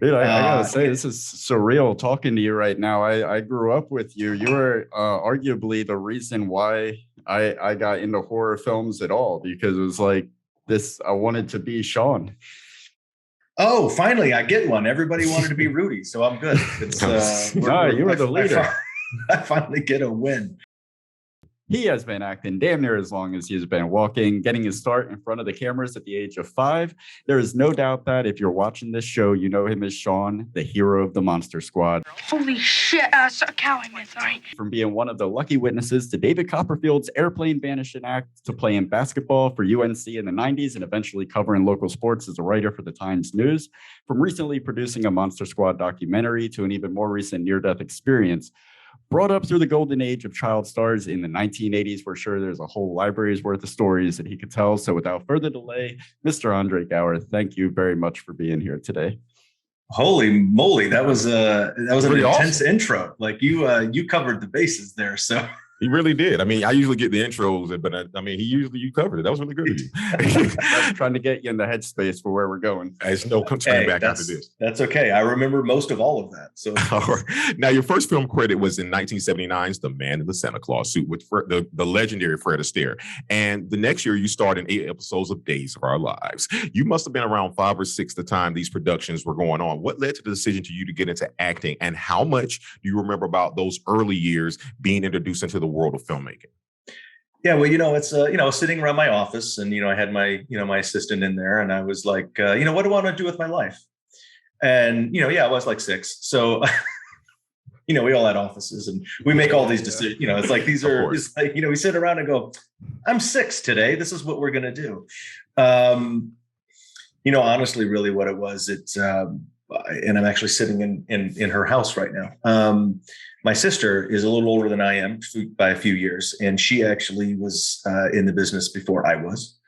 Dude, I gotta say, this is surreal talking to you right now. I grew up with you. You were arguably the reason why I got into horror films at all, because it was like this. I wanted to be Sean. Oh, finally, I get one. Everybody wanted to be Rudy, so I'm good. It's No, you were the leader. I finally get a win. He has been acting damn near as long as he's been walking, getting his start in front of the cameras at the age of 5. There is no doubt that if you're watching this show, you know him as Sean, the hero of the Monster Squad. Holy shit, cow, I meant, sorry. From being one of the lucky witnesses to David Copperfield's airplane vanishing act, to playing basketball for UNC in the 90s and eventually covering local sports as a writer for the Times News, from recently producing a Monster Squad documentary to an even more recent near-death experience. Brought up through the golden age of child stars in the 1980s, we're sure there's a whole library's worth of stories that he could tell. So without further delay, Mr. Andre Gower, thank you very much for being here today. Holy moly, that was an intense awesome intro. Like you covered the bases there. So he really did. I mean, I usually get the intros, but you covered it. That was really good of you. I'm trying to get you in the headspace for where we're going. There's no turning back after this. That's okay. I remember most of all of that. So now, your first film credit was in 1979's The Man in the Santa Claus Suit with the legendary Fred Astaire. And the next year, you starred in 8 episodes of Days of Our Lives. You must have been around 5 or 6 the time these productions were going on. What led to the decision to you to get into acting, and how much do you remember about those early years being introduced into the world of filmmaking? Yeah, well, it's sitting around my office, and I had my my assistant in there, and I was like, what do I want to do with my life? And I was like 6, so we all had offices, and we make all these decisions. It's like it's like we sit around and go, I'm 6 today. This is what we're gonna do. Honestly, really, what it was, it's and I'm actually sitting in her house right now. My sister is a little older than I am by a few years, and she actually was in the business before I was,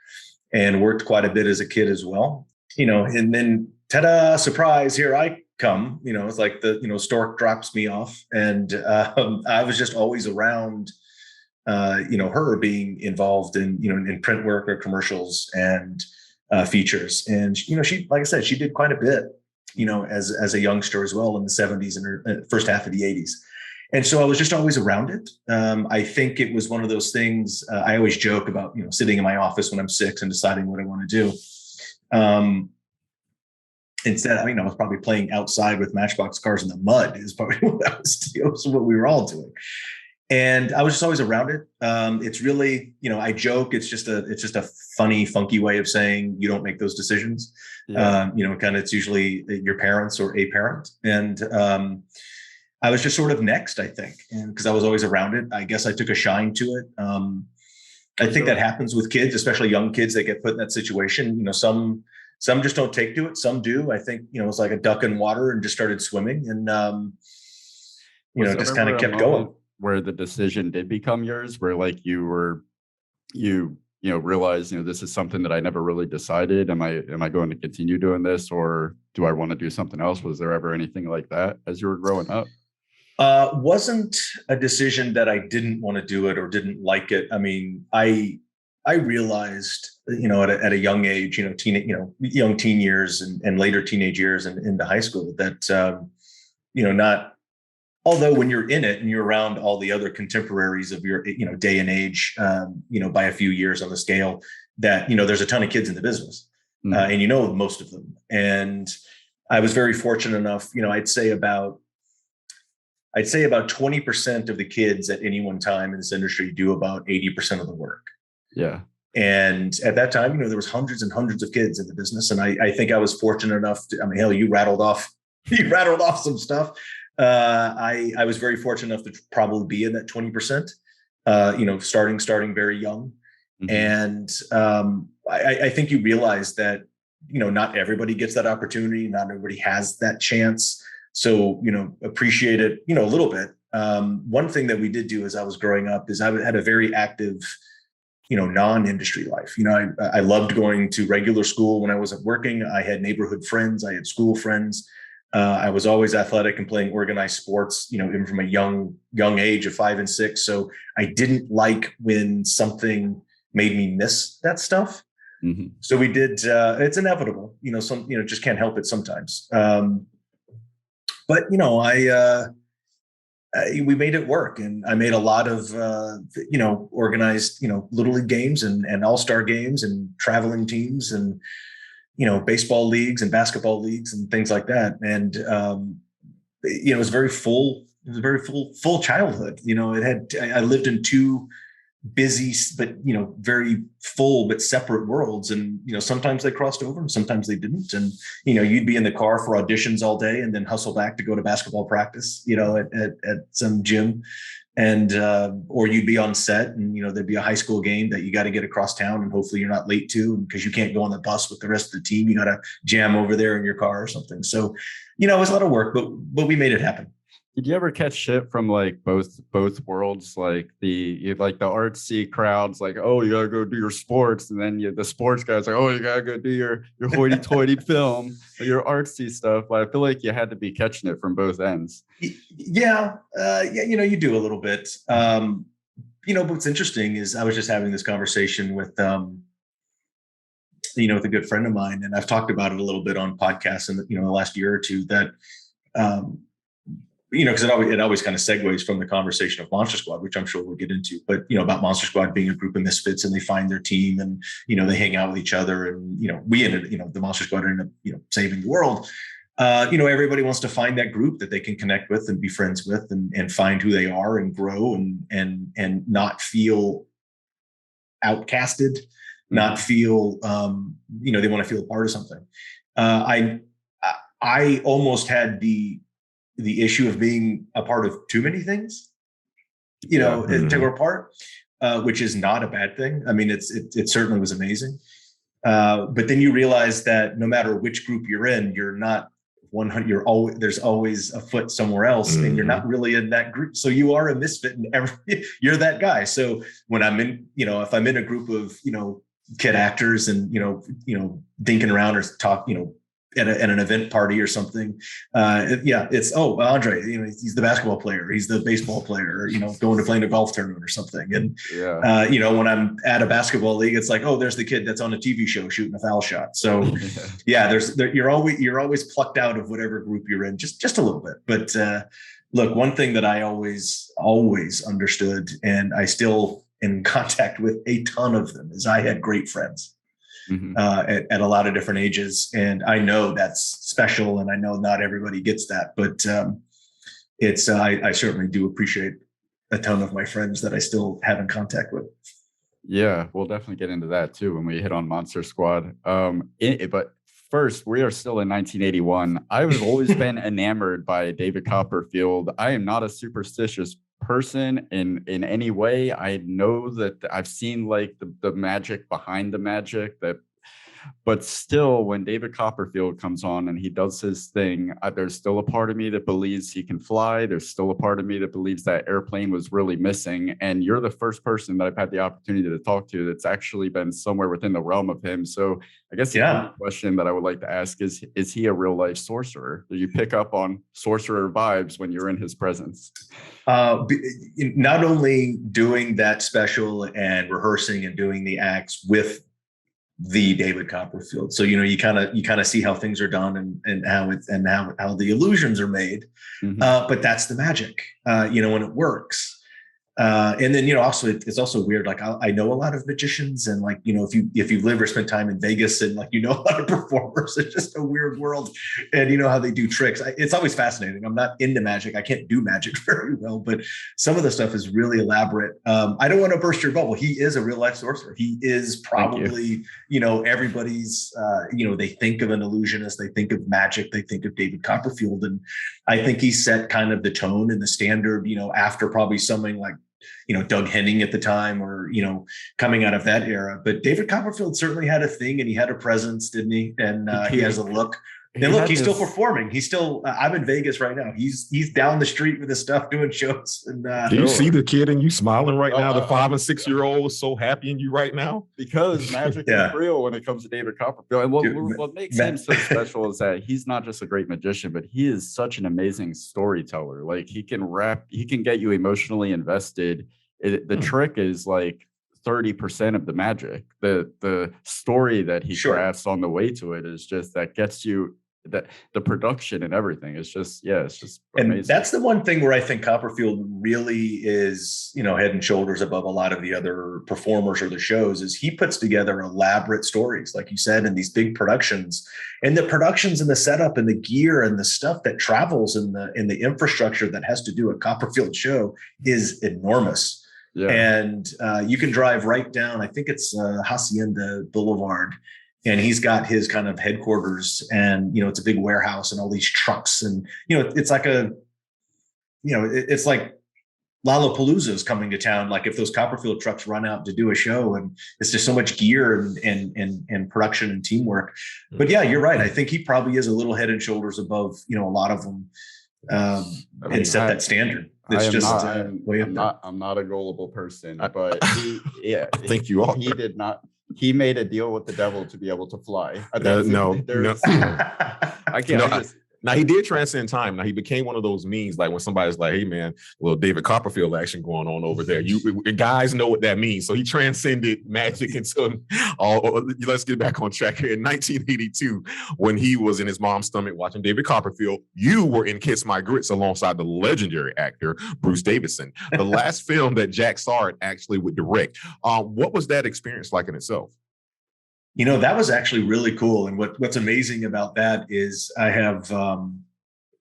and worked quite a bit as a kid as well. And then, ta-da, surprise, here I come. It's like the stork drops me off, and I was just always around. Her being involved in print work or commercials and features, and she, like I said, she did quite a bit. As a youngster as well in the 70s and her first half of the 80s. And so I was just always around it. I think it was one of those things. I always joke about, sitting in my office when I'm 6 and deciding what I want to do. Instead, I was probably playing outside with Matchbox cars in the mud is probably what we were all doing. And I was just always around it. It's really, I joke, it's just a funny, funky way of saying you don't make those decisions. Yeah. It's usually your parents or a parent. And I was just sort of next, I think, and because I was always around it, I guess I took a shine to it. I think that happens with kids, especially young kids that get put in that situation. Some just don't take to it. Some do. I think, it's like a duck in water and just started swimming, and just kind of kept going. Where the decision did become yours, where like you realized, this is something that I never really decided. Am I going to continue doing this, or do I want to do something else? Was there ever anything like that as you were growing up? Wasn't a decision that I didn't want to do it or didn't like it. I mean, I realized, at a young age, young teen years and later teenage years and into high school that, although when you're in it and you're around all the other contemporaries of your, day and age, by a few years on the scale, that, there's a ton of kids in the business, and most of them. And I was very fortunate enough, I'd say about 20% of the kids at any one time in this industry do about 80% of the work. Yeah. And at that time, there was hundreds and hundreds of kids in the business. And I think I was fortunate enough to, hell, you rattled off some stuff. I was very fortunate enough to probably be in that 20%, starting very young. Mm-hmm. And I think you realize that, not everybody gets that opportunity. Not everybody has that chance. So, appreciate it, a little bit. One thing that we did do as I was growing up is I had a very active, non-industry life. I loved going to regular school when I wasn't working. I had neighborhood friends. I had school friends. I was always athletic and playing organized sports, even from a young age of 5 and 6. So I didn't like when something made me miss that stuff. Mm-hmm. So we did, it's inevitable, just can't help it sometimes. but we made it work, and I made a lot of organized little league games and all-star games and traveling teams and baseball leagues and basketball leagues and things like that. And it was very full. It was a very full childhood. I lived in two busy but very full but separate worlds, and sometimes they crossed over and sometimes they didn't. And you'd be in the car for auditions all day and then hustle back to go to basketball practice at some gym, and or you'd be on set and there'd be a high school game that you got to get across town, and hopefully you're not late to, because you can't go on the bus with the rest of the team. You got to jam over there in your car or something. So it was a lot of work, but we made it happen. Did you ever catch shit from like both worlds, like the artsy crowds, like, oh, you gotta go do your sports, and then the sports guys like, oh, you gotta go do your hoity-toity film, or your artsy stuff? I feel like you had to be catching it from both ends. Yeah, you do a little bit. But what's interesting is I was just having this conversation with with a good friend of mine, and I've talked about it a little bit on podcasts in the last year or two, that because it always kind of segues from the conversation of Monster Squad, which I'm sure we'll get into, but about Monster Squad being a group of misfits, and they find their team, and they hang out with each other, and we ended, the Monster Squad ended up saving the world. Everybody wants to find that group that they can connect with and be friends with, and find who they are and grow, and not feel outcasted, not feel they want to feel a part of something. I almost had the issue of being a part of too many things, integral part, which is not a bad thing. I mean, it certainly was amazing. But then you realize that no matter which group you're in, you're not 100. There's always a foot somewhere else, and you're not really in that group. So you are a misfit, and you're that guy. So when I'm in, if I'm in a group of, kid actors and, dinking around or talk, at an event party or something, it's Andre, he's the basketball player, he's the baseball player, going to play in a golf tournament or something. And when I'm at a basketball league, it's like, oh, there's the kid that's on a TV show shooting a foul shot. So you're always plucked out of whatever group you're in, just a little bit. But look, one thing that I always understood, and I still in contact with a ton of them, is I had great friends. At a lot of different ages. And I know that's special, and I know not everybody gets that, but I certainly do appreciate a ton of my friends that I still have in contact with. Yeah, we'll definitely get into that too when we hit on Monster Squad. But first, we are still in 1981. I've always been enamored by David Copperfield. I am not a superstitious person in any way. I know that I've seen like the magic behind the magic, but still, when David Copperfield comes on and he does his thing, there's still a part of me that believes he can fly. There's still a part of me that believes that airplane was really missing. And you're the first person that I've had the opportunity to talk to that's actually been somewhere within the realm of him. So I guess the only question that I would like to ask is he a real life sorcerer? Do you pick up on sorcerer vibes when you're in his presence? Not only doing that special and rehearsing and doing the acts with the David Copperfield, so you kind of see how things are done and how the illusions are made, but that's the magic, when it works. And then, also, it's also weird. Like I know a lot of magicians, and like, if you live or spend time in Vegas, and like, a lot of performers, it's just a weird world, and how they do tricks. It's always fascinating. I'm not into magic. I can't do magic very well, but some of the stuff is really elaborate. I don't want to burst your bubble. He is a real life sorcerer. He is probably, everybody's, they think of an illusionist, they think of magic, they think of David Copperfield. And I think he set kind of the tone and the standard, after probably something like, Doug Henning at the time, or, coming out of that era. But David Copperfield certainly had a thing, and he had a presence, didn't he? And he has a look. And look, he's still performing. He's still, I'm in Vegas right now. He's down the street with his stuff doing shows. And do you see the kid in you smiling right now? The 5 and 6 year old is so happy in you right now, because magic is real when it comes to David Copperfield. And what makes him so special is that he's not just a great magician, but he is such an amazing storyteller. Like he can get you emotionally invested. The trick is like 30% of the magic. The story that he crafts on the way to it is just that gets you the production and everything. It's just And amazing. that's the one thing where I think Copperfield really is, head and shoulders above a lot of the other performers or the shows, is he puts together elaborate stories, like you said, in these big productions, and the productions and the setup and the gear and the stuff that travels in the infrastructure that has to do a Copperfield show is enormous. Yeah. And you can drive right down, I think it's Hacienda Boulevard, and he's got his kind of headquarters, and, it's a big warehouse and all these trucks. And, it's like it's like Lollapalooza is coming to town. Like if those Copperfield trucks run out to do a show, and it's just so much gear and production and teamwork. But yeah, you're right. I think he probably is a little head and shoulders above, a lot of them, and set that standard. It's just I'm not a gullible person, but I think you are. He did not. He made a deal with the devil to be able to fly. No. I can't. Now he did transcend time. Now he became one of those memes, like when somebody's like, "Hey man, little David Copperfield action going on over there." You guys know what that means. So he transcended magic into all. Let's get back on track here. In 1982, when he was in his mom's stomach watching David Copperfield, you were in Kiss My Grits alongside the legendary actor Bruce Davison. The last film that Jack Sard actually would direct. What was that experience like in itself? That was actually really cool. And what's amazing about that is I have, I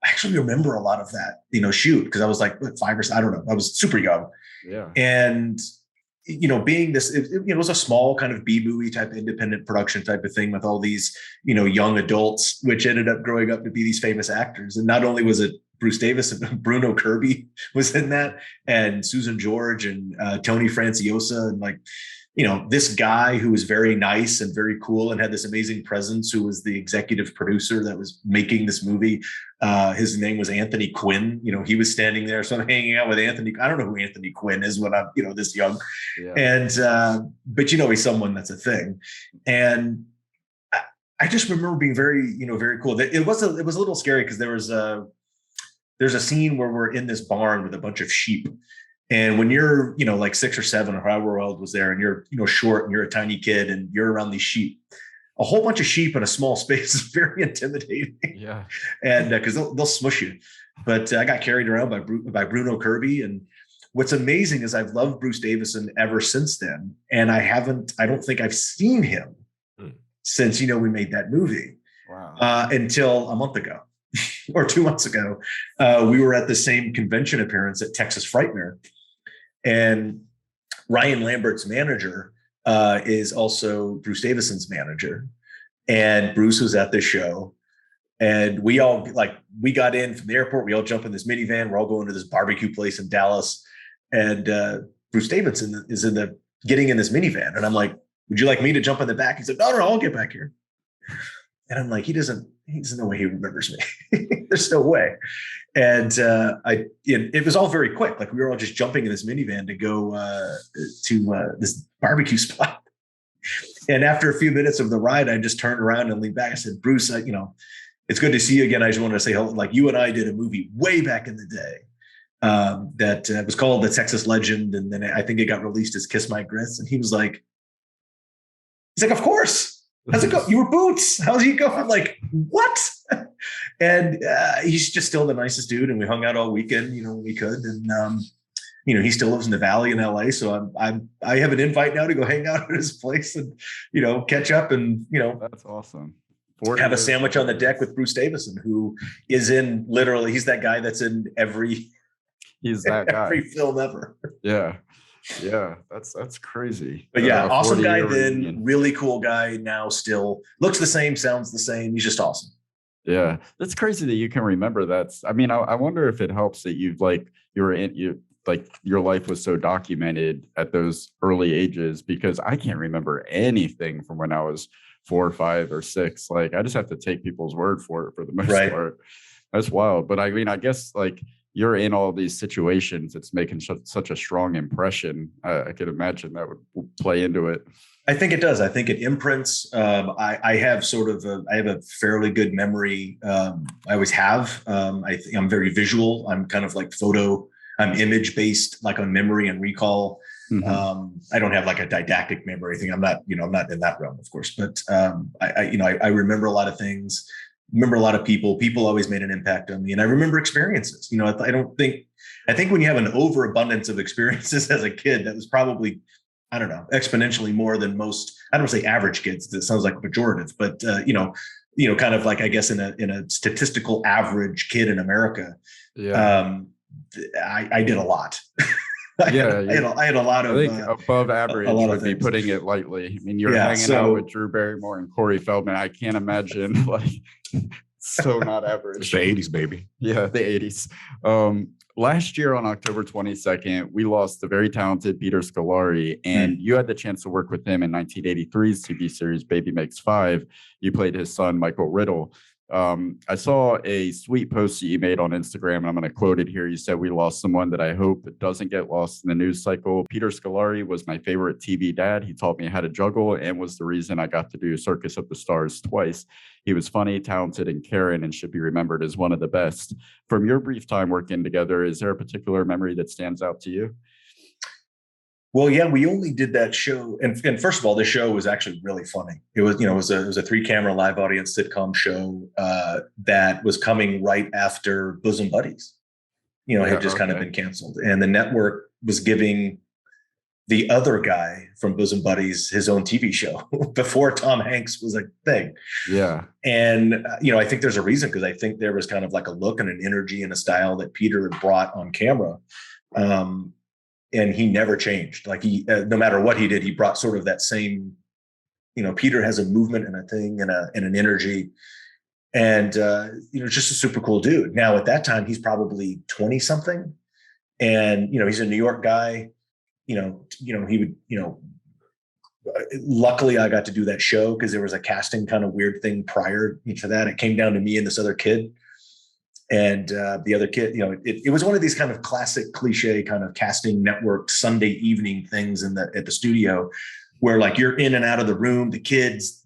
actually remember a lot of that, shoot, because I was like 5 or 6, I don't know. I was super young. Yeah. And, being this, it was a small kind of B-movie type independent production type of thing with all these, young adults, which ended up growing up to be these famous actors. And not only was it Bruce Davison, Bruno Kirby was in that, and Susan George and Tony Franciosa, and this guy who was very nice and very cool and had this amazing presence, who was the executive producer that was making this movie. His name was Anthony Quinn. He was standing there. So I'm hanging out with Anthony. I don't know who Anthony Quinn is when I'm, this young. Yeah. And, but, he's someone that's a thing. And I just remember being very, very cool. It was a little scary because there's a scene where we're in this barn with a bunch of sheep. And when you're, like 6 or 7 or however old was there, and you're, short and you're a tiny kid and you're around these sheep, a whole bunch of sheep in a small space is very intimidating. Yeah. And because they'll smush you. But I got carried around by Bruno Kirby. And what's amazing is I've loved Bruce Davison ever since then. And I don't think I've seen him since, we made that movie. Wow. Until a month ago or 2 months ago. We were at the same convention appearance at Texas Frightener. And Ryan Lambert's manager is also Bruce Davison's manager. And Bruce was at this show. And we got in from the airport. We all jump in this minivan. We're all going to this barbecue place in Dallas. And Bruce Davison is getting in this minivan. And I'm like, would you like me to jump in the back? He's like, no, I'll get back here. And I'm like, there's no way he remembers me. There's no way. And it was all very quick. Like we were all just jumping in this minivan to go to this barbecue spot. And after a few minutes of the ride, I just turned around and leaned back. I said, Bruce, it's good to see you again. I just wanted to say, like you and I did a movie way back in the day that was called The Texas Legend. And then I think it got released as Kiss My Grits. And he's like, of course. How's it go? You were Boots. How's he go? I'm like, what? And he's just still the nicest dude. And we hung out all weekend, when we could. And, he still lives in the Valley in LA. So I have an invite now to go hang out at his place and, catch up and, That's awesome. Have a sandwich on the deck with Bruce Davison, who is he's that guy that's in every film ever. Yeah. Yeah, that's crazy. But yeah, awesome guy then, really cool guy now, still looks the same, sounds the same. He's just awesome. Yeah, that's crazy that you can remember that. I wonder if it helps that your life was so documented at those early ages, because I can't remember anything from when I was 4 or 5 or 6. Like I just have to take people's word for it for the most part. That's wild. But I guess you're in all these situations, it's making such a strong impression. I could imagine that would play into it. I think it does. I think it imprints. I have I have a fairly good memory. I always have. I'm very visual. I'm kind of like I'm image based, like on memory and recall. Mm-hmm. I don't have like a didactic memory thing. I'm not in that realm, of course, but I remember a lot of things. remember a lot of people. People always made an impact on me. And I remember experiences. You know, I think when you have an overabundance of experiences as a kid, that was probably, I don't know, exponentially more than most, I don't say average kids. That sounds like a pejorative, but, kind of like, I guess in a statistical average kid in America, I did a lot. I had a lot of. I think above average would be putting it lightly. I mean, you're hanging out with Drew Barrymore and Corey Feldman. I can't imagine so not average. It's the 80s, baby. Yeah, the 80s. Last year on October 22nd, we lost the very talented Peter Scolari, and you had the chance to work with him in 1983's TV series Baby Makes Five. You played his son, Michael Riddle. I saw a sweet post that you made on Instagram, and I'm going to quote it here. You said, "We lost someone that I hope doesn't get lost in the news cycle. Peter Scolari was my favorite TV dad. He taught me how to juggle and was the reason I got to do Circus of the Stars twice. He was funny, talented, and caring, and should be remembered as one of the best." From your brief time working together, is there a particular memory that stands out to you? Well, yeah, we only did that show. And first of all, the show was actually really funny. It was, it was a 3-camera live audience sitcom show that was coming right after Bosom Buddies, had just kind of been canceled. And the network was giving the other guy from Bosom Buddies his own TV show before Tom Hanks was a thing. Yeah. And, I think there's a reason, because I think there was kind of like a look and an energy and a style that Peter had brought on camera. And he never changed. Like no matter what he did, he brought sort of that same, Peter has a movement and a thing and an energy, and just a super cool dude. Now at that time, he's probably 20 something, and he's a New York guy. He would, luckily I got to do that show because there was a casting kind of weird thing prior to that. It came down to me and this other kid. And the other kid, it was one of these kind of classic cliche kind of casting network Sunday evening things at the studio, where like you're in and out of the room, the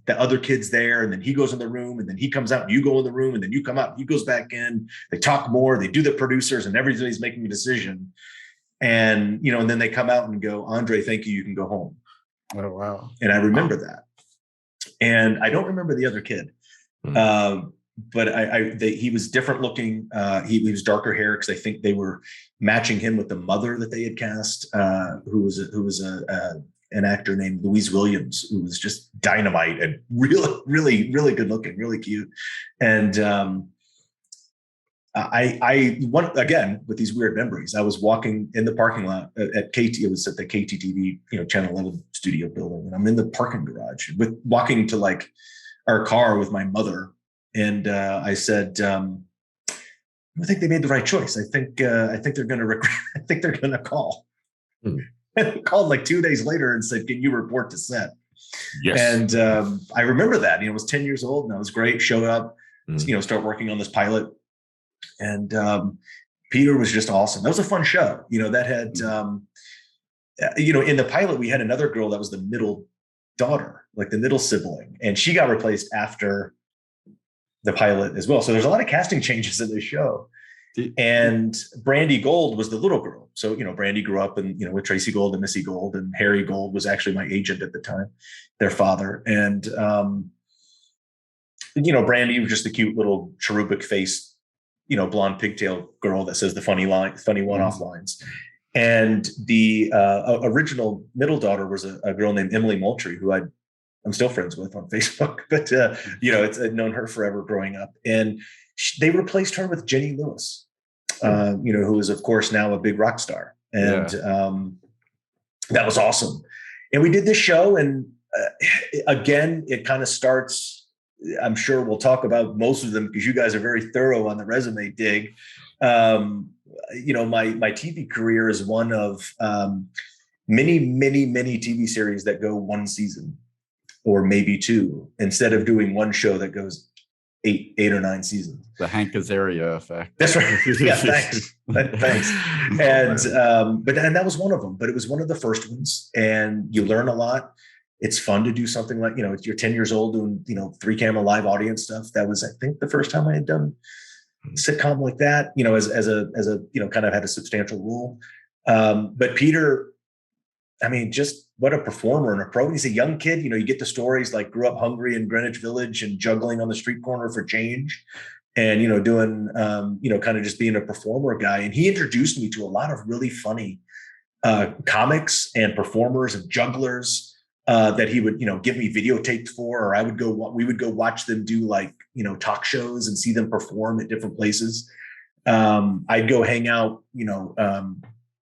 other kid's there, and then he goes in the room, and then he comes out, and you go in the room, and then you come out, and he goes back in. They talk more, they do the producers, and everybody's making a decision. And and then they come out and go, "Andre, thank you, you can go home." Oh wow! And I remember that, and I don't remember the other kid. But he was different looking. He was darker hair, because I think they were matching him with the mother that they had cast, who was an actor named Louise Williams, who was just dynamite and really, really, really good looking, really cute. And I went again with these weird memories. I was walking in the parking lot at KT. It was at the KTTV, Channel 11 studio building, and I'm in the parking garage walking to like our car with my mother. And I said, I think they made the right choice. I think they're going to regret. I think they're going to call. And they called like 2 days later and said, "Can you report to set?" Yes. And I remember that. I was 10 years old, and that was great. Showed up, start working on this pilot, and Peter was just awesome. That was a fun show. That had, in the pilot we had another girl that was the middle daughter, like the middle sibling, and she got replaced after the pilot as well. So there's a lot of casting changes in this show. And Brandy Gold was the little girl. So, Brandy grew up with Tracy Gold and Missy Gold, and Harry Gold was actually my agent at the time, their father. And, Brandy was just a cute little cherubic faced, blonde pigtail girl that says the funny one-off lines. And the original middle daughter was a girl named Emily Moultrie, who I'm still friends with on Facebook, but I've known her forever growing up. And they replaced her with Jenny Lewis, who is of course now a big rock star. And that was awesome. And we did this show, and again, it kind of starts. I'm sure we'll talk about most of them because you guys are very thorough on the resume dig. My TV career is one of many, many, many TV series that go one season, or maybe two, instead of doing one show that goes eight or nine seasons. The Hank Azaria effect. That's right. Yeah, thanks. Thanks. And that was one of them, but it was one of the first ones, and you learn a lot. It's fun to do something like, you're 10 years old doing, 3-camera live audience stuff. That was, I think, the first time I had done a sitcom like that, as a kind of had a substantial role. But Peter I mean, just what a performer and a pro. He's a young kid. You know, you get the stories like grew up hungry in Greenwich Village and juggling on the street corner for change and, you know, doing, you know, kind of just being a performer guy. And he introduced me to a lot of really funny comics and performers and jugglers that he would, you know, give me videotaped for, or we would go watch them do like, you know, talk shows and see them perform at different places. I'd go hang out, you know,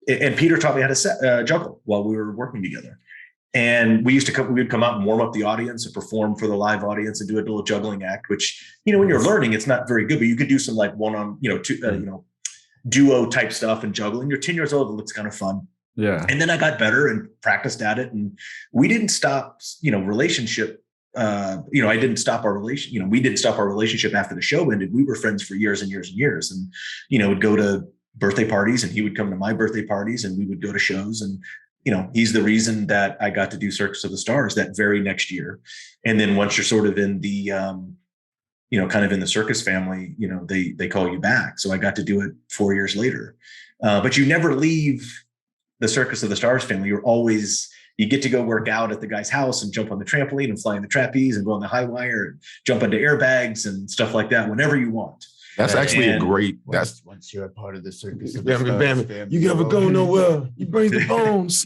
and Peter taught me how to juggle while we were working together. And we would come out and warm up the audience and perform for the live audience and do a little juggling act, which, you know, when you're learning, it's not very good, but you could do some like duo type stuff and juggling. You're 10 years old. It looks kind of fun. Yeah. And then I got better and practiced at it. And we didn't stop, you know, relationship. You know, I didn't stop our relation. You know, we didn't stop our relationship after the show ended. We were friends for years and years and years. And, you know, would go to birthday parties and he would come to my birthday parties and we would go to shows. And, you know, he's the reason that I got to do Circus of the Stars that very next year. And then once you're sort of in the, you know, kind of in the circus family, you know, they call you back. So I got to do it 4 years later. But you never leave the Circus of the Stars family. You get to go work out at the guy's house and jump on the trampoline and fly in the trapeze and go on the high wire and jump into airbags and stuff like that whenever you want. That's actually a great. Once you're a part of the Circus. You never go nowhere. You bring the bones.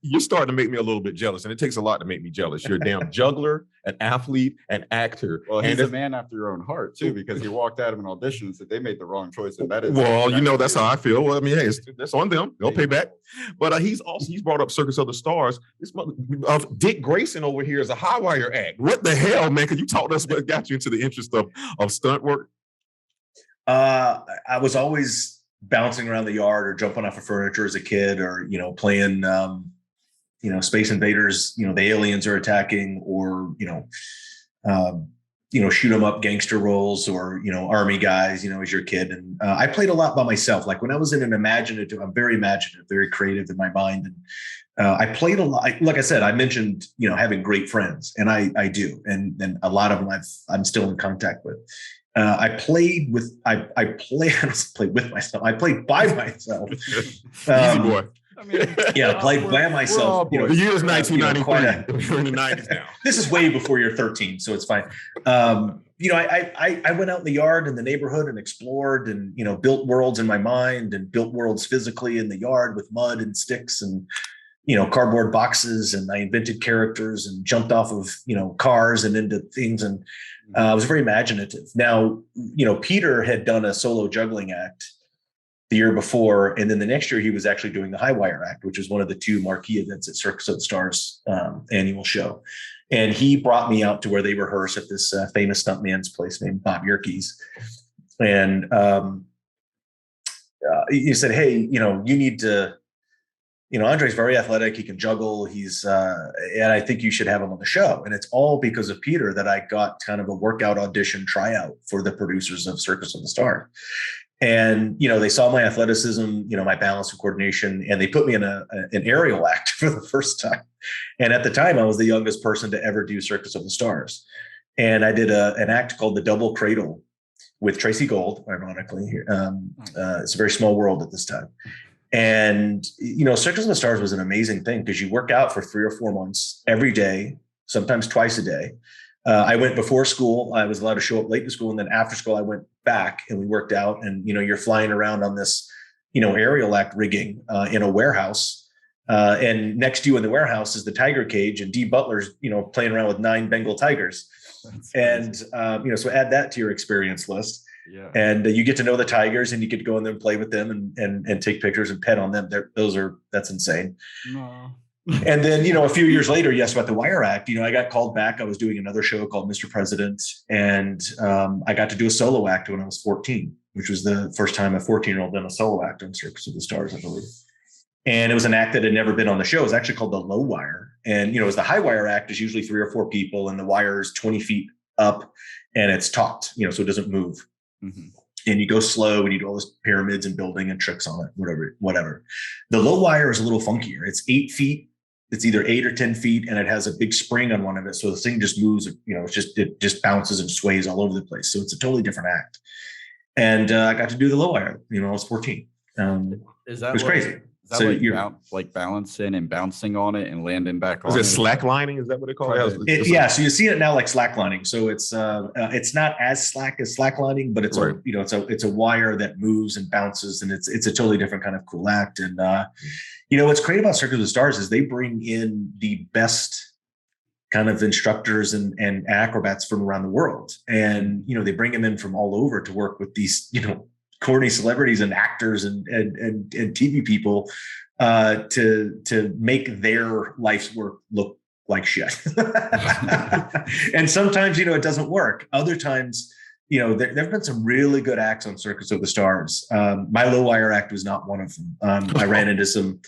You're starting to make me a little bit jealous, and it takes a lot to make me jealous. You're a damn juggler, an athlete, an actor. Well, he's a man after your own heart too, because he walked out of an audition and said they made the wrong choice, and that is. Well, you know that's how I feel. Well, I mean, hey, that's on them. They'll pay back. But he's brought up Circus of the Stars. This Dick Grayson over here is a high wire act. What the hell, man? Can you talk to us what got you into the interest of stunt work? I was always bouncing around the yard or jumping off of furniture as a kid, or, you know, playing, you know, Space Invaders, you know, the aliens are attacking, or, you know, shoot 'em up gangster roles, or, you know, army guys, you know, as your kid. And I played a lot by myself. Like when I was in an imaginative, I'm very imaginative, very creative in my mind. And I played a lot. Like I said, I mentioned, you know, having great friends, and I do. And a lot of them I'm still in contact with. I played with myself. I played by myself. Easy boy. I mean, Yeah, played by myself. You know, the year is 1993. We're in the 90s now. This is way before you're 13, so it's fine. You know, I went out in the yard in the neighborhood and explored, and, you know, built worlds in my mind and built worlds physically in the yard with mud and sticks and, you know, cardboard boxes. And I invented characters and jumped off of, you know, cars and into things. And I was very imaginative. Now, you know, Peter had done a solo juggling act the year before, and then the next year he was actually doing the high wire act, which was one of the two marquee events at Circus of the Stars annual show. And he brought me out to where they rehearse at this famous stuntman's place named Bob Yerke's. And he said, hey, you know, you need to, you know, Andre's very athletic. He can juggle. And I think you should have him on the show. And it's all because of Peter that I got kind of a workout audition tryout for the producers of Circus of the Stars. And, you know, they saw my athleticism, you know, my balance and coordination, and they put me in an aerial act for the first time. And at the time, I was the youngest person to ever do Circus of the Stars. And I did an act called The Double Cradle with Tracy Gold, ironically. It's a very small world at this time. And, you know, Circus of the Stars was an amazing thing because you work out for 3 or 4 months every day, sometimes twice a day. I went before school. I was allowed to show up late to school. And then after school, I went back and we worked out. And, you know, you're flying around on this, you know, aerial act rigging in a warehouse. And next to you in the warehouse is the tiger cage, and Dee Butler's, you know, playing around with 9 Bengal tigers. And, you know, so add that to your experience list. Yeah. And you get to know the tigers, and you get to go in there and play with them and take pictures and pet on them. That's insane. No. And then, you know, a few years later, you asked about the wire act. You know, I got called back. I was doing another show called Mr. President. And I got to do a solo act when I was 14, which was the first time a 14-year-old done a solo act on Circus of the Stars, I believe. And it was an act that had never been on the show. It was actually called the low wire. And, you know, as the high wire act is usually 3 or 4 people, and the wire is 20 feet up and it's taut, you know, so it doesn't move. Mm-hmm. And you go slow and you do all those pyramids and building and tricks on it, whatever. The low wire is a little funkier. It's 8 feet. It's either 8 or 10 feet, and it has a big spring on one of it. So the thing just moves, you know, it just bounces and sways all over the place. So it's a totally different act. And I got to do the low wire, you know, I was 14. It was crazy. Is that So like, you're like balancing and bouncing on it and landing back Is on it slacklining? Is that what they call it? yeah, so you see it now like slacklining. So it's not as slack as slacklining, but it's Right. it's a wire that moves and bounces, and it's a totally different kind of cool act. And what's great about Circus of the Stars is they bring in the best kind of instructors and acrobats from around the world, and they bring them in from all over to work with these corny celebrities and actors and TV people to make their life's work look like shit. And sometimes, it doesn't work. Other times, there've been some really good acts on Circus of the Stars. My low wire act was not one of them. I ran into some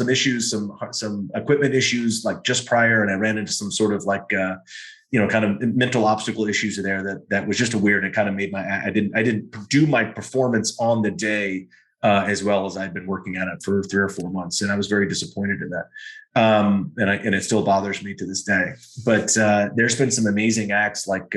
issues, some equipment issues like just prior, and I ran into some sort of like kind of mental obstacle issues there that was just a weird. It kind of made I didn't do my performance on the day as well as I'd been working at it for 3 or 4 months, and I was very disappointed in that. And it still bothers me to this day. But there's been some amazing acts like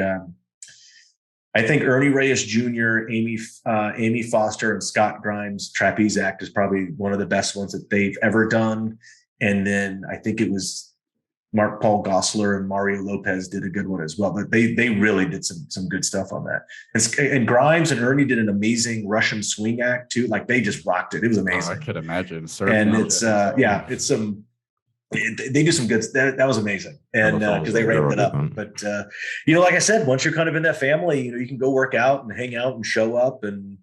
I think Ernie Reyes Jr., Amy Foster, and Scott Grimes' trapeze act is probably one of the best ones that they've ever done. And then I think it was Mark Paul Gosselaar and Mario Lopez did a good one as well. But they really did some good stuff on that. And Grimes and Ernie did an amazing Russian swing act too. Like they just rocked it. It was amazing. I could imagine. And it's it's some. They do some good. That was amazing, and because they ramped it up. But like I said, once you're kind of in that family, you can go work out and hang out and show up, and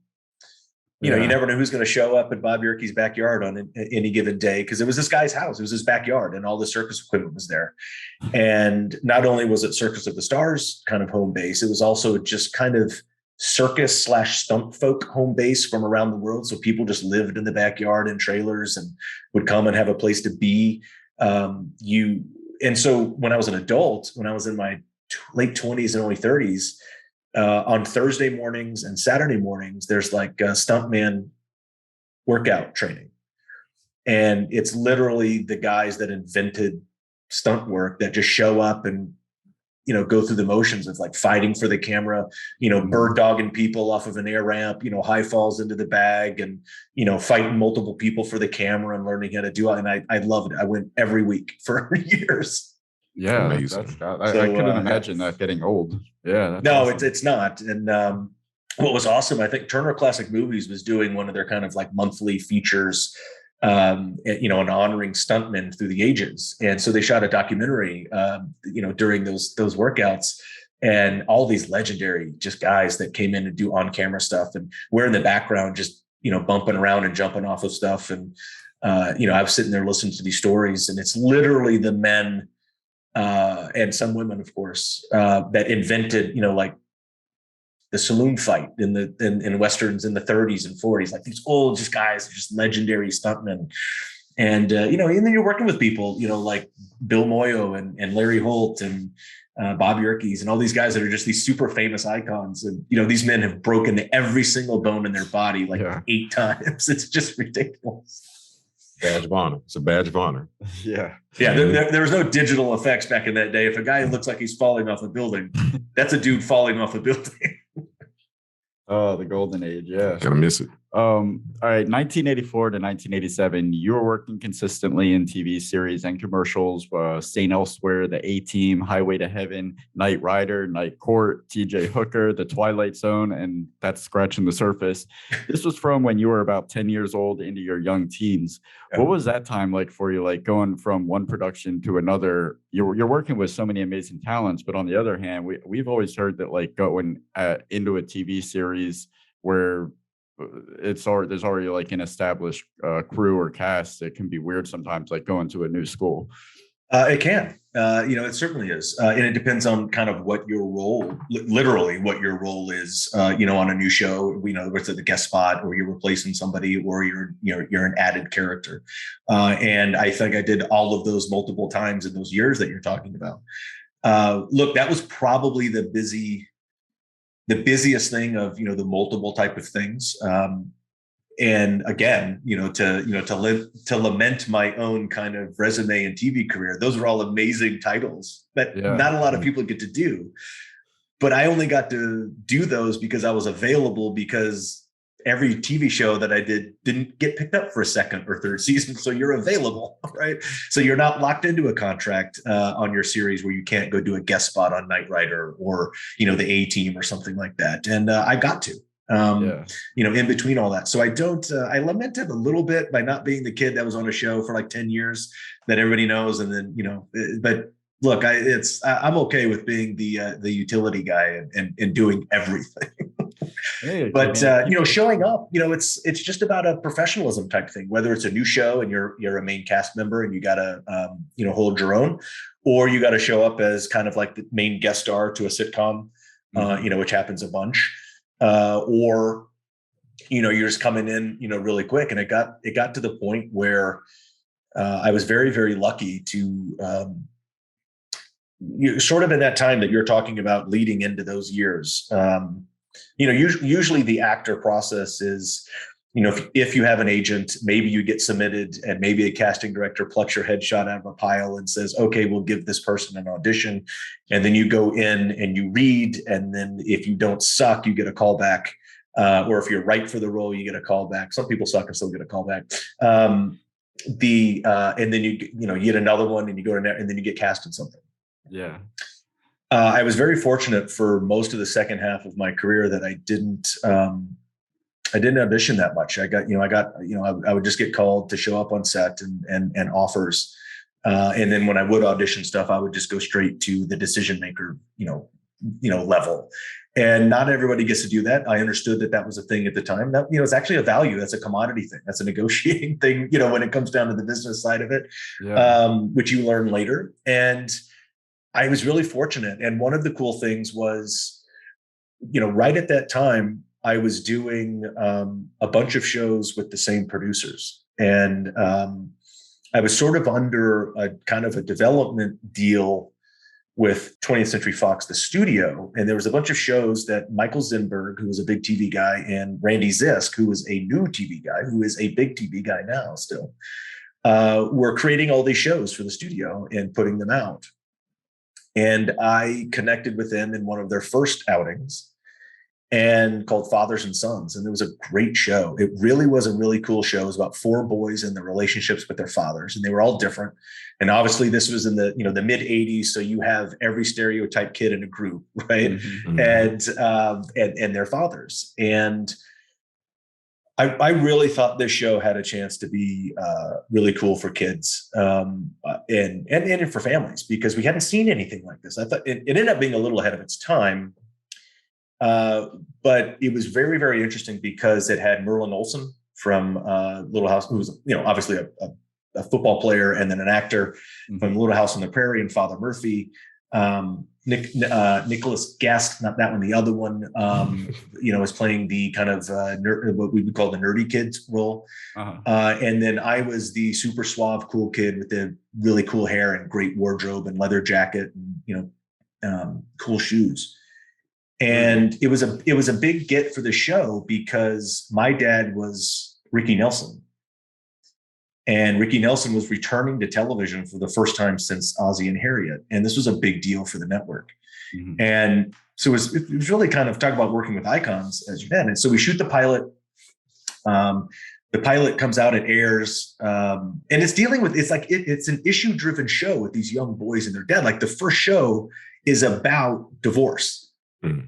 you never know who's going to show up at Bob Yerke's backyard on any given day, because it was this guy's house, it was his backyard, and all the circus equipment was there. And not only was it Circus of the Stars kind of home base, it was also just kind of circus/stunt folk home base from around the world. So people just lived in the backyard in trailers and would come and have a place to be. And so when I was an adult, when I was in my late 20s and early 30s, on Thursday mornings and Saturday mornings, there's like a stuntman workout training. And it's literally the guys that invented stunt work that just show up and, go through the motions of like fighting for the camera, bird dogging people off of an air ramp, high falls into the bag, and, fighting multiple people for the camera and learning how to do it. And I loved it. I went every week for years. Yeah. I couldn't imagine that getting old. Yeah. No, awesome. It's not. And what was awesome, I think Turner Classic Movies was doing one of their kind of like monthly features, and honoring stuntmen through the ages. And so they shot a documentary, during those workouts, and all these legendary just guys that came in to do on camera stuff, and we're in the background, just, bumping around and jumping off of stuff. And, I was sitting there listening to these stories, and it's literally the men, and some women, of course, that invented, like the saloon fight in Westerns in the 30s and 40s, like these old just guys, just legendary stuntmen. And, and then you're working with people, like Bill Moyo and Larry Holt and Bob Yerkes and all these guys that are just these super famous icons. And, these men have broken every single bone in their body, 8 times. It's just ridiculous. Badge of honor. It's a badge of honor. Yeah. Yeah. There was no digital effects back in that day. If a guy looks like he's falling off a building, that's a dude falling off a building. Oh, the golden age. Yeah. Gonna miss it. All right. 1984 to 1987, you were working consistently in TV series and commercials, St. Elsewhere, The A-Team, Highway to Heaven, Knight Rider, Night Court, TJ Hooker, The Twilight Zone, and That's Scratching the Surface. This was from when you were about 10 years old into your young teens. Yeah. What was that time like for you? Like going from one production to another, you're working with so many amazing talents, but on the other hand, we've always heard that like going into a TV series where there's already like an established crew or cast, it can be weird sometimes, like going to a new school. It can, it certainly is. And it depends on kind of what your role, literally what your role is, on a new show, whether it's the guest spot or you're replacing somebody or you're an added character. And I think I did all of those multiple times in those years that you're talking about. Look, that was probably the busiest thing of, the multiple type of things. And again, to lament my own kind of resume and TV career, those are all amazing titles that not a lot of people get to do, but I only got to do those because I was available, because every TV show that I didn't get picked up for a second or third season. So you're available, right? So you're not locked into a contract on your series where you can't go do a guest spot on Knight Rider or, the A-Team or something like that. And I got to, in between all that. So I lamented a little bit by not being the kid that was on a show for like 10 years that everybody knows. And then, but look, I'm okay with being the utility guy and doing everything. Hey, but showing up, it's just about a professionalism type thing. Whether it's a new show and you're a main cast member and you got to hold your own, or you got to show up as kind of like the main guest star to a sitcom, which happens a bunch, or you're just coming in really quick. And it got to the point where I was very, very lucky to sort of in that time that you're talking about leading into those years. Usually the actor process is, if you have an agent, maybe you get submitted and maybe a casting director plucks your headshot out of a pile and says, okay, we'll give this person an audition. And then you go in and you read. And then if you don't suck, you get a call back. Or if you're right for the role, you get a call back. Some people suck and still get a call back. And then you get another one and you go to and then you get cast in something. Yeah. I was very fortunate for most of the second half of my career that I didn't audition that much. I would just get called to show up on set and offers. And then when I would audition stuff, I would just go straight to the decision maker, level. And not everybody gets to do that. I understood that was a thing at the time. That, it's actually a value. That's a commodity thing. That's a negotiating thing, when it comes down to the business side of it, which you learn later. And I was really fortunate. And one of the cool things was, right at that time, I was doing a bunch of shows with the same producers. And I was sort of under a kind of a development deal with 20th Century Fox, the studio. And there was a bunch of shows that Michael Zinberg, who was a big TV guy, and Randy Zisk, who was a new TV guy, who is a big TV guy now still, were creating all these shows for the studio and putting them out. And I connected with them in one of their first outings and called Fathers and Sons. And it was a great show. It really was a really cool show. It was about 4 boys and their relationships with their fathers. And they were all different. And obviously this was in the mid 80s. So you have every stereotype kid in a group, right? Mm-hmm. And their fathers. And I really thought this show had a chance to be really cool for kids and for families, because we hadn't seen anything like this. I thought it ended up being a little ahead of its time, but it was very, very interesting because it had Merlin Olsen from Little House, who was obviously a football player and then an actor from Little House on the Prairie, and Father Murphy. Nicholas Guest, not that one, the other one, is playing the kind of what we would call the nerdy kids role. And then I was the super suave, cool kid with the really cool hair and great wardrobe and leather jacket and, cool shoes. And it was a big get for the show because my dad was Ricky Nelson. And Ricky Nelson was returning to television for the first time since Ozzie and Harriet. And this was a big deal for the network. Mm-hmm. And so it was really kind of talk about working with icons as you can. And so we shoot the pilot. The pilot comes out, it airs. And it's dealing with, it's an issue driven show with these young boys and their dad. Like the first show is about divorce. Mm-hmm.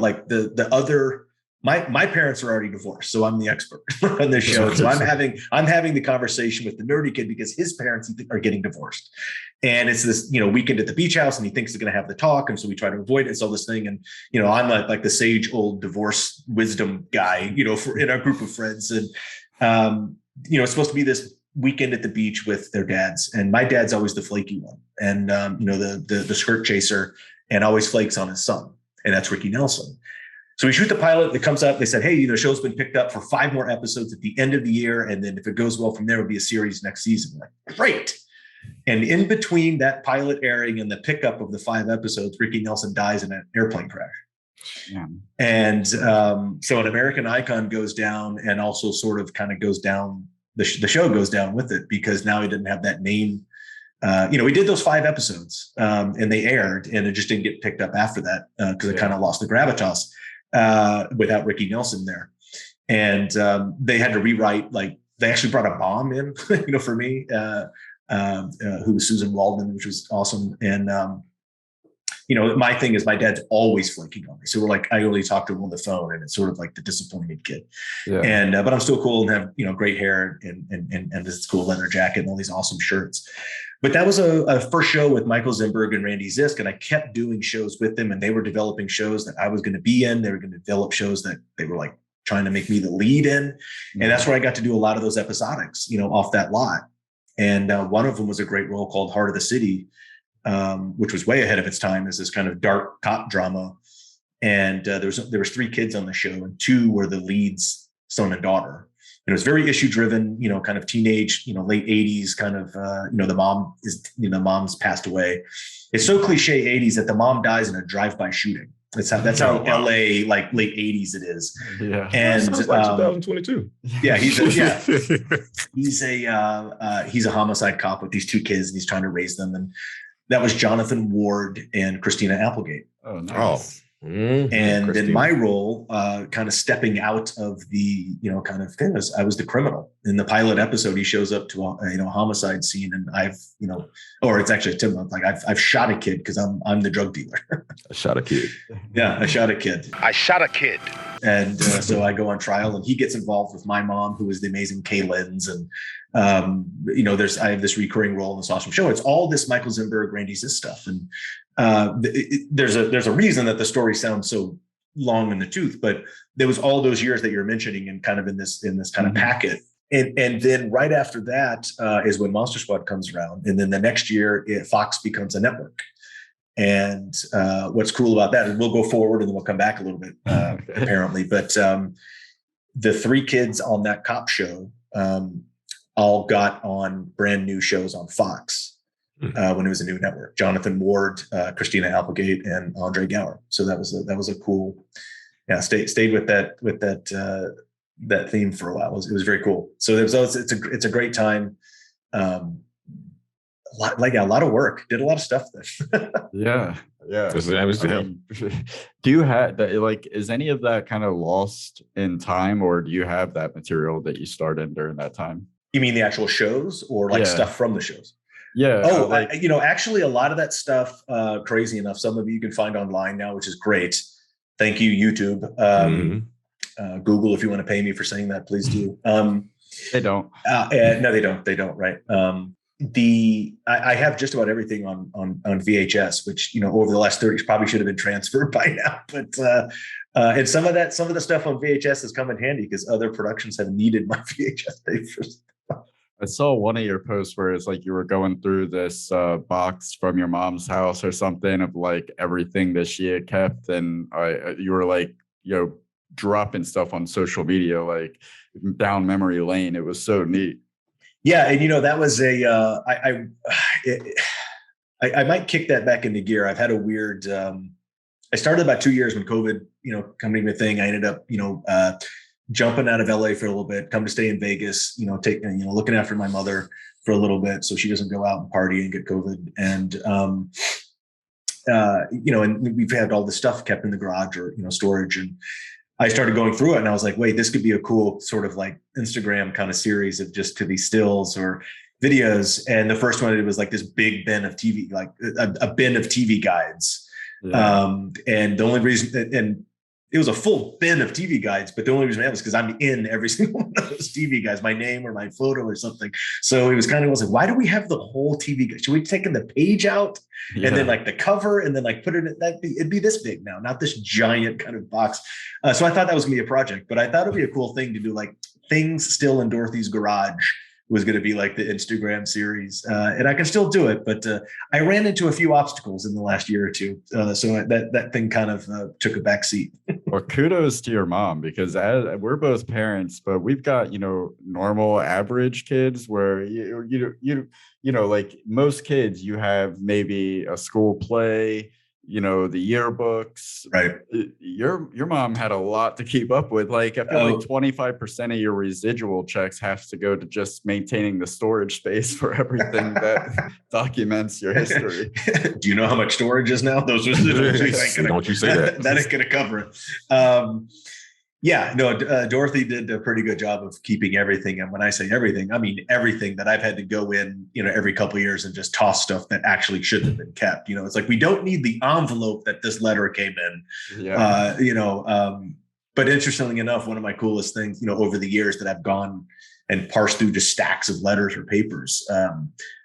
Like the other, my parents are already divorced, so I'm the expert on this show. So I'm having the conversation with the nerdy kid because his parents are getting divorced, and it's this weekend at the beach house, and he thinks he's going to have the talk, and so we try to avoid it. So this thing, and I'm like the sage old divorce wisdom guy, in our group of friends, and it's supposed to be this weekend at the beach with their dads, and my dad's always the flaky one, and the skirt chaser, and always flakes on his son, and that's Ricky Nelson. So we shoot the pilot. It comes up. They said, hey, the show's been picked up for 5 more episodes at the end of the year. And then if it goes well from there, it'll be a series next season. Like, great. And in between that pilot airing and the pickup of the 5 episodes, Ricky Nelson dies in an airplane crash. Yeah. And so an American icon goes down, and also sort of kind of goes down. The show goes down with it because now he didn't have that name. We did those 5 episodes and they aired, and it just didn't get picked up after that because it kind of lost the gravitas. Without Ricky Nelson there. And they had to rewrite, like they actually brought a mom in, for me, who was Susan Waldman, which was awesome. And, my thing is my dad's always flaking on me. So we're like, I only talk to him on the phone, and it's sort of like the disappointed kid. Yeah. And, but I'm still cool and have, great hair and this cool leather jacket and all these awesome shirts. But that was a first show with Michael Zimberg and Randy Zisk. And I kept doing shows with them, and they were developing shows that I was going to be in. They were going to develop shows that they were like trying to make me the lead in. And that's where I got to do a lot of those episodics, off that lot. And one of them was a great role called Heart of the City, which was way ahead of its time as this kind of dark cop drama. And there was 3 kids on the show, and 2 were the leads, son and daughter. And it was very issue driven, kind of teenage, late 80s kind of, the mom is, the mom's passed away. It's so cliche 80s that the mom dies in a drive-by shooting. That's how LA, like late 80s it is. Yeah. And sounds like 2022. Yeah, he's a homicide cop with these 2 kids, and he's trying to raise them. And that was Jonathan Ward and Christina Applegate. Oh, nice. And then my role, kind of stepping out of the, kind of thing, was I was the criminal. In the pilot episode, he shows up to a homicide scene, and I've, or it's actually a Tim, like I've shot a kid because I'm the drug dealer. I shot a kid. Yeah, I shot a kid. I shot a kid. And so I go on trial, and he gets involved with my mom, who is the amazing Kay Lenz. And, I have this recurring role in this awesome show. It's all this Michael Zimberg, Randy Zisk stuff. And there's a reason that the story sounds so long in the tooth, but there was all those years that you're mentioning, and kind of in this kind of packet. And then right after that is when Monster Squad comes around. And then the next year, Fox becomes a network. And what's cool about that is we'll go forward and then we'll come back a little bit, apparently. But the 3 kids on that cop show all got on brand new shows on Fox when it was a new network. Jonathan Ward, Christina Applegate, and Andre Gower. So that was a cool, stayed with that theme for a while. It was very cool. So it's a great time. A lot of work. Did a lot of stuff there. Yeah. Do you have that? Like, is any of that kind of lost in time, or do you have that material that you started during that time? You mean the actual shows, or like stuff from the shows? Yeah. Oh, actually, a lot of that stuff, crazy enough, some of you can find online now, which is great. Thank you, YouTube. Google, if you want to pay me for saying that, please do. They don't. No, they don't. They don't. Right. I have just about everything on VHS, which, over the last 30 probably should have been transferred by now. But and some of the stuff on VHS has come in handy because other productions have needed my VHS papers. I saw one of your posts where it's like you were going through this box from your mom's house or something of like everything that she had kept, and you were like, dropping stuff on social media, like down memory lane. It was so neat. Yeah, and that was I might kick that back into gear. I've had a weird. I started about 2 years when COVID, coming to a thing. I ended up, jumping out of LA for a little bit, come to stay in Vegas, looking after my mother for a little bit so she doesn't go out and party and get COVID. And, and we've had all this stuff kept in the garage or, storage. And I started going through it, and I was like, wait, this could be a cool sort of like Instagram kind of series of just to these stills or videos. And the first one, it was like this big bin of TV, like a bin of TV guides. Yeah. And the only reason, and it was a full bin of TV guides, but the only reason I have was because I'm in every single one of those TV guides, my name or my photo or something. So it was kind of, I was like, why do we have the whole TV guide? Should we take the page out and then like the cover and then like put it in it'd be this big now, not this giant kind of box. So I thought that was gonna be a project, but I thought it'd be a cool thing to do, like things still in Dorothy's garage was going to be like the Instagram series. And I can still do it, but I ran into a few obstacles in the last year or two. So that thing kind of took a back seat. Well, kudos to your mom, because we're both parents, but we've got, normal average kids where like most kids, you have maybe a school play, the yearbooks, right? Your mom had a lot to keep up with. Like, I feel like 25% of your residual checks have to go to just maintaining the storage space for everything that documents your history. Do you know how much storage is now? Those residual checks. Don't you say that? That is going to cover it. Yeah, no, Dorothy did a pretty good job of keeping everything. And when I say everything, I mean everything that I've had to go in, every couple of years and just toss stuff that actually shouldn't have been kept. It's like, we don't need the envelope that this letter came in. Yeah. But interestingly enough, one of my coolest things, over the years that I've gone and parsed through just stacks of letters or papers.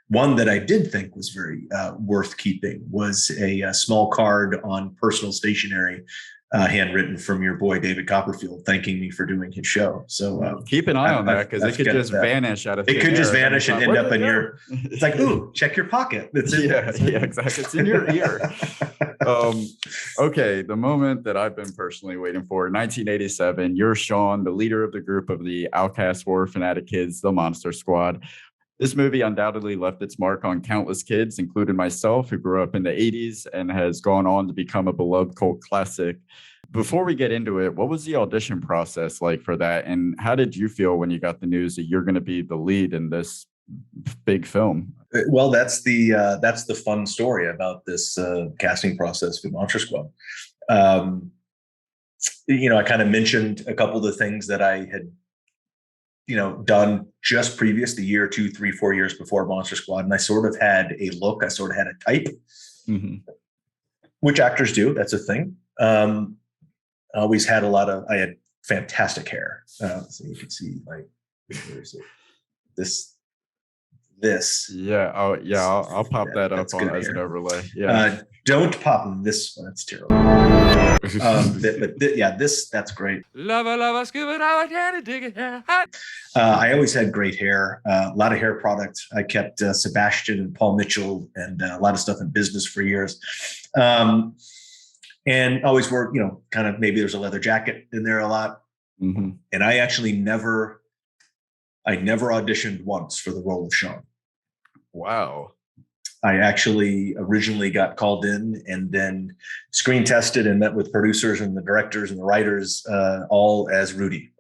One that I did think was very worth keeping was a small card on personal stationery, handwritten from your boy David Copperfield, thanking me for doing his show. So keep an eye on that, because it could just vanish out of. It could just vanish and end up in your. It's like, ooh, check your pocket. That's it. Yeah, exactly. It's in your ear. Okay, the moment that I've been personally waiting for, 1987. You're Sean, the leader of the group of the outcast horror fanatic kids, the Monster Squad. This movie undoubtedly left its mark on countless kids, including myself, who grew up in the 80s and has gone on to become a beloved cult classic. Before we get into it, what was the audition process like for that? And how did you feel when you got the news that you're going to be the lead in this big film? Well, that's the fun story about this casting process for Monster Squad. I kind of mentioned a couple of the things that I had done just previous, the year, 2, 3, 4 years before Monster Squad. And I sort of had a look, I sort of had a type, which actors do. That's a thing. I always had I had fantastic hair. So you can see, like, where's it? This. Yeah. Oh, yeah. I'll pop that up on as an overlay. Yeah. Don't pop this one. That's terrible. That's great. Lava, scuba, I always had great hair, a lot of hair products. I kept Sebastian and Paul Mitchell and a lot of stuff in business for years. And always wore, kind of, maybe there's a leather jacket in there a lot. Mm-hmm. And I actually never auditioned once for the role of Sean. Wow. I actually originally got called in and then screen tested and met with producers and the directors and the writers, all as Rudy.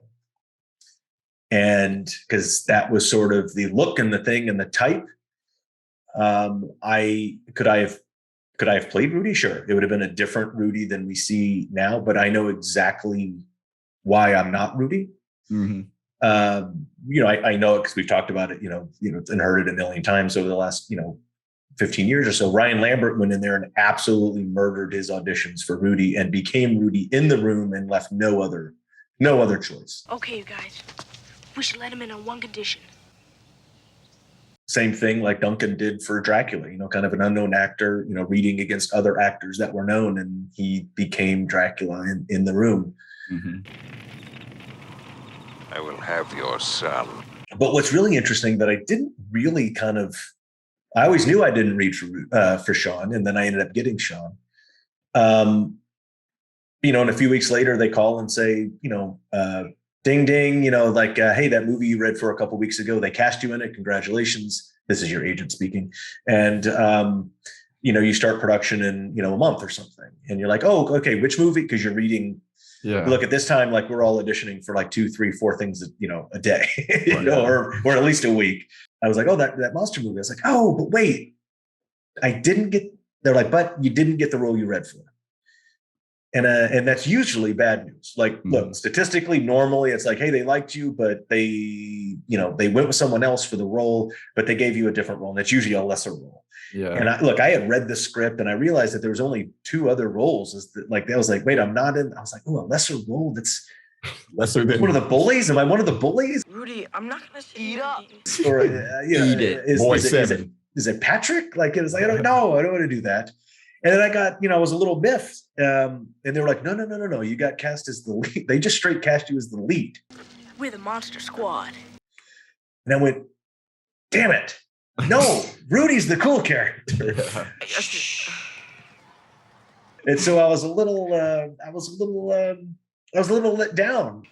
And because that was sort of the look and the thing and the type, could I have played Rudy? Sure. It would have been a different Rudy than we see now, but I know exactly why I'm not Rudy. Mm-hmm. I know it because we've talked about it, and heard it a million times over the last, 15 years or so. Ryan Lambert went in there and absolutely murdered his auditions for Rudy and became Rudy in the room and left no other choice. Okay, you guys. We should let him in on one condition. Same thing like Duncan did for Dracula, kind of an unknown actor, reading against other actors that were known, and he became Dracula in the room. Mm-hmm. I will have your son. But what's really interesting that I didn't really I always knew I didn't read for Sean, and then I ended up getting Sean. And a few weeks later they call and say, ding, ding, hey, that movie you read for a couple of weeks ago, they cast you in it. Congratulations. This is your agent speaking. And, you start production in, a month or something. And you're like, oh, okay, which movie? Because you're reading. Yeah. Look, at this time, like, we're all auditioning for like 2, 3, 4 things, a day, or at least a week. I was like, oh, that monster movie. I was like, oh, but wait, they're like, but you didn't get the role you read for. And that's usually bad news. Like, look, statistically, normally it's like, hey, they liked you, but they went with someone else for the role, but they gave you a different role. And it's usually a lesser role. Yeah. And I had read the script and I realized that there was only 2 other roles. I was like, wait, I'm not in. I was like, oh, a lesser role. That's lesser than one of the bullies. Am I one of the bullies? Rudy, I'm not gonna eat up. Or Eat it. Boy 7. Is it Patrick? Like, it was like, I don't want to do that. And then I got, I was a little miffed. And they were like, no. You got cast as the lead. They just straight cast you as the lead. We're the Monster Squad. And I went, damn it. No, Rudy's the cool character. And so I was a little let down.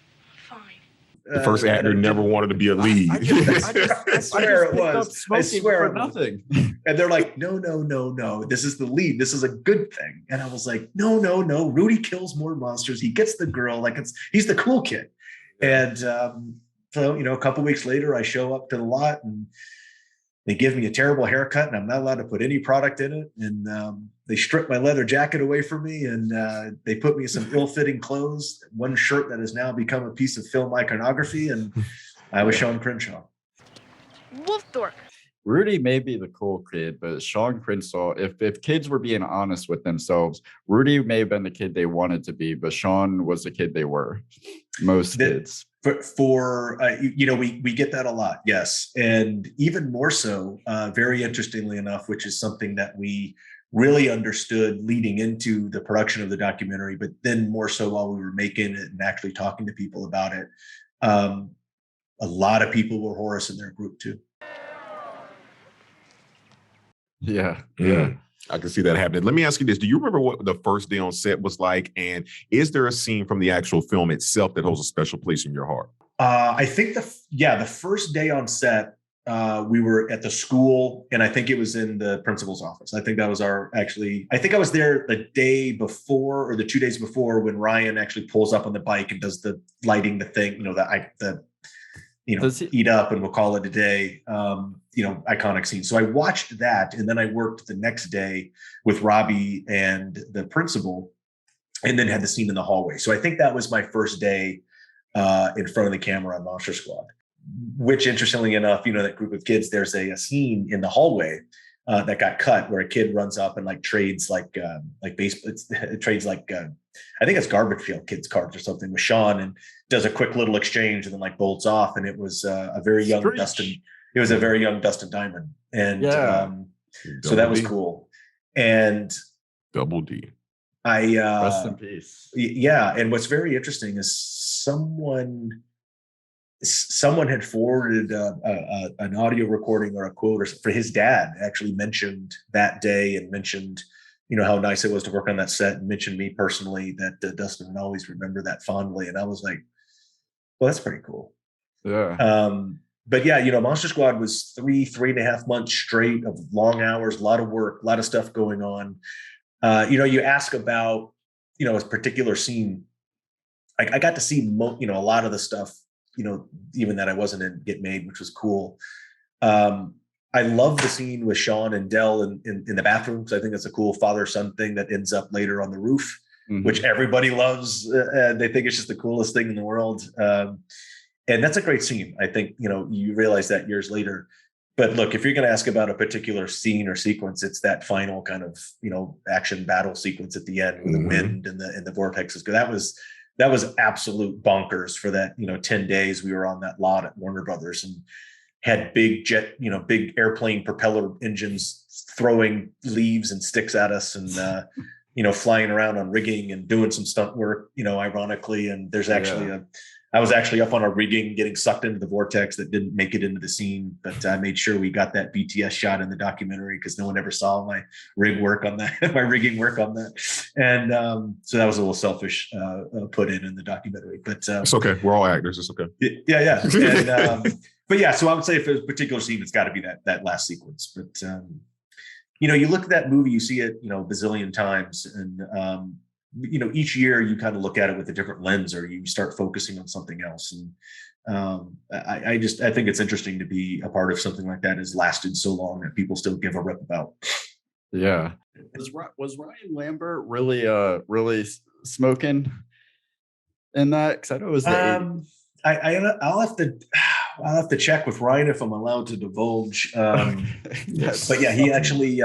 Fine. The first actor never wanted to be a lead. I swear it was. I swear for nothing. And they're like, no. This is the lead. This is a good thing. And I was like, no. Rudy kills more monsters. He gets the girl. Like, he's the cool kid. And so, a couple weeks later, I show up to the lot and they give me a terrible haircut and I'm not allowed to put any product in it. And they stripped my leather jacket away from me, and they put me in some ill-fitting clothes, one shirt that has now become a piece of film iconography, and I was Sean Crenshaw. Wolfthorpe. Rudy may be the cool kid, but Sean Crenshaw, if kids were being honest with themselves, Rudy may have been the kid they wanted to be, but Sean was the kid they were. Most kids. We get that a lot, yes. And even more so, very interestingly enough, which is something that we really understood leading into the production of the documentary, but then more so while we were making it and actually talking to people about it. A lot of people were Horace in their group too. Yeah. I can see that happening. Let me ask you this. Do you remember what the first day on set was like? And is there a scene from the actual film itself that holds a special place in your heart? I think the first day on set, we were at the school, and I think it was in the principal's office. I think that was I think I was there the day before or the 2 days before when Ryan actually pulls up on the bike and does the lighting, the thing, eat up and we'll call it a day, iconic scene. So I watched that, and then I worked the next day with Robbie and the principal, and then had the scene in the hallway. So I think that was my first day in front of the camera on Monster Squad, which interestingly enough, that group of kids, there's a scene in the hallway that got cut where a kid runs up and trades I think it's garbage field kids cards or something with Sean, and does a quick little exchange and then bolts off. And it was a very young Dustin. It was a very young Dustin Diamond. And so that was cool. And Double D. Rest in peace. Yeah. And what's very interesting is someone had forwarded an audio recording or a quote for his dad, actually mentioned that day and mentioned, how nice it was to work on that set, and mentioned me personally, that Dustin would always remember that fondly. And I was like, well, that's pretty cool. Yeah. But yeah, Monster Squad was 3.5 months straight of long hours, a lot of work, a lot of stuff going on. You ask about, a particular scene. I got to see, a lot of the stuff, even that I wasn't in get made, which was cool. I love the scene with Sean and Dell in the bathroom, because I think it's a cool father-son thing that ends up later on the roof, which everybody loves. They think it's just the coolest thing in the world. And that's a great scene. I think, you realize that years later. But look, if you're going to ask about a particular scene or sequence, it's that final kind of, action battle sequence at the end with the wind and the vortexes. Because that was absolute bonkers for that, 10 days we were on that lot at Warner Brothers, and had big big airplane propeller engines throwing leaves and sticks at us, and, flying around on rigging and doing some stunt work, ironically. And there's actually I was actually up on a rigging getting sucked into the vortex that didn't make it into the scene, but I made sure we got that BTS shot in the documentary, because no one ever saw my rigging work on that. And so that was a little selfish put in the documentary, but it's okay. We're all actors. It's okay. Yeah. And, but yeah, so I would say if there's a particular scene, it's got to be that last sequence. But you look at that movie, you see it, bazillion times, and each year you kind of look at it with a different lens, or you start focusing on something else. And I think it's interesting to be a part of something like that has lasted so long that people still give a rip about. Yeah. Was Ryan Lambert really smoking in that? Because I know it was the 80s. I'll have to check with Ryan if I'm allowed to divulge. Yes. But yeah, he actually,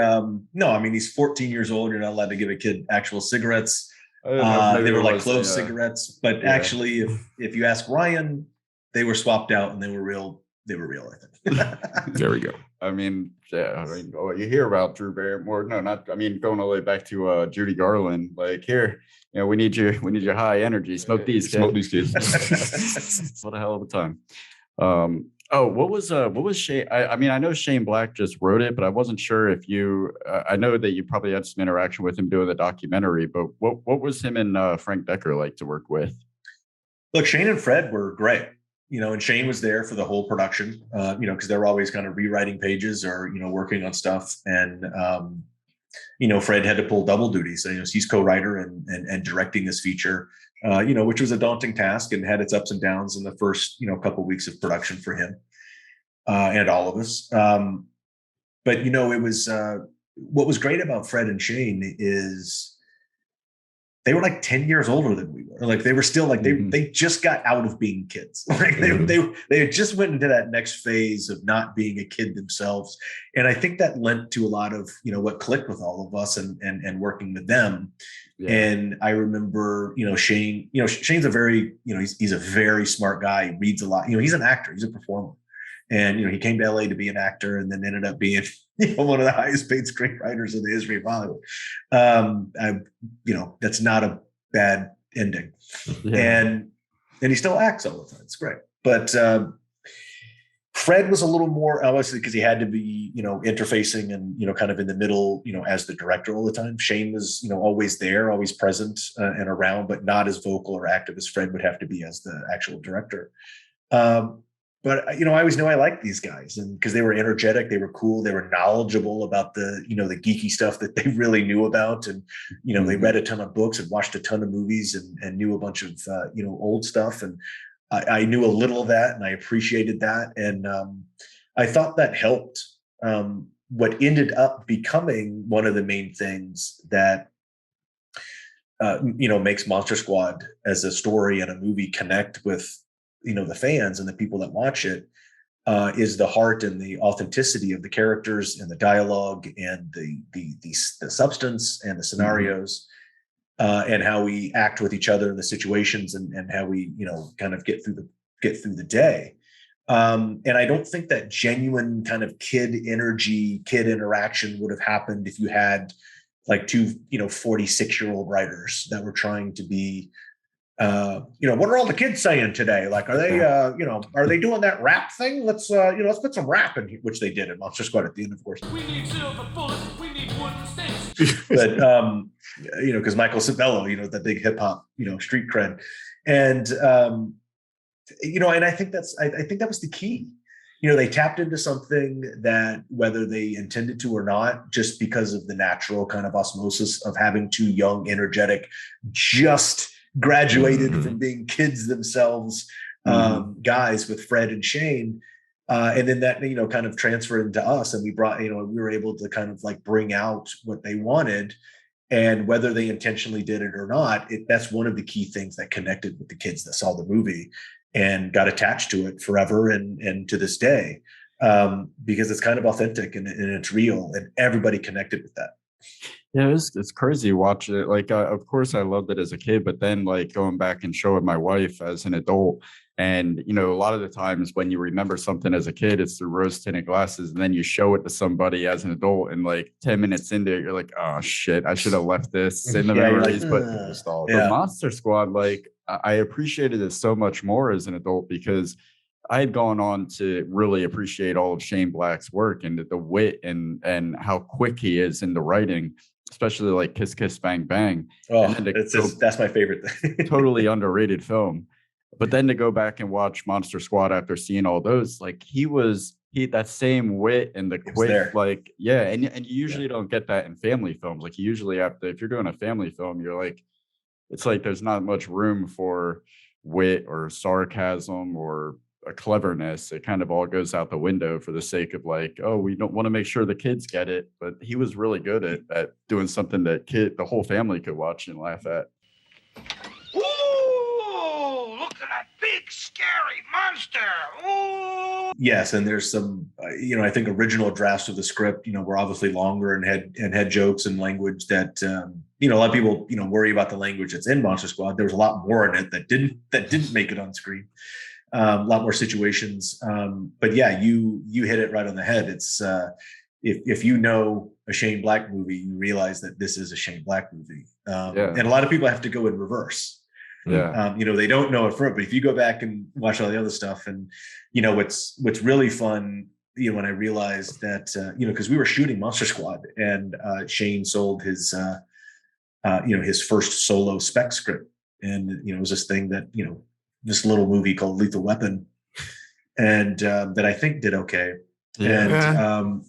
he's 14 years old. You're not allowed to give a kid actual cigarettes. They were clove cigarettes, but actually if you ask Ryan, they were swapped out and they were real, I think. There we go. You hear about Drew Barrymore. No, going all the way back to Judy Garland. Here, we need your high energy. Smoke these kids. Smoke these kids. What a hell of a time. What was Shane? I know Shane Black just wrote it, but I wasn't sure if you. I know that you probably had some interaction with him doing the documentary, but what was him and Frank Decker like to work with? Look, Shane and Fred were great. And Shane was there for the whole production. Because they're always kind of rewriting pages or working on stuff, and Fred had to pull double duty. So he's co-writer and directing this feature. Which was a daunting task and had its ups and downs in the first, couple of weeks of production for him and all of us. But it what was great about Fred and Shane is they were like 10 years older than we were. Like they were still like, they just got out of being kids. Like they just went into that next phase of not being a kid themselves. And I think that lent to a lot of, what clicked with all of us and working with them. Yeah. And I remember, Shane, Shane's a very, he's a very smart guy. He reads a lot, he's an actor, he's a performer. And, he came to LA to be an actor and then ended up being, one of the highest paid screenwriters in the history of Hollywood. That's not a bad ending. Yeah. And he still acts all the time. It's great. But Fred was a little more, obviously, because he had to be, interfacing and, kind of in the middle, as the director all the time. Shane was, always there, always present and around, but not as vocal or active as Fred would have to be as the actual director. But, I always knew I liked these guys and because they were energetic, they were cool, they were knowledgeable about the, the geeky stuff that they really knew about. And, they read a ton of books and watched a ton of movies and knew a bunch of, old stuff. And I knew a little of that and I appreciated that. And I thought that helped what ended up becoming one of the main things that, makes Monster Squad as a story and a movie connect with, the fans and the people that watch it is the heart and the authenticity of the characters and the dialogue and the substance and the scenarios and how we act with each other in the situations and how we, kind of get through the day. And I don't think that genuine kind of kid energy, kid interaction would have happened if you had like two, 46-year-old writers that were trying to be, what are all the kids saying today? Like, are they, are they doing that rap thing? Let's put some rap in here, which they did at Monster Squad at the end, of course. We need silver bullets. We need wooden sticks. But, because Michael Civello, that big hip hop, street cred. And, and I think I think that was the key. They tapped into something that whether they intended to or not, just because of the natural kind of osmosis of having two young, energetic, just graduated from being kids themselves, guys with Fred and Shane. And then that, kind of transferred into us and we brought, we were able to kind of like bring out what they wanted and whether they intentionally did it or not, that's one of the key things that connected with the kids that saw the movie and got attached to it forever and to this day, because it's kind of authentic and it's real and everybody connected with that. Yeah, it's crazy watching it. Like, of course, I loved it as a kid, but then like going back and showing my wife as an adult, and a lot of the times when you remember something as a kid, it's through rose-tinted glasses, and then you show it to somebody as an adult, and like 10 minutes into it, you're like, oh shit, I should have left this in the memories. But Monster Squad, like I appreciated it so much more as an adult because I had gone on to really appreciate all of Shane Black's work and the wit and how quick he is in the writing, especially like Kiss Kiss Bang Bang. Oh, that's my favorite thing. Totally underrated film. But then to go back and watch Monster Squad after seeing all those, like he that same wit and the quick, like, yeah. And you usually don't get that in family films. Like you usually have to, if you're doing a family film, you're like, it's like there's not much room for wit or sarcasm or a cleverness. It kind of all goes out the window for the sake of like, oh, we don't want to make sure the kids get it. But he was really good at doing something that the whole family could watch and laugh at. Ooh, look at that big scary monster. Ooh. Yes, and there's some, I think original drafts of the script, were obviously longer and had jokes and language that, a lot of people, worry about the language that's in Monster Squad. There was a lot more in it that didn't make it on screen. A lot more situations. But yeah, you hit it right on the head. It's if you know a Shane Black movie, you realize that this is a Shane Black movie. And a lot of people have to go in reverse. Yeah. They don't know it from it, but if you go back and watch all the other stuff and, what's really fun, when I realized that, because we were shooting Monster Squad and Shane sold his, his first solo spec script. And, it was this thing that, this little movie called Lethal Weapon and that I think did okay. Yeah. And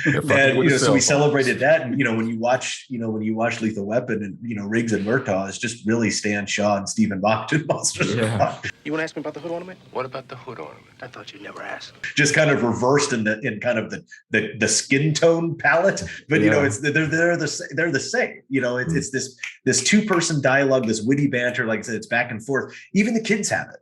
And so we celebrated that. And when you watch Lethal Weapon and Riggs and Murtaugh, it's just really Stan Shaw and Stephen Bach in Monster Squad. You want to ask me about the hood ornament? What about the hood ornament? I thought you'd never ask. Just kind of reversed in kind of the skin tone palette, but it's they're the same. It's this 2-person dialogue, this witty banter. Like I said, it's back and forth. Even the kids have it.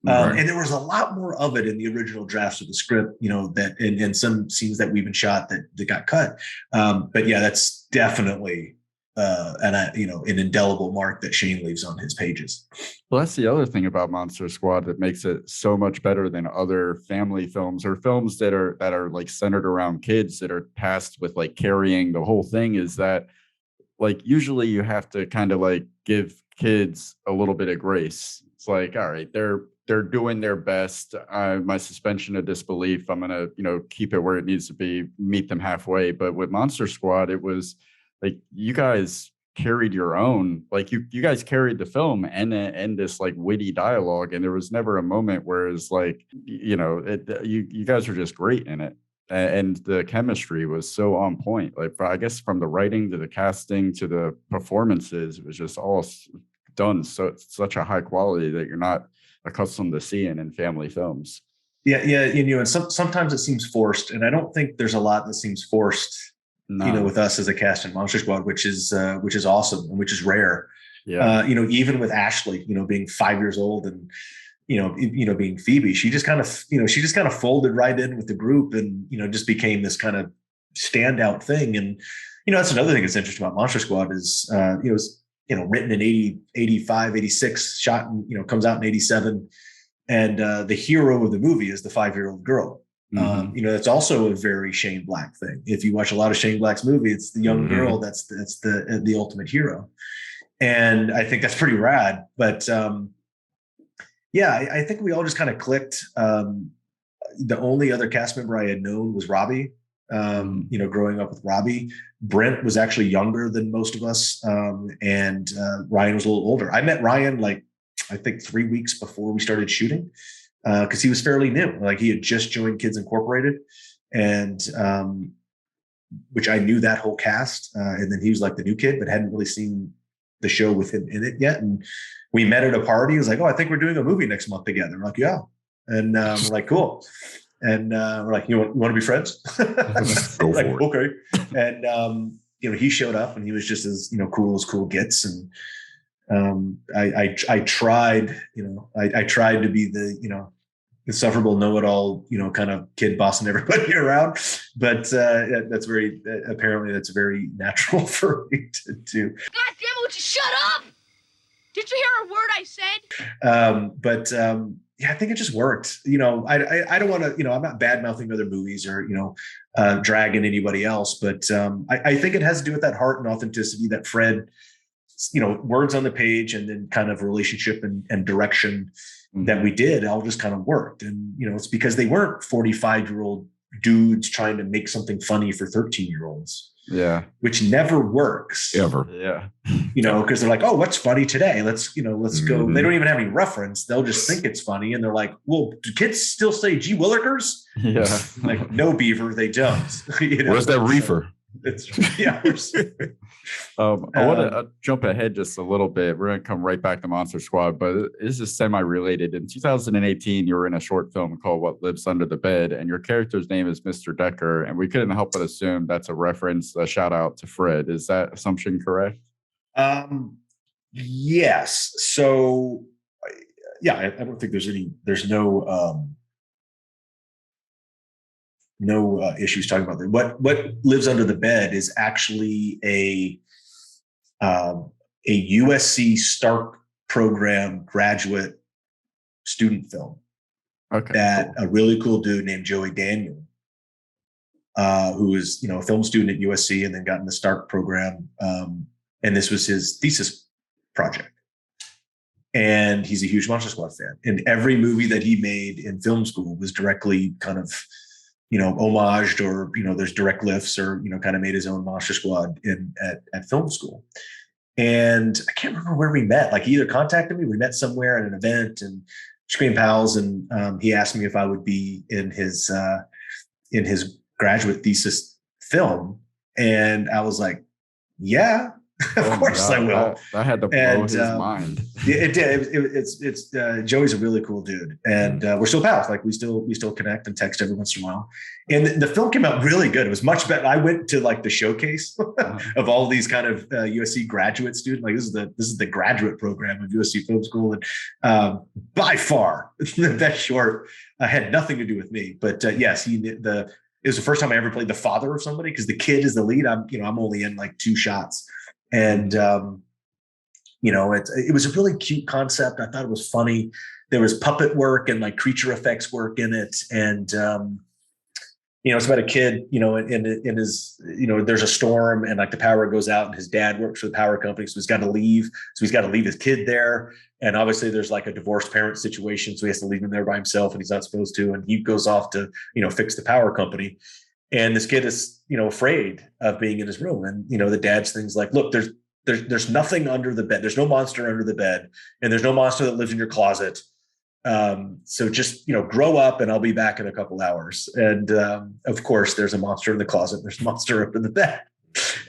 Right. And there was a lot more of it in the original drafts of the script, that in some scenes that we even shot that got cut. But yeah, that's definitely an indelible mark that Shane leaves on his pages. Well, that's the other thing about Monster Squad that makes it so much better than other family films or films that are like centered around kids that are tasked with like carrying the whole thing, is that like usually you have to kind of like give kids a little bit of grace. It's like, all right, they're doing their best. My suspension of disbelief, I'm going to, keep it where it needs to be, meet them halfway. But with Monster Squad, it was like, you guys carried your own, like you guys carried the film and this like witty dialogue. And there was never a moment where it's like, you guys are just great in it. And the chemistry was so on point. Like, I guess from the writing to the casting to the performances, it was just all done such a high quality that you're not accustomed to seeing in family films. Yeah. And sometimes it seems forced, and I don't think there's a lot that seems forced. No. With us as a cast in Monster Squad, which is awesome and which is rare. Yeah. Even with Ashley, being 5 years old and being Phoebe, she just kind of folded right in with the group and just became this kind of standout thing. And that's another thing that's interesting about Monster Squad is it was written in 80, 85, 86, shot and comes out in 87. And the hero of the movie is the 5-year-old girl. Mm-hmm. That's also a very Shane Black thing. If you watch a lot of Shane Black's movie, it's the young girl that's the ultimate hero. And I think that's pretty rad. But I think we all just kind of clicked. The only other cast member I had known was Robbie. Growing up with Robbie. Brent was actually younger than most of us. And Ryan was a little older. I met Ryan I think 3 weeks before we started shooting, because he was fairly new. Like, he had just joined Kids Incorporated, and which I knew that whole cast. And then he was like the new kid, but hadn't really seen the show with him in it yet. And we met at a party. He was like, "Oh, I think we're doing a movie next month together." We're like, "Yeah." And we're like, "Cool." And we're like, you want to be friends? Like, okay. And he showed up, and he was just as cool as cool gets. And I tried to be the insufferable know-it-all kind of kid bossing everybody around, but that's very natural for me to do. God damn it! Would you shut up? Did you hear a word I said? Yeah, I think it just worked. I don't want to, I'm not bad mouthing other movies or, dragging anybody else, but I think it has to do with that heart and authenticity that Fred, words on the page and then kind of relationship and direction that we did all just kind of worked. And, it's because they weren't 45-year-old dudes trying to make something funny for 13-year-olds. Yeah. Which never works. Ever. Yeah. Because they're like, "Oh, what's funny today? Let's go." They don't even have any reference. They'll just think it's funny. And they're like, "Well, do kids still say gee willikers?" Yeah. Like, no, Beaver, they don't. Where's that reefer? I want to jump ahead just a little bit. We're going to come right back to Monster Squad, but this is semi-related. In 2018, you were in a short film called What Lives Under the Bed, and your character's name is Mr. Decker, and we couldn't help but assume that's a shout out to Fred. Is that assumption correct? Yes. So, I don't think there's no issues talking about that. What Lives Under the Bed is actually a USC Stark program graduate student film. Okay. That a really cool dude named Joey Daniel, who was a film student at USC and then got in the Stark program, and this was his thesis project. And he's a huge Monster Squad fan. And every movie that he made in film school was directly kind of homaged or, there's direct lifts or, kind of made his own Monster Squad at film school. And I can't remember where we met. Like, he either contacted me, we met somewhere at an event and became pals. And he asked me if I would be in his graduate thesis film? And I was like, yeah, of course I will. That had to blow his mind. It did. It's Joey's a really cool dude, and we're still pals. Like we still connect and text every once in a while. And the film came out really good. It was much better. I went to like the showcase of all these kind of USC graduate students. Like this is the graduate program of USC Film School, and by far the best short had nothing to do with me. But yes, it was the first time I ever played the father of somebody because the kid is the lead. I'm only in like 2 shots. And, it was a really cute concept. I thought it was funny. There was puppet work and like creature effects work in it. And, it's about a kid, in his, there's a storm and like the power goes out and his dad works for the power company. So he's got to leave. So he's got to leave his kid there. And obviously there's like a divorced parent situation. So he has to leave him there by himself and he's not supposed to. And he goes off to, fix the power company. And this kid is, afraid of being in his room. And, the dad's things like, look, there's nothing under the bed. There's no monster under the bed. And there's no monster that lives in your closet. So just, grow up and I'll be back in a couple hours. And of course, there's a monster in the closet. There's a monster up in the bed.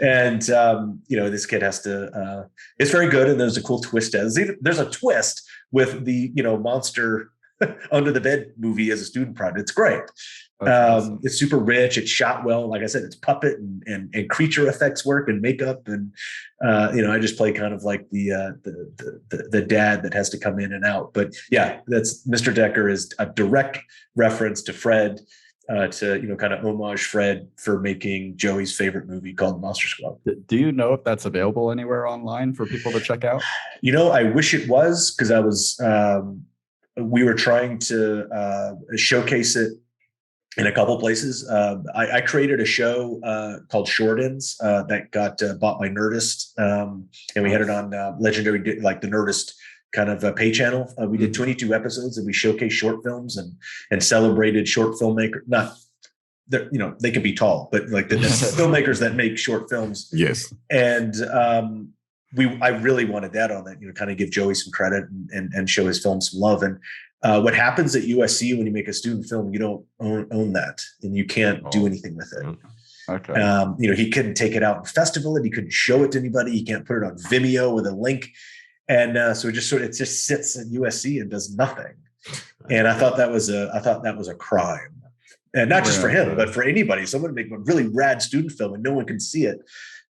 And, this kid has to, it's very good. And there's a cool twist. There's a twist with the, monster under the bed movie as a student project. It's great. Awesome. It's super rich. It's shot well. Like I said, it's puppet and creature effects work and makeup. And, I just play kind of like the dad that has to come in and out. But yeah, that's Mr. Decker is a direct reference to Fred, to, kind of homage Fred for making Joey's favorite movie called Monster Squad. Do you know if that's available anywhere online for people to check out? I wish it was because I was, we were trying to showcase it in a couple places. I created a show called Short Ends that got bought by Nerdist, and we had it on Legendary, like the Nerdist kind of pay channel. We did 22 episodes, and we showcased short films and celebrated short filmmakers. They can be tall, but like the filmmakers that make short films. Yes, and I really wanted that on that. Kind of give Joey some credit and show his film some love. And what happens at USC when you make a student film, you don't own that and you can't do anything with it. Okay. He couldn't take it out in festival and he couldn't show it to anybody. He can't put it on Vimeo with a link. And so it just sits at USC and does nothing. And I thought that was a crime. And not just for him, but for anybody. Someone make a really rad student film and no one can see it.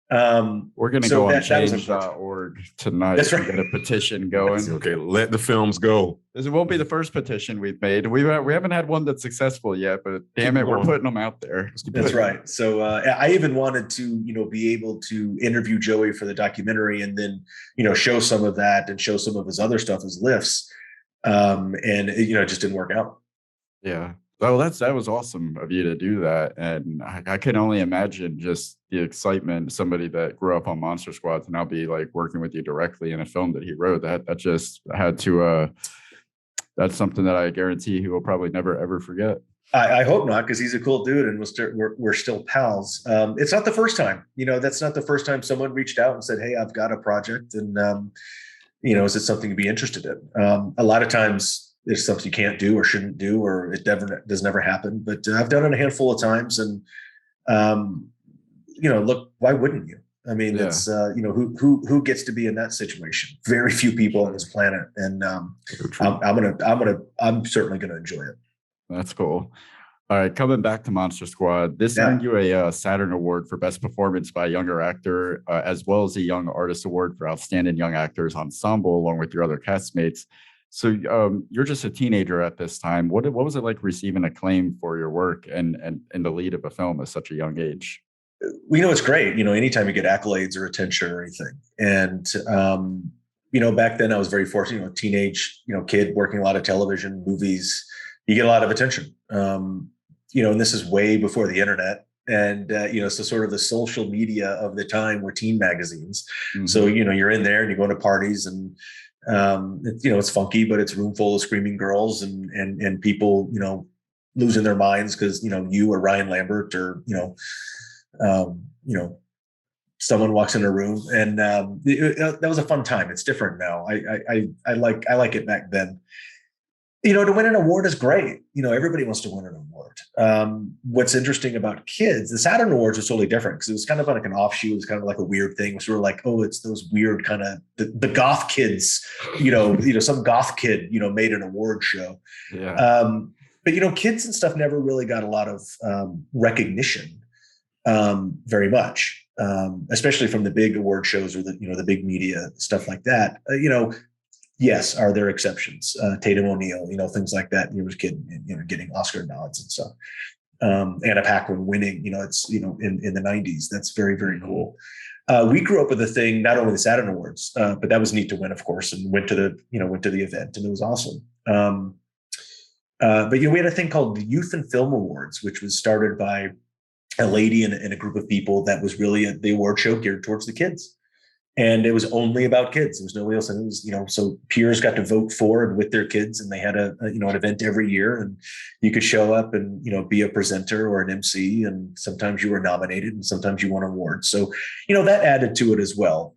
We're going to go on change.org tonight. That's right. And get a petition going. Okay, let the films go. This won't be the first petition we've made. We haven't had one that's successful yet, but damn it, we're putting them out there. That's right. So I even wanted to, be able to interview Joey for the documentary and then, show some of that and show some of his other stuff as lifts. And it just didn't work out. Yeah. Oh, that was awesome of you to do that. And I can only imagine just the excitement, somebody that grew up on Monster Squad to now be like working with you directly in a film that he wrote. That just had to, that's something that I guarantee he will probably never, ever forget. I hope not, because he's a cool dude and we're still pals. It's not the first time, that's not the first time someone reached out and said, hey, I've got a project and, is it something to be interested in? A lot of times, there's something you can't do or shouldn't do, or it does never happen. But I've done it a handful of times, and look, why wouldn't you? I mean, yeah. It's who gets to be in that situation? Very few people on this planet, and I'm certainly gonna enjoy it. That's cool. All right, coming back to Monster Squad, this earned you a Saturn Award for Best Performance by a Younger Actor, as well as a Young Artist Award for Outstanding Young Actors Ensemble, along with your other castmates. So you're just a teenager at this time. What was it like receiving acclaim for your work and the lead of a film at such a young age? It's great. Anytime you get accolades or attention or anything. And, back then I was very fortunate, teenage, kid working a lot of television, movies, you get a lot of attention. And this is way before the internet. And, so sort of the social media of the time were teen magazines. Mm-hmm. So, you're in there and you go to parties and, it's funky, but it's a room full of screaming girls and people, losing their minds because, you or Ryan Lambert or, someone walks in a room and that was a fun time. It's different now. I like it back then. To win an award is great. Everybody wants to win an award. What's interesting about kids, the Saturn Awards was totally different because it was kind of like an offshoot. It was kind of like a weird thing. So we were like, oh, it's those weird kind of the goth kids, some goth kid, made an award show. Yeah. But kids and stuff never really got a lot of recognition very much, especially from the big award shows or the big media stuff like that. Yes, are there exceptions? Tatum O'Neal, things like that. There was a kid, getting Oscar nods and stuff. Anna Paquin winning, it's in the 90s. That's very, very cool. We grew up with a thing, not only the Saturn Awards, but that was neat to win, of course, and went to the event, and it was awesome. But we had a thing called the Youth and Film Awards, which was started by a lady and a group of people that was really the award show geared towards the kids. And it was only about kids. There was nobody else. And it was, so peers got to vote for and with their kids, and they had an event every year, and you could show up and, be a presenter or an MC, and sometimes you were nominated and sometimes you won awards. So, that added to it as well.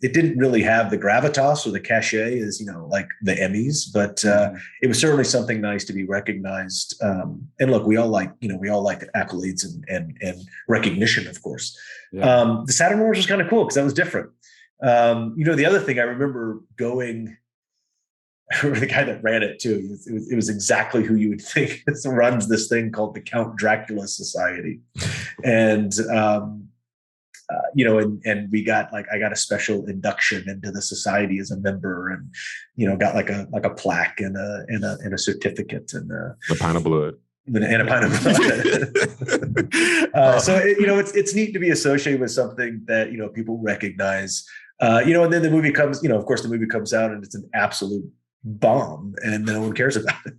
It didn't really have the gravitas or the cachet as, like the Emmys, but it was certainly something nice to be recognized. And look, we all like accolades and recognition, of course. Yeah. The Saturn Awards was kind of cool because that was different. The other thing I remember going, the guy that ran it too, it was exactly who you would think runs this thing called the Count Dracula Society. And, and we got I got a special induction into the society as a member, and, got like a plaque and a certificate and a pint of blood. And a pint of blood. So, it's neat to be associated with something that, people recognize. And then the movie comes, of course the movie comes out and it's an absolute bomb and no one cares about it.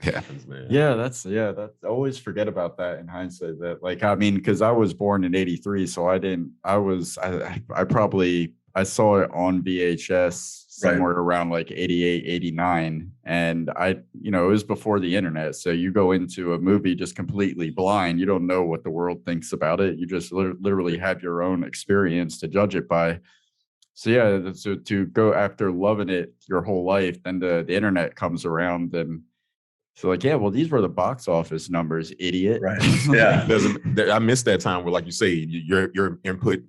Happens, man. Yeah, that's I always forget about that in hindsight, that because I was born in 83, so I saw it on VHS somewhere around 88, 89. And it was before the internet. So you go into a movie just completely blind. You don't know what the world thinks about it. You just literally have your own experience to judge it by. So so to go after loving it your whole life, then the internet comes around and so these were the box office numbers, idiot. Right. Yeah. I missed that time where, like you say, your input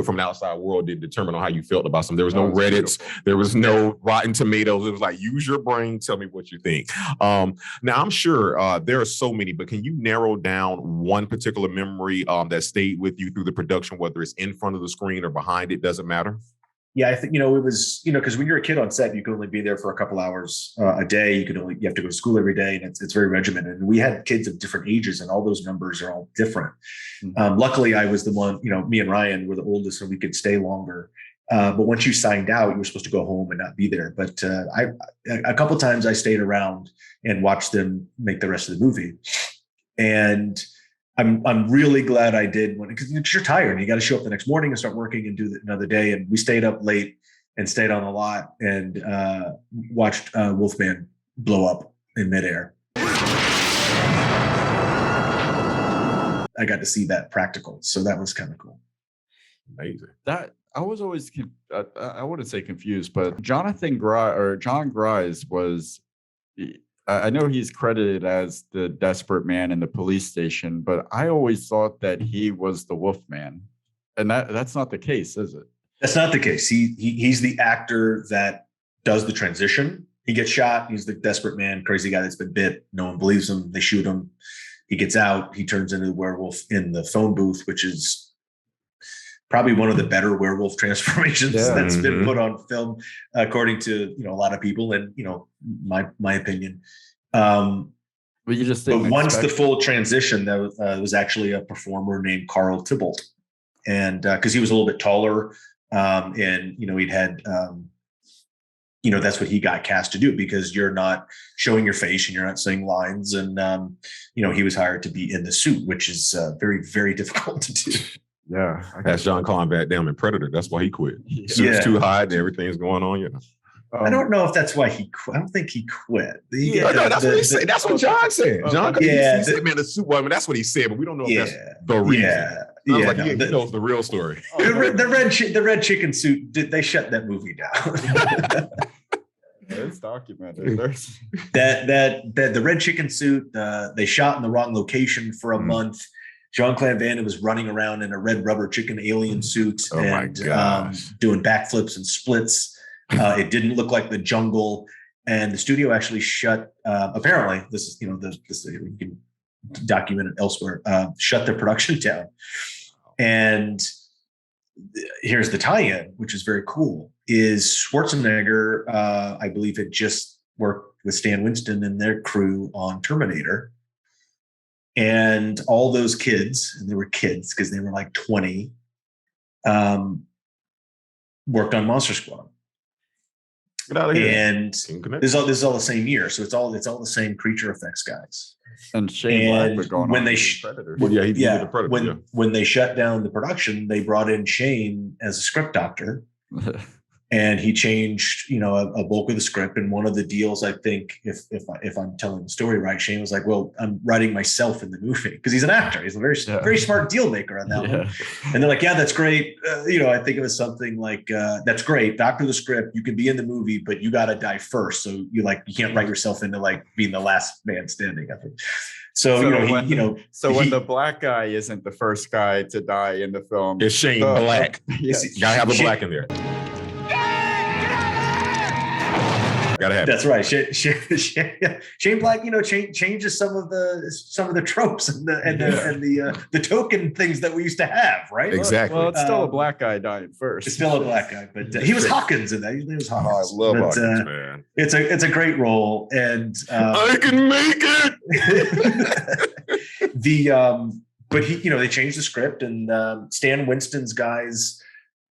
from the outside world did determine on how you felt about something. There was no Reddits. Beautiful. There was no Rotten Tomatoes. It was like, use your brain. Tell me what you think. Now, I'm sure there are so many, but can you narrow down one particular memory that stayed with you through the production, whether it's in front of the screen or behind it, doesn't matter? Yeah, I think, it was, because when you're a kid on set, you can only be there for a couple hours a day. You have to go to school every day, and it's very regimented. And we had kids of different ages, and all those numbers are all different. Mm-hmm. Luckily, I was the one, me and Ryan were the oldest, and we could stay longer. But once you signed out, you were supposed to go home and not be there. But a couple times I stayed around and watched them make the rest of the movie. And I'm really glad I did, because you're tired and you got to show up the next morning and start working and do another day. And we stayed up late and stayed on the lot and watched Wolfman blow up in midair. I got to see that practical, so that was kind of cool. Amazing. That I was always I wouldn't say confused, but John Grise was. I know he's credited as the desperate man in the police station, but I always thought that he was the Wolfman, and that's not the case, is it? That's not the case. He's the actor that does the transition. He gets shot. He's the desperate man, crazy guy that's been bit. No one believes him. They shoot him. He gets out. He turns into the werewolf in the phone booth, which is probably one of the better werewolf transformations that's been put on film, according to a lot of people, and my opinion. But you just but once the full transition, there was actually a performer named Carl Tybalt, and because he was a little bit taller, and he'd had. That's what he got cast to do, because you're not showing your face and you're not saying lines, and he was hired to be in the suit, which is very, very difficult to do. Yeah, that's John Conn back down in Predator. That's why he quit. Suit's too high and everything's going on. I don't know if that's why he quit. I don't think he quit. That's what he said. That's what John said. John, he said, "Man, the suit." Well, I mean, that's what he said, but we don't know if that's the reason. He knows the real story. The red chicken suit. They shut that movie down. it's documented. that the red chicken suit, they shot in the wrong location for a month. Jean-Claude Van Damme was running around in a red rubber chicken alien suit and doing backflips and splits. It didn't look like the jungle. And the studio actually shut, apparently, this is, you can document it elsewhere, shut their production down. And here's the tie-in, which is very cool, is Schwarzenegger, I believe, had just worked with Stan Winston and their crew on Terminator. And all those kids, and they were kids because they were like 20, worked on Monster Squad. Get out of here. And this is all the same year, so it's all the same creature effects guys. And Shane Black was going when on they Predator. The Predator. When they shut down the production, they brought in Shane as a script doctor. And he changed, a bulk of the script. And one of the deals, I think, if I'm telling the story right, Shane was like, "Well, I'm writing myself in the movie," because he's an actor. He's a very smart deal maker on that one. And they're like, "Yeah, that's great." I think it was something like, "That's great. Doctor the script. You can be in the movie, but you got to die first. So you can't write yourself into like being the last man standing." I think. So when the black guy isn't the first guy to die in the film, it's Shane Black. Gotta have a black in there. Gotta have. That's right. Shane Black, changes some of the tropes and the token things that we used to have, right? Exactly. Well, it's still a black guy dying first. It's still a black guy, but he was Hawkins in that. He was Hawkins. I love Hawkins, man. It's a great role, and I can make it. But they changed the script, and Stan Winston's guys.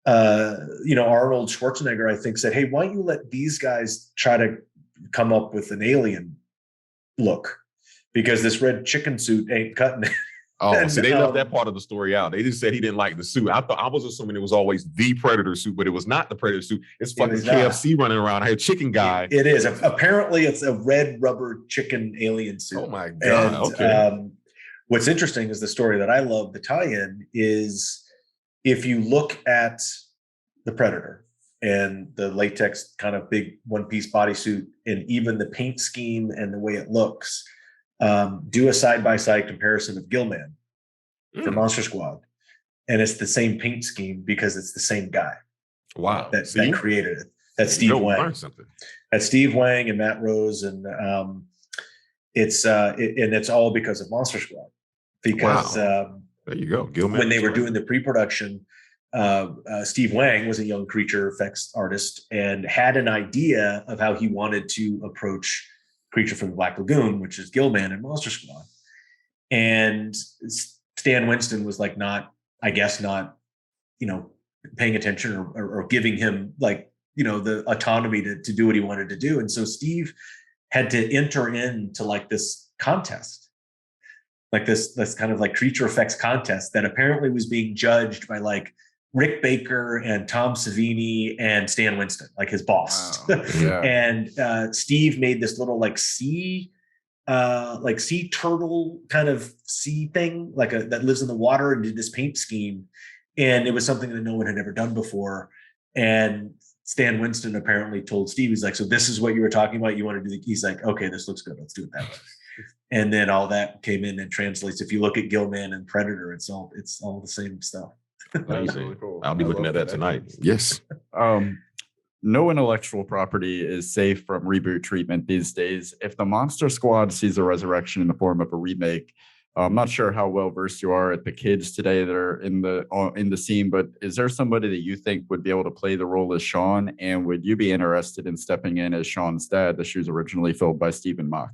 Arnold Schwarzenegger, I think, said, "Hey, why don't you let these guys try to come up with an alien look? Because this red chicken suit ain't cutting it." Oh, so they left that part of the story out. They just said he didn't like the suit. I was assuming it was always the Predator suit, but it was not the Predator suit. It's fucking KFC running around. I had chicken guy. It is. Apparently, it's a red rubber chicken alien suit. Oh my God. And, okay. What's interesting is the story that I love, the tie-in, is if you look at the Predator and the latex kind of big one-piece bodysuit and even the paint scheme and the way it looks, do a side-by-side comparison of Gillman for Monster Squad. And it's the same paint scheme because it's the same guy. Wow. That created it. That's Steve Wang. That's Steve Wang and Matt Rose. And it's all because of Monster Squad. Because there you go. Gilman. When they were doing the pre-production, Steve Wang was a young creature effects artist and had an idea of how he wanted to approach Creature from the Black Lagoon, which is Gillman and Monster Squad. And Stan Winston was like not paying attention or giving him the autonomy to do what he wanted to do. And so Steve had to enter into like this contest. Like this kind of like creature effects contest that apparently was being judged by like Rick Baker and Tom Savini and Stan Winston, like his boss. Wow. Yeah. And Steve made this little like sea turtle kind of sea thing, that lives in the water, and did this paint scheme. And it was something that no one had ever done before. And Stan Winston apparently told Steve, he's like, "So this is what you were talking about? You want to do?" He's like, "Okay, this looks good. Let's do it that way." And then all that came in and translates. If you look at Gillman and Predator, it's all the same stuff. That's really cool. I'll be looking at that tonight. Yes. No intellectual property is safe from reboot treatment these days. If the Monster Squad sees a resurrection in the form of a remake, I'm not sure how well versed you are at the kids today that are in the scene, but is there somebody that you think would be able to play the role as Sean? And would you be interested in stepping in as Sean's dad? The shoes originally filled by Stephen Mock.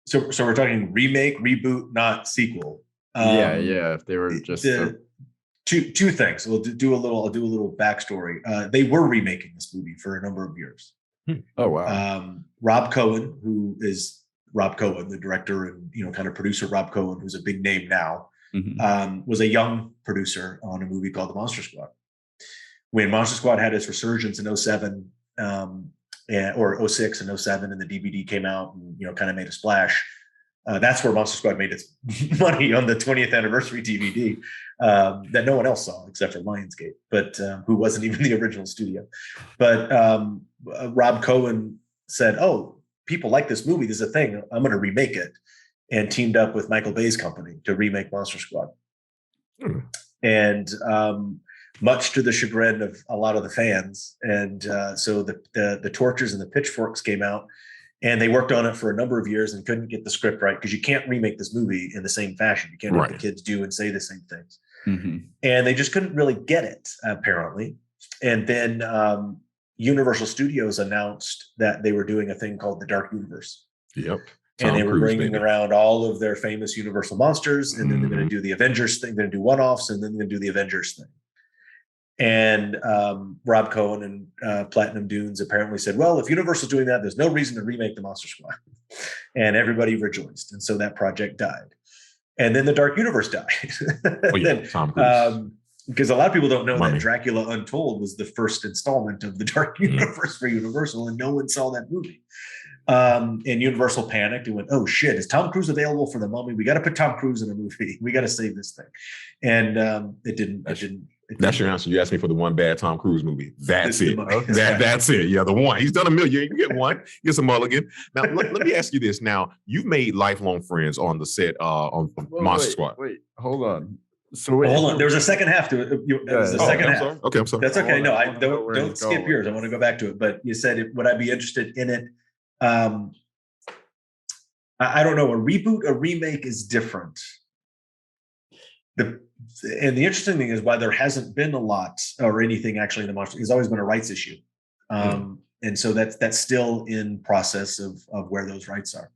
So we're talking remake, reboot, not sequel. Yeah. If they were just two things. I'll do a little backstory. They were remaking this movie for a number of years. Oh wow. Rob Cohen, who is Rob Cohen, the director and kind of producer Rob Cohen, who's a big name now, was a young producer on a movie called The Monster Squad. When Monster Squad had its resurgence in 2007, or 06 and 07, and the DVD came out and kind of made a splash. That's where Monster Squad made its money on the 20th anniversary DVD that no one else saw except for Lionsgate, but who wasn't even the original studio. But Rob Cohen said, "Oh, people like this movie. This is a thing. I'm going to remake it," and teamed up with Michael Bay's company to remake Monster Squad. And much to the chagrin of a lot of the fans, and so the torches and the pitchforks came out, and they worked on it for a number of years and couldn't get the script right, because you can't remake this movie in the same fashion. You can't have the kids do and say the same things. And they just couldn't really get it, apparently. And then Universal Studios announced that they were doing a thing called the Dark Universe. Yep. And they were bringing around all of their famous Universal monsters, and then they're going to do the Avengers thing. They're going to do one-offs, and then they're going to do the Avengers thing. And Rob Cohen and Platinum Dunes apparently said, well, if Universal's doing that, there's no reason to remake the Monster Squad. And everybody rejoiced. And so that project died. And then the Dark Universe died. Tom Cruise. Because a lot of people don't know that Dracula Untold was the first installment of the Dark Universe for Universal, and no one saw that movie. And Universal panicked and went, oh shit, is Tom Cruise available for the Mummy? We got to put Tom Cruise in a movie. We got to save this thing. And it didn't. That's your answer. You asked me for the one bad Tom Cruise movie. That's it. That's it. Yeah, the one. He's done a million. You get one. Get some mulligan. Now, let me ask you this. Now, you've made lifelong friends on the set on Monster Squad. Wait, hold on. So hold on. There was a second half to it. There was a second half. Sorry. Okay, I'm sorry. That's okay. No, I don't skip yours. I want to go back to it. But you said, would I be interested in it? I don't know. A reboot, a remake is different. And the interesting thing is why there hasn't been a lot or anything actually in the monster. It's always been a rights issue, and so that's still in process of where those rights are.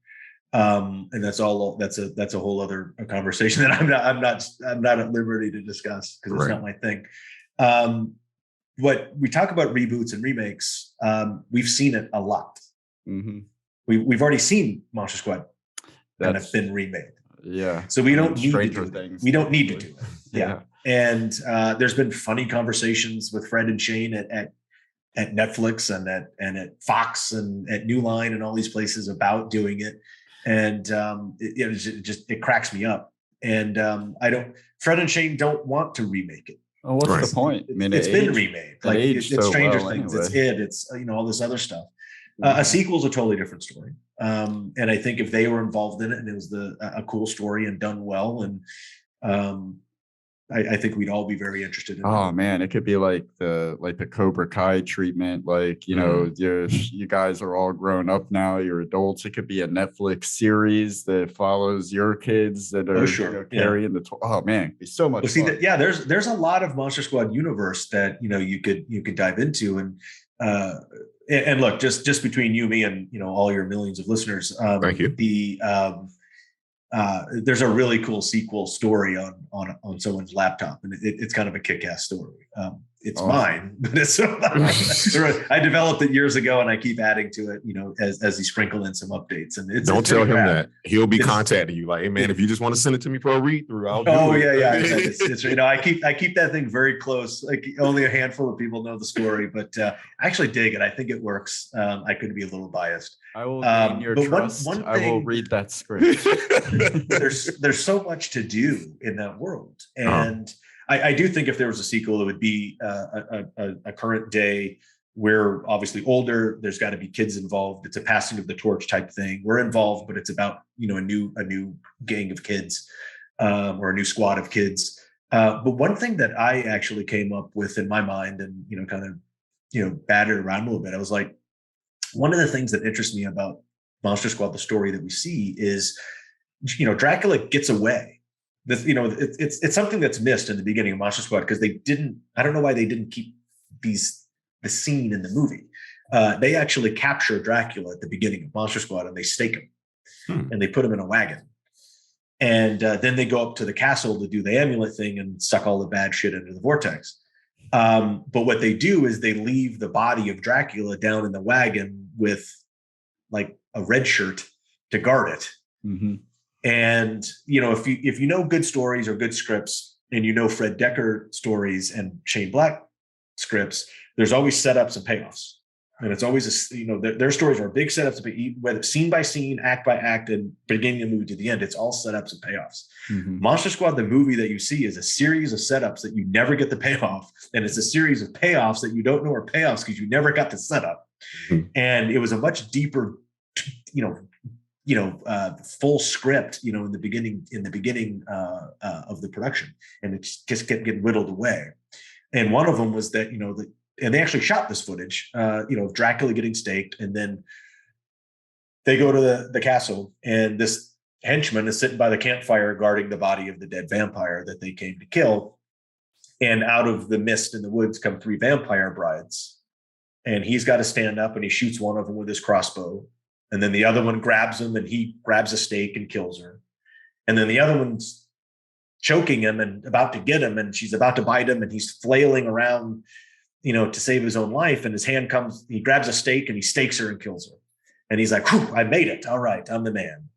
And that's all. That's a whole other conversation that I'm not at liberty to discuss because it's not my thing. What we talk about reboots and remakes, we've seen it a lot. We've already seen Monster Squad that have been remade. Yeah. So we don't need to do it. We don't need to do it. Yeah. And there's been funny conversations with Fred and Shane at Netflix and at Fox and at New Line and all these places about doing it. And it cracks me up. And Fred and Shane don't want to remake it. Oh, what's the point? I mean, it's been remade. Like it's Stranger Things. Anyway. It's all this other stuff. A sequel is a totally different story. And I think if they were involved in it and it was a cool story and done well, and I think we'd all be very interested in it. Oh man, it could be like the Cobra Kai treatment. Like, you know, you guys are all grown up now, you're adults. It could be a Netflix series that follows your kids that are carrying the oh man, it'd be so much fun. There's a lot of Monster Squad universe that you could dive into, and look, just between you, me, and all your millions of listeners. Thank you. There's a really cool sequel story on someone's laptop, and it's kind of a kick-ass story. It's mine, but it's I developed it years ago, and I keep adding to it, as they sprinkle in some updates. And don't tell him that. He'll be contacting you like, hey man, if you just want to send it to me for a read through, I'll do it. Yeah. It's I keep that thing very close. Like only a handful of people know the story, but I actually dig it. I think it works. I could be a little biased. I will gain your trust. One thing, I will read that script. there's so much to do in that world, and I do think if there was a sequel, it would be a current day. We're obviously older. There's got to be kids involved. It's a passing of the torch type thing. We're involved, but it's about a new gang of kids or a new squad of kids. But one thing that I actually came up with in my mind and kind of batted around a little bit, I was like, one of the things that interests me about Monster Squad, the story that we see, is Dracula gets away. It's something that's missed in the beginning of Monster Squad because I don't know why they didn't keep the scene in the movie. They actually capture Dracula at the beginning of Monster Squad and they stake him and they put him in a wagon. And then they go up to the castle to do the amulet thing and suck all the bad shit into the vortex. But what they do is they leave the body of Dracula down in the wagon with like a red shirt to guard it. And if you know good stories or good scripts, and Fred Decker stories and Shane Black scripts, there's always setups and payoffs, and it's always their stories are big setups, whether scene by scene, act by act, and beginning of the movie to the end, it's all setups and payoffs. Monster Squad, the movie that you see, is a series of setups that you never get the payoff, and it's a series of payoffs that you don't know are payoffs because you never got the setup. Mhm. And it was a much deeper, full script, in the beginning of the production, and it just kept getting whittled away. And one of them was that, and they actually shot this footage, of Dracula getting staked, and then they go to the castle, and this henchman is sitting by the campfire guarding the body of the dead vampire that they came to kill. And out of the mist in the woods come 3 vampire brides. And he's got to stand up, and he shoots one of them with his crossbow. And then the other one grabs him, and he grabs a stake and kills her. And then the other one's choking him and about to get him, and she's about to bite him, and he's flailing around, to save his own life. And his hand comes, he grabs a stake and he stakes her and kills her. And he's like, "Whew, I made it. All right, I'm the man."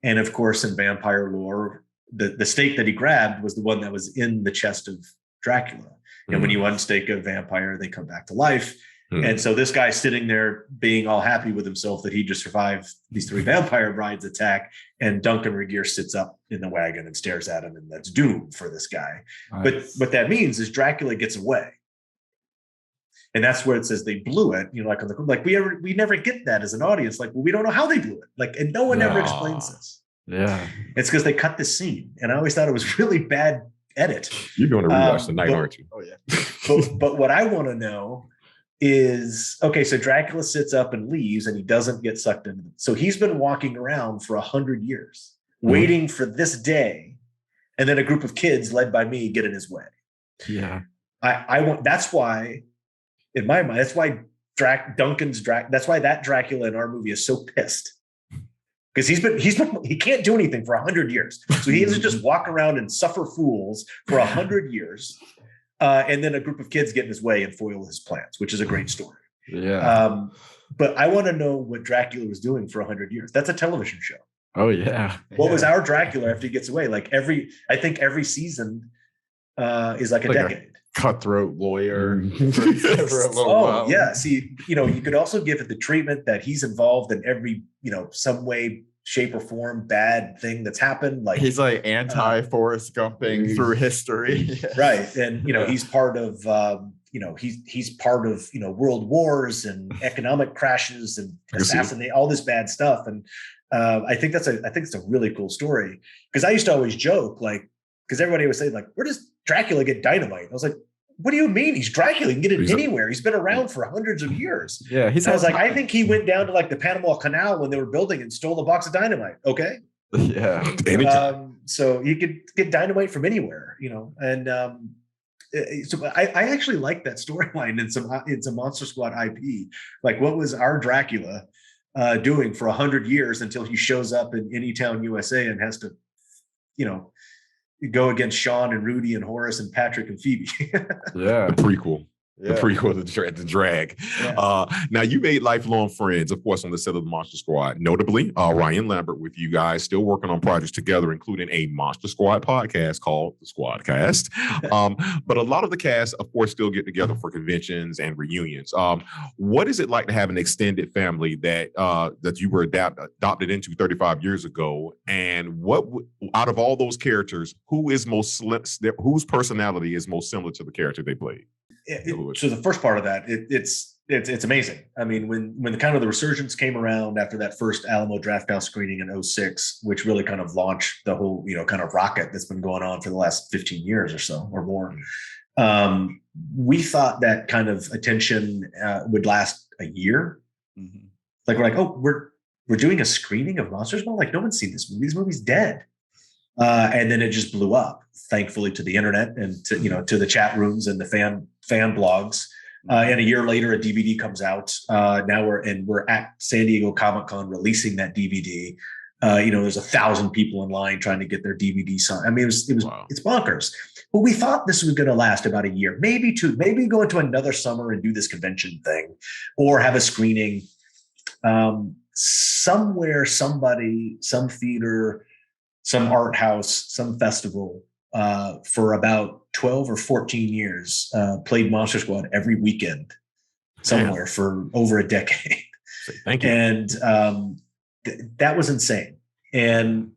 And of course, in vampire lore, the stake that he grabbed was the one that was in the chest of Dracula. And when you unstake a vampire, they come back to life. And so this guy's sitting there being all happy with himself that he just survived these 3 vampire brides attack. And Duncan Regeer sits up in the wagon and stares at him, and that's doom for this guy. Nice. But what that means is Dracula gets away. And that's where it says they blew it, we never get that as an audience. Like, well, we don't know how they blew it. And no one ever explains this. Yeah. It's because they cut the scene. And I always thought it was really bad edit. You're doing a rewatch tonight, aren't you? Oh, yeah. but what I want to know is, okay, so Dracula sits up and leaves, and he doesn't get sucked into it. So he's been walking around for 100 years, waiting for this day. And then a group of kids led by me get in his way. Yeah. That's why, in my mind, that's why that's why that Dracula in our movie is so pissed. Because he can't do anything for 100 years. So he has to just walk around and suffer fools for 100 years. And then a group of kids get in his way and foil his plans, which is a great story. Yeah. But I want to know what Dracula was doing for 100 years. That's a television show. Oh, yeah. What was our Dracula after he gets away? I think every season is like a decade. Cutthroat lawyer. Oh, yeah. See, you could also give it the treatment that he's involved in every, some way, shape, or form bad thing that's happened. Like, he's like anti-Forrest Gumping through history. Right. And, he's part of, he's part of, world wars and economic crashes and assassinate all this bad stuff. And I think it's a really cool story, because I used to always joke, because everybody would say, where does Dracula get dynamite? I was like, what do you mean? He's Dracula. He can get it anywhere. He's been around for hundreds of years. Yeah. I was like, I think he went down to the Panama Canal when they were building and stole a box of dynamite. Okay. Yeah. So you could get dynamite from anywhere, and so I actually like that storyline in some Monster Squad IP. What was our Dracula doing for 100 years until he shows up in Anytown, USA, and has to, go against Sean and Rudy and Horace and Patrick and Phoebe. Yeah. The prequel. Yeah. The prequel, the drag. Yeah. Now, you made lifelong friends, of course, on the set of the Monster Squad. Notably, Ryan Lambert with you guys, still working on projects together, including a Monster Squad podcast called The Squadcast. But a lot of the cast, of course, still get together for conventions and reunions. What is it like to have an extended family that you were adopted into 35 years ago? And out of all those characters, whose personality is most similar to the character they played? So the first part of that, it's amazing. I mean, when the kind of the resurgence came around after that first Alamo Drafthouse screening in 2006, which really kind of launched the whole, kind of rocket that's been going on for the last 15 years or so or more. We thought that kind of attention would last a year. Mm-hmm. We're like, oh, we're doing a screening of Monster Squad. No one's seen this movie. This movie's dead. And then it just blew up, thankfully, to the internet and to the chat rooms and the fan blogs. And a year later, a DVD comes out. Now we're at San Diego Comic-Con releasing that DVD. There's 1,000 people in line trying to get their DVD signed. I mean, it's bonkers. But we thought this was going to last about a year, maybe two, maybe go into another summer and do this convention thing, or have a screening somewhere, somebody, some theater, some art house, some festival for about 12 or 14 years, played Monster Squad every weekend somewhere for over a decade. Thank you. And that was insane. And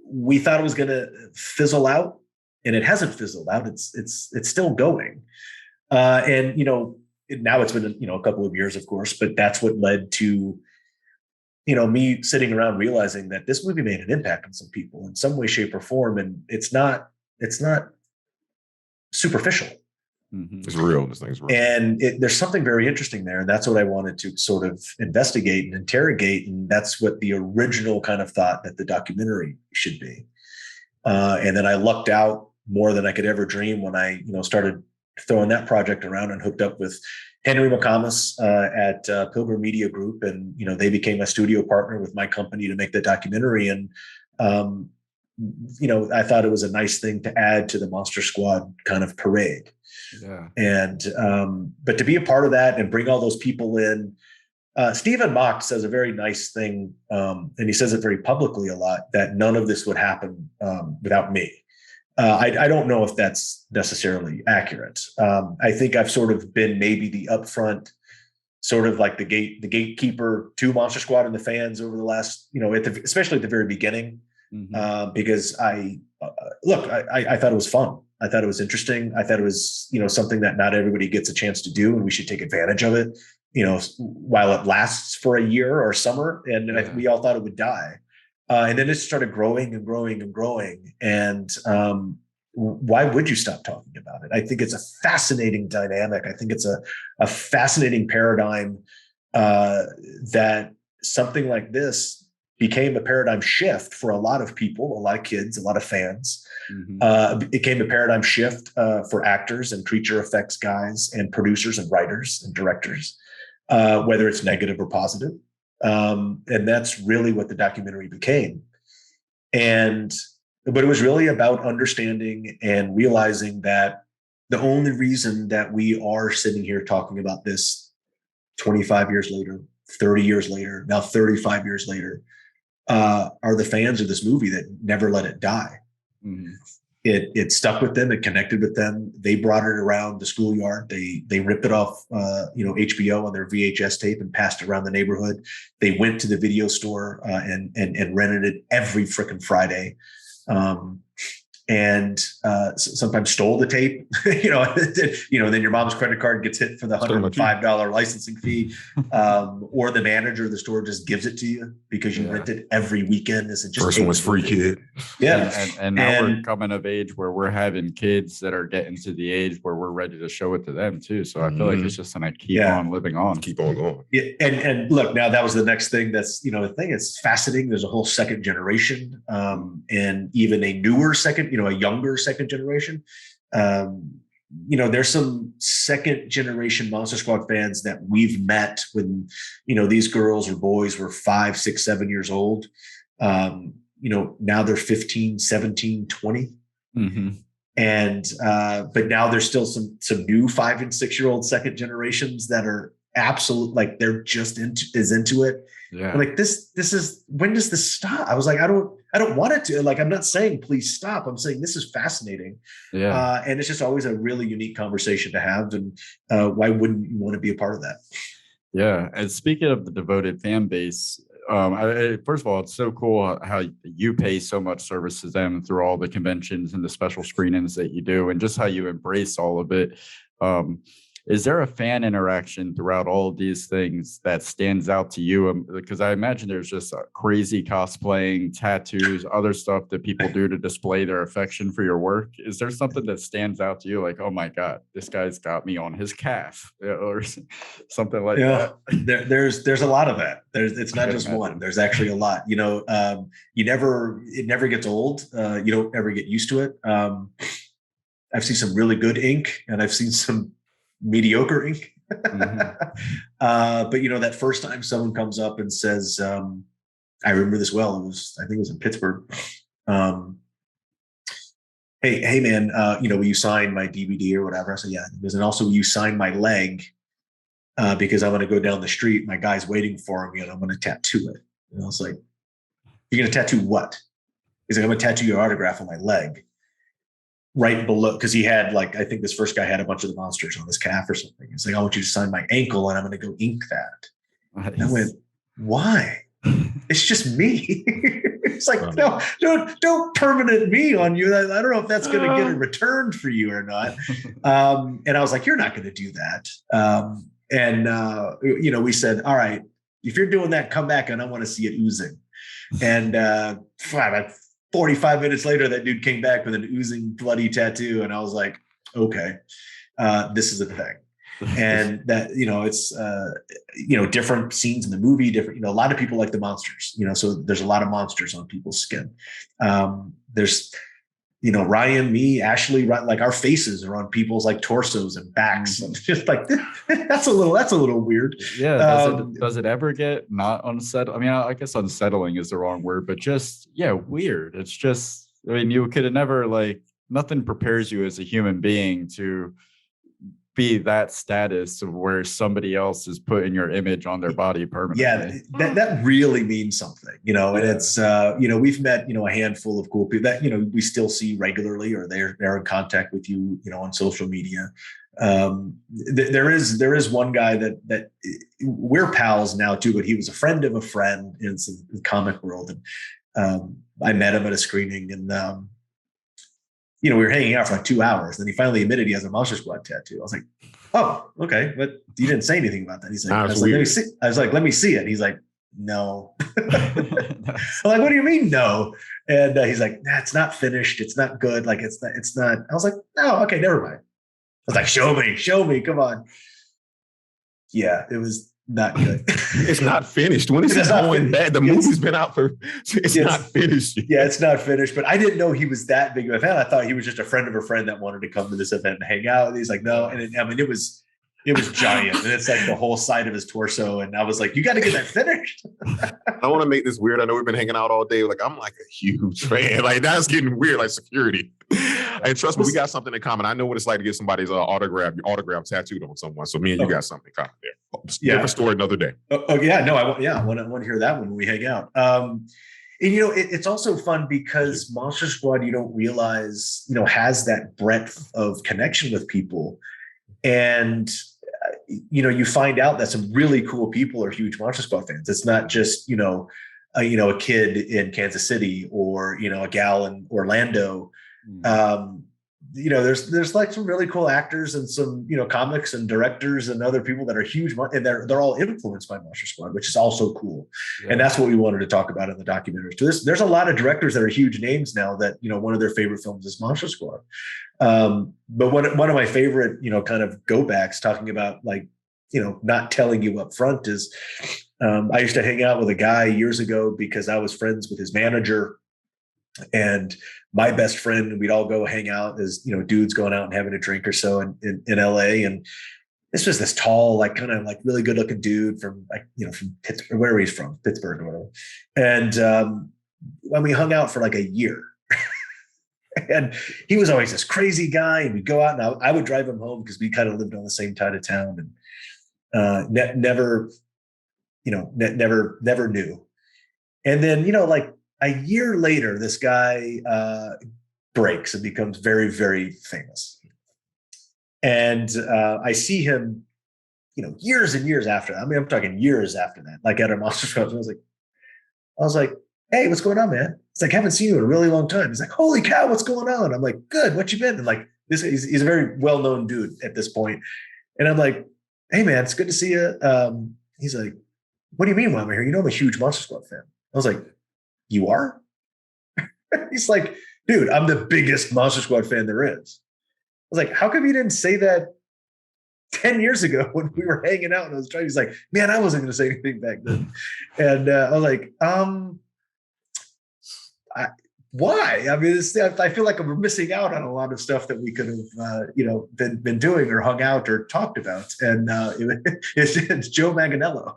we thought it was going to fizzle out, and it hasn't fizzled out. It's still going. And now it's been, a couple of years, of course, but that's what led to, me sitting around realizing that this movie made an impact on some people in some way, shape, or form. And it's not superficial. It's real. This thing's real. And there's something very interesting there. And that's what I wanted to sort of investigate and interrogate. And that's what the original kind of thought that the documentary should be. And then I lucked out more than I could ever dream when I, started throwing that project around and hooked up with Henry McComas at Pilgrim Media Group. And, they became a studio partner with my company to make the documentary. And, I thought it was a nice thing to add to the Monster Squad kind of parade. Yeah. And, but to be a part of that and bring all those people in, Stephen Mock says a very nice thing. And he says it very publicly a lot, that none of this would happen without me. I don't know if that's necessarily accurate. I think I've sort of been maybe the upfront, sort of like the gatekeeper to Monster Squad and the fans over the last, especially at the very beginning, because I thought it was fun. I thought it was interesting. I thought it was, something that not everybody gets a chance to do, and we should take advantage of it, while it lasts for a year or summer. And we all thought it would die. And then it started growing and growing and growing. And why would you stop talking about it? I think it's a fascinating dynamic. I think it's a fascinating paradigm that something like this became a paradigm shift for a lot of people, a lot of kids, a lot of fans. It became a paradigm shift for actors and creature effects guys and producers and writers and directors, whether it's negative or positive. And that's really what the documentary became. But it was really about understanding and realizing that the only reason that we are sitting here talking about this 25 years later, 30 years later, now 35 years later, are the fans of this movie that never let it die. It stuck with them. It connected with them. They brought it around the schoolyard. They ripped it off, HBO on their VHS tape and passed it around the neighborhood. They went to the video store and rented it every frickin' Friday. And sometimes stole the tape, then your mom's credit card gets hit for the $105 licensing fee, or the manager of the store just gives it to you because you rent it every weekend. Is it just first one was free, kid? Yeah. And now we're coming of age where we're having kids that are getting to the age where we're ready to show it to them too. So I feel like it's just going to keep on living on. Keep on going. Yeah. And look, now that was the next thing that's, the thing is fascinating. There's a whole second generation, and even a newer second, a younger second generation. There's some second generation Monster Squad fans that we've met when, these girls or boys were 5, 6, 7 years old. Now they're 15, 17, 20. And, but now there's still some new 5 and 6 year old second generations that are absolute, like they're just into it. Yeah. Like this is, when does this stop? I was like, I don't want it to, like, I'm not saying please stop. I'm saying this is fascinating. Yeah. And it's just always a really unique conversation to have. And why wouldn't you want to be a part of that? Yeah. And speaking of the devoted fan base, first of all, it's so cool how you pay so much service to them through all the conventions and the special screenings that you do, and just how you embrace all of it. Is there a fan interaction throughout all of these things that stands out to you? Because I imagine there's just crazy cosplaying, tattoos, other stuff that people do to display their affection for your work. Is there something that stands out to you, like, oh my God, this guy's got me on his calf, or something like that? There's a lot of that. It's not just one. There's actually a lot. It never gets old. You don't ever get used to it. I've seen some really good ink, and I've seen some mediocre ink. But that first time someone comes up and says, I remember this well, I think it was in Pittsburgh. Hey man, will you sign my DVD or whatever? I said, yeah. And also, will you sign my leg? Because I'm going to go down the street. My guy's waiting for me and I'm going to tattoo it. And I was like, you're going to tattoo what? He's like, I'm going to tattoo your autograph on my leg. Right below, because he had, like, I think this first guy had a bunch of the monsters on his calf or something. He's like, I want you to sign my ankle and I'm going to go ink that. Nice. And I went, why? It's just me. It's like, no, don't permanent me on you. I don't know if that's going to get a return for you or not. And I was like, you're not going to do that. We said, all right, if you're doing that, come back and I want to see it oozing. And about 45 minutes later, that dude came back with an oozing bloody tattoo. And I was like, okay, this is a thing. And that, it's, different scenes in the movie, different, a lot of people like the monsters, so there's a lot of monsters on people's skin. There's, Ryan, me, Ashley, like our faces are on people's like torsos and backs. And just like, that's a little weird. Yeah. Does it ever get not unsettling? I mean, I guess unsettling is the wrong word, but just, weird. It's just, you could have never nothing prepares you as a human being to be that status of where somebody else is putting your image on their body permanently. Yeah, that really means something, and it's, we've met, a handful of cool people that, we still see regularly, or they're in contact with you, on social media. There is one guy that we're pals now too, but he was a friend of a friend in the comic world. And I met him at a screening, and we were hanging out for like 2 hours. Then he finally admitted he has a Monster Squad tattoo. I was like, oh, okay. But you didn't say anything about that. He's like, let me see. I was like, let me see it. He's like, no. I'm like, what do you mean no? And he's like, nah, it's not finished. It's not good. Like, it's not. I was like, oh, okay, never mind. I was like, show me. Come on. Yeah, it was not good. It's not finished. When is it going bad? The movie's been out for. It's not finished. Yeah, it's not finished. But I didn't know he was that big of a fan. I thought he was just a friend of a friend that wanted to come to this event and hang out. And he's like, no. And it was giant, and it's like the whole side of his torso. And I was like, you got to get that finished. I want to make this weird. I know we've been hanging out all day. Like, I'm like a huge fan. Like, that's getting weird. Like security. And trust me, we got something in common. I know what it's like to get somebody's autograph tattooed on someone. So me and you got something in common there. Different story another day. Oh yeah, no, I want to hear that when we hang out. And it's also fun because Monster Squad, you don't realize, has that breadth of connection with people, and you find out that some really cool people are huge Monster Squad fans. It's not just a kid in Kansas City or a gal in Orlando. There's like some really cool actors and some comics and directors and other people that are huge, and they're all influenced by Monster Squad, which is also cool. Yeah. And that's what we wanted to talk about in the documentary. So there's a lot of directors that are huge names now that one of their favorite films is Monster Squad. But one of my favorite kind of go backs, talking about not telling you up front, is I used to hang out with a guy years ago because I was friends with his manager and my best friend, and we'd all go hang out as dudes going out and having a drink or so in LA. And this was this tall, kind of really good looking dude from from Pittsburgh, where he's from, Pittsburgh or whatever. And when we hung out for like a year, and he was always this crazy guy, and we'd go out, and I would drive him home because we kind of lived on the same side of town, and never knew. And then a year later, this guy breaks and becomes very, very famous. And I see him, years and years after that. I mean, I'm talking years after that, like at a Monster Squad. I was like, hey, what's going on, man? It's like, haven't seen you in a really long time. He's like, holy cow, what's going on? I'm like, good, what you been? And he's a very well-known dude at this point. And I'm like, hey man, it's good to see you. He's like, what do you mean why I'm here? I'm a huge Monster Squad fan. I was like, you are? He's like, dude, I'm the biggest Monster Squad fan there is. I was like, how come you didn't say that 10 years ago when we were hanging out and I was trying? He's like, man, I wasn't going to say anything back then. And I was like, why? I mean, I feel like we're missing out on a lot of stuff that we could have, been doing or hung out or talked about. And it's Joe Manganiello.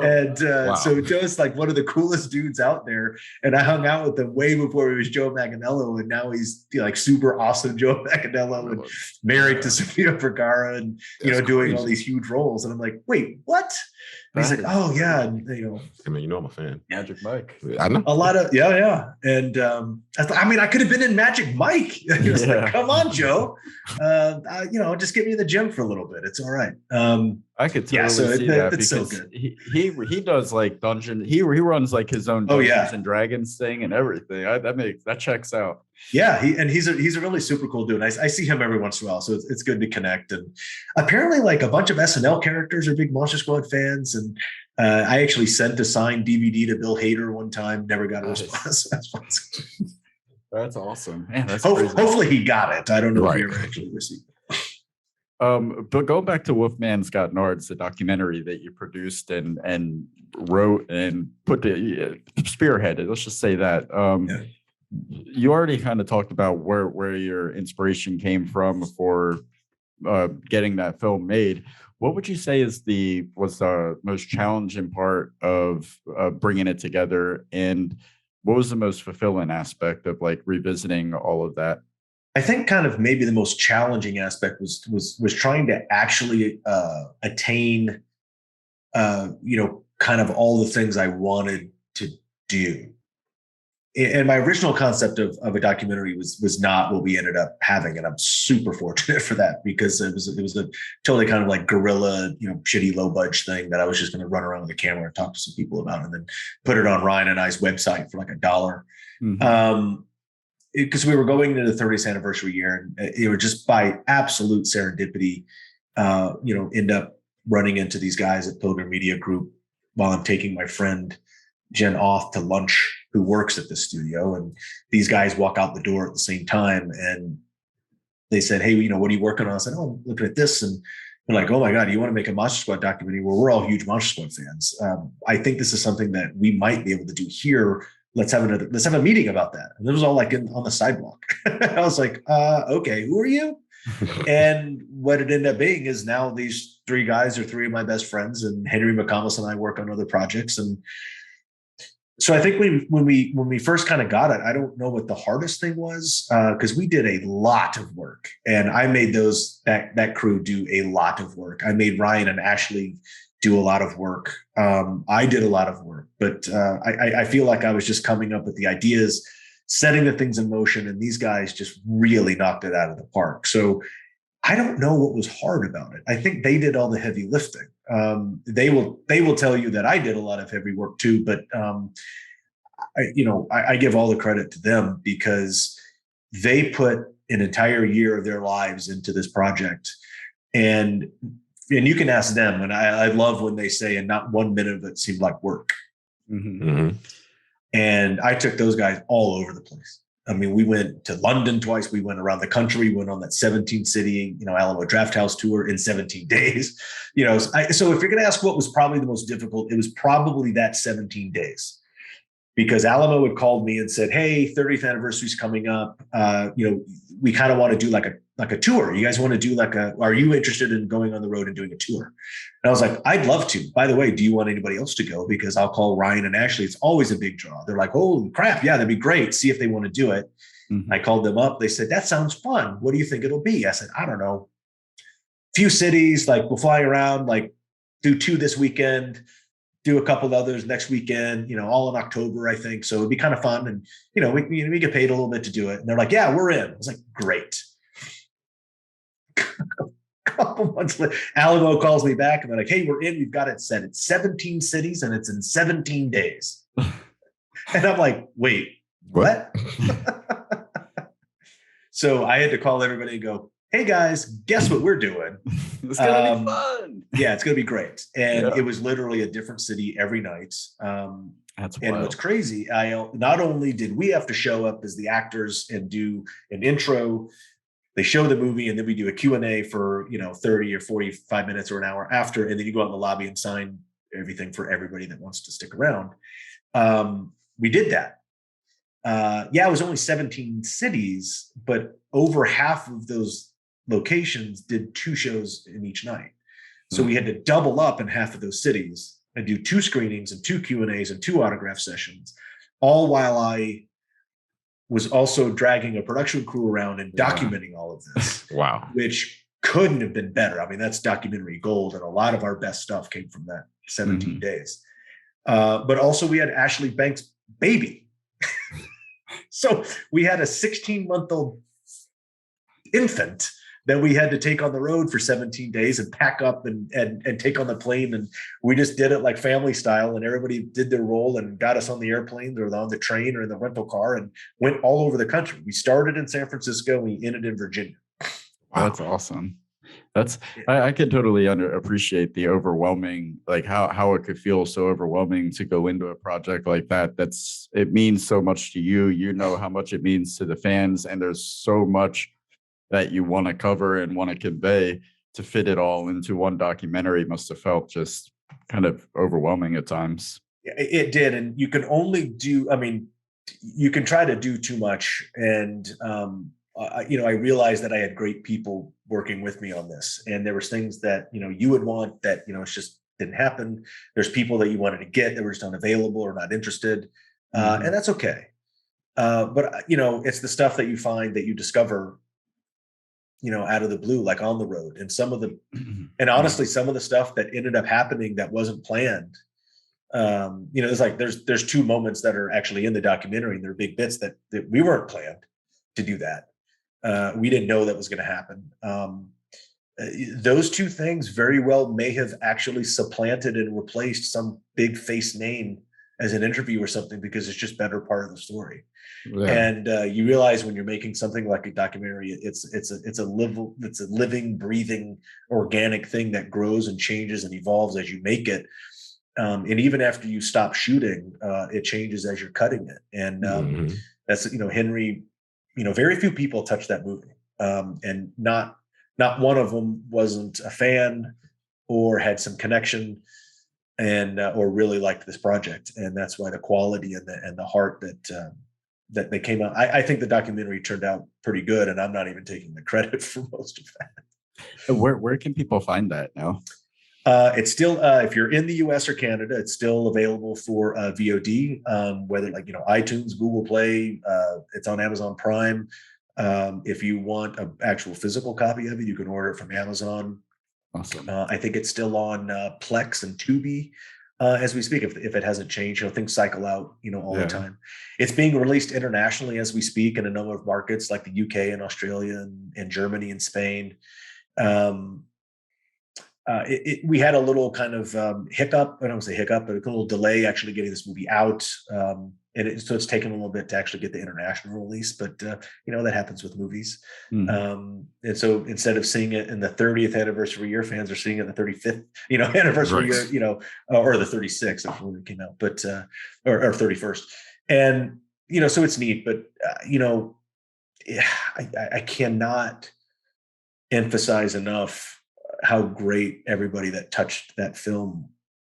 And wow. So Joe's like one of the coolest dudes out there. And I hung out with him way before he was Joe Manganiello. And now he's super awesome Joe Manganiello and married to Sofia Vergara and, doing all these huge roles. And I'm like, wait, what? And he's like, oh yeah. And, I mean, I'm a fan. Magic Mike. I know. A lot of, yeah. And I could have been in Magic Mike. He was like, come on, Joe. Just get me in the gym for a little bit. It's all right. I could Yeah, totally so see that it's so because good. he does like dungeon. He runs like his own Oh, Dungeons yeah. and Dragons thing and everything. That checks out. Yeah, he's a really super cool dude. I see him every once in a while, so it's good to connect. And apparently, like a bunch of SNL characters are big Monster Squad fans. And I actually sent a signed DVD to Bill Hader one time. Never got a response. That's awesome, man. That's crazy. Hopefully he got it. I don't know if he Right. ever actually received it. But going back to Wolfman's Got Nards, the documentary that you produced and wrote and put the spearheaded, let's just say that. Yeah. You already kind of talked about where your inspiration came from for getting that film made. What would you say was the most challenging part of bringing it together, and what was the most fulfilling aspect of like revisiting all of that? I think kind of maybe the most challenging aspect was trying to actually attain, kind of all the things I wanted to do. And my original concept of a documentary was not what we ended up having, and I'm super fortunate for that, because it was a totally kind of like guerrilla, shitty low budget thing that I was just going to run around with a camera and talk to some people about, and then put it on Ryan and I's website for like $1. Mm-hmm. Because we were going into the 30th anniversary year, and it was just by absolute serendipity, end up running into these guys at Pilgrim Media Group while I'm taking my friend Jen off to lunch, who works at the studio. And these guys walk out the door at the same time, and they said, "Hey, what are you working on?" I said, "Oh, I'm looking at this." And they're like, "Oh my God, you want to make a Monster Squad documentary?" Well, we're all huge Monster Squad fans. I think this is something that we might be able to do here. Let's have a meeting about that. And it was all like on the sidewalk. I was like, okay, who are you? And what it ended up being is now these three guys are three of my best friends, and Henry McComas and I work on other projects. And so I think when we first kind of got it, I don't know what the hardest thing was, because we did a lot of work, and I made that crew do a lot of work. I made Ryan and Ashley do a lot of work. I did a lot of work, but I feel like I was just coming up with the ideas, setting the things in motion, and these guys just really knocked it out of the park. So I don't know what was hard about it. I think they did all the heavy lifting. They will tell you that I did a lot of heavy work too, but I give all the credit to them, because they put an entire year of their lives into this project. And you can ask them, and I love when they say, and not 1 minute of it seemed like work. Mm-hmm. Mm-hmm. And I took those guys all over the place. I mean, we went to London twice. We went around the country. We went on that 17-city, Alamo Draft House tour in 17 days. So if you're going to ask what was probably the most difficult, it was probably that 17 days. Because Alamo had called me and said, "Hey, 30th anniversary is coming up. We kind of want to do like a tour. You guys want to do are you interested in going on the road and doing a tour?" And I was like, "I'd love to. By the way, do you want anybody else to go? Because I'll call Ryan and Ashley. It's always a big draw." They're like, "Holy crap. Yeah, that'd be great. See if they want to do it." Mm-hmm. I called them up. They said, "That sounds fun. What do you think it'll be?" I said, "I don't know. Few cities, like we'll fly around, like do 2 this weekend, do a couple others next weekend, all in October, I think. So it'd be kind of fun. And, we get paid a little bit to do it." And they're like, "Yeah, we're in." I was like, "Great." A couple months later, Alamo calls me back and they're like, "Hey, we're in. We've got it set. It's 17 cities and it's in 17 days. And I'm like, "Wait, what?" So I had to call everybody and go, "Hey guys, guess what we're doing?" It's gonna be fun. Yeah, it's gonna be great. And Yeah. it was literally a different city every night. That's And wild. what's crazy, not only did we have to show up as the actors and do an intro, they show the movie, and then we do a Q&A for 30 or 45 minutes or an hour after, and then you go out in the lobby and sign everything for everybody that wants to stick around. We did that. It was only 17 cities, but over half of those locations did 2 shows in each night. So we had to double up in half of those cities and do 2 screenings and 2 Q&As and 2 autograph sessions, all while I was also dragging a production crew around and documenting all of this. Wow. Which couldn't have been better. I mean, that's documentary gold, and a lot of our best stuff came from that 17 days. But also we had Ashley Banks' baby. So we had a 16-month-old infant that we had to take on the road for 17 days and pack up and take on the plane. And we just did it like family style, and everybody did their role and got us on the airplane or on the train or in the rental car and went all over the country. We started in San Francisco and we ended in Virginia. Wow. That's awesome. I can totally appreciate the overwhelming, like how it could feel so overwhelming to go into a project like that. It means so much to you. You know how much it means to the fans, and there's so much that you want to cover and want to convey. To fit it all into one documentary must have felt just kind of overwhelming at times. It did, and you can only do. I mean, you can try to do too much, and I realized that I had great people working with me on this, and there was things that you would want that it's just didn't happen. There's people that you wanted to get that were just unavailable or not interested, and that's okay. But it's the stuff that you find that you discover, out of the blue, like on the road, and and honestly, some of the stuff that ended up happening that wasn't planned. There's two moments that are actually in the documentary, and they're big bits that we weren't planned to do that. We didn't know that was going to happen. Those two things very well may have actually supplanted and replaced some big face name as an interview or something, because it's just better part of the story. Yeah. And you realize when you're making something like a documentary, it's a living, breathing, organic thing that grows and changes and evolves as you make it. And even after you stop shooting, it changes as you're cutting it. And that's Henry. Very few people touched that movie, and not one of them wasn't a fan or had some connection, and or really liked this project. And that's why the quality and the heart that they came out. I think the documentary turned out pretty good, and I'm not even taking the credit for most of that. Where can people find that now? It's still, if you're in the US or Canada, it's still available for VOD, whether iTunes, Google Play, it's on Amazon Prime. If you want an actual physical copy of it, you can order it from Amazon. Awesome. I think it's still on Plex and Tubi as we speak, if it hasn't changed. Things cycle out, all the time. It's being released internationally as we speak in a number of markets like the UK and Australia and Germany and Spain. We had a little kind of hiccup. I don't want to say hiccup, but a little delay actually getting this movie out. So it's taken a little bit to actually get the international release, but that happens with movies. And so instead of seeing it in the 30th anniversary year, fans are seeing it in the 35th, anniversary year, or the 36th when it came out, but or 31st. And so it's neat, but I cannot emphasize enough how great everybody that touched that film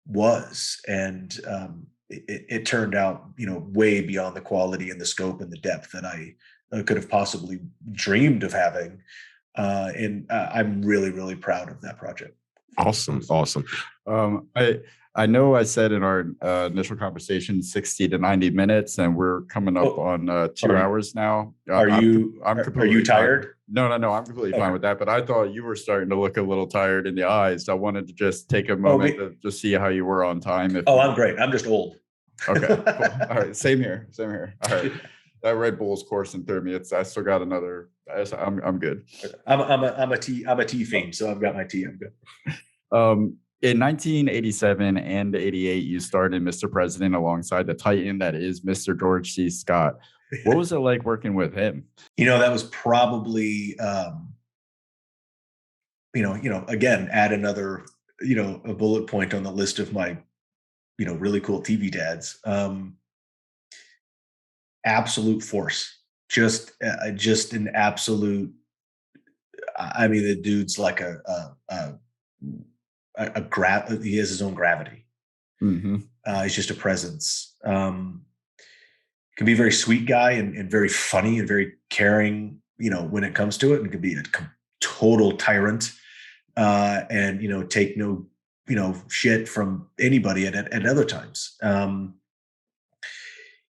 was. And it turned out, way beyond the quality and the scope and the depth that I could have possibly dreamed of having. And I'm really, really proud of that project. Awesome. I know I said in our initial conversation 60 to 90 minutes, and we're coming up on 2 hours now. Are you tired? Fine. No, I'm completely fine with that. But I thought you were starting to look a little tired in the eyes. I wanted to just take a moment to just see how you were on time. I'm great. I'm just old. Okay. Cool. All right. Same here. All right. That Red Bull's coursing through me. I still got another. I'm good. I'm a tea fiend, so I've got my tea. I'm good. In 1987 and 88, you starred in Mr. President alongside the Titan that is Mr. George C. Scott. What was it like working with him? That was probably, again, add another, a bullet point on the list of my, really cool TV dads. Absolute force, just an absolute. I mean, the dude's like he has his own gravity. He's just a presence. Can be a very sweet guy and very funny and very caring, when it comes to it, and can be a total tyrant, and take no shit from anybody at other times.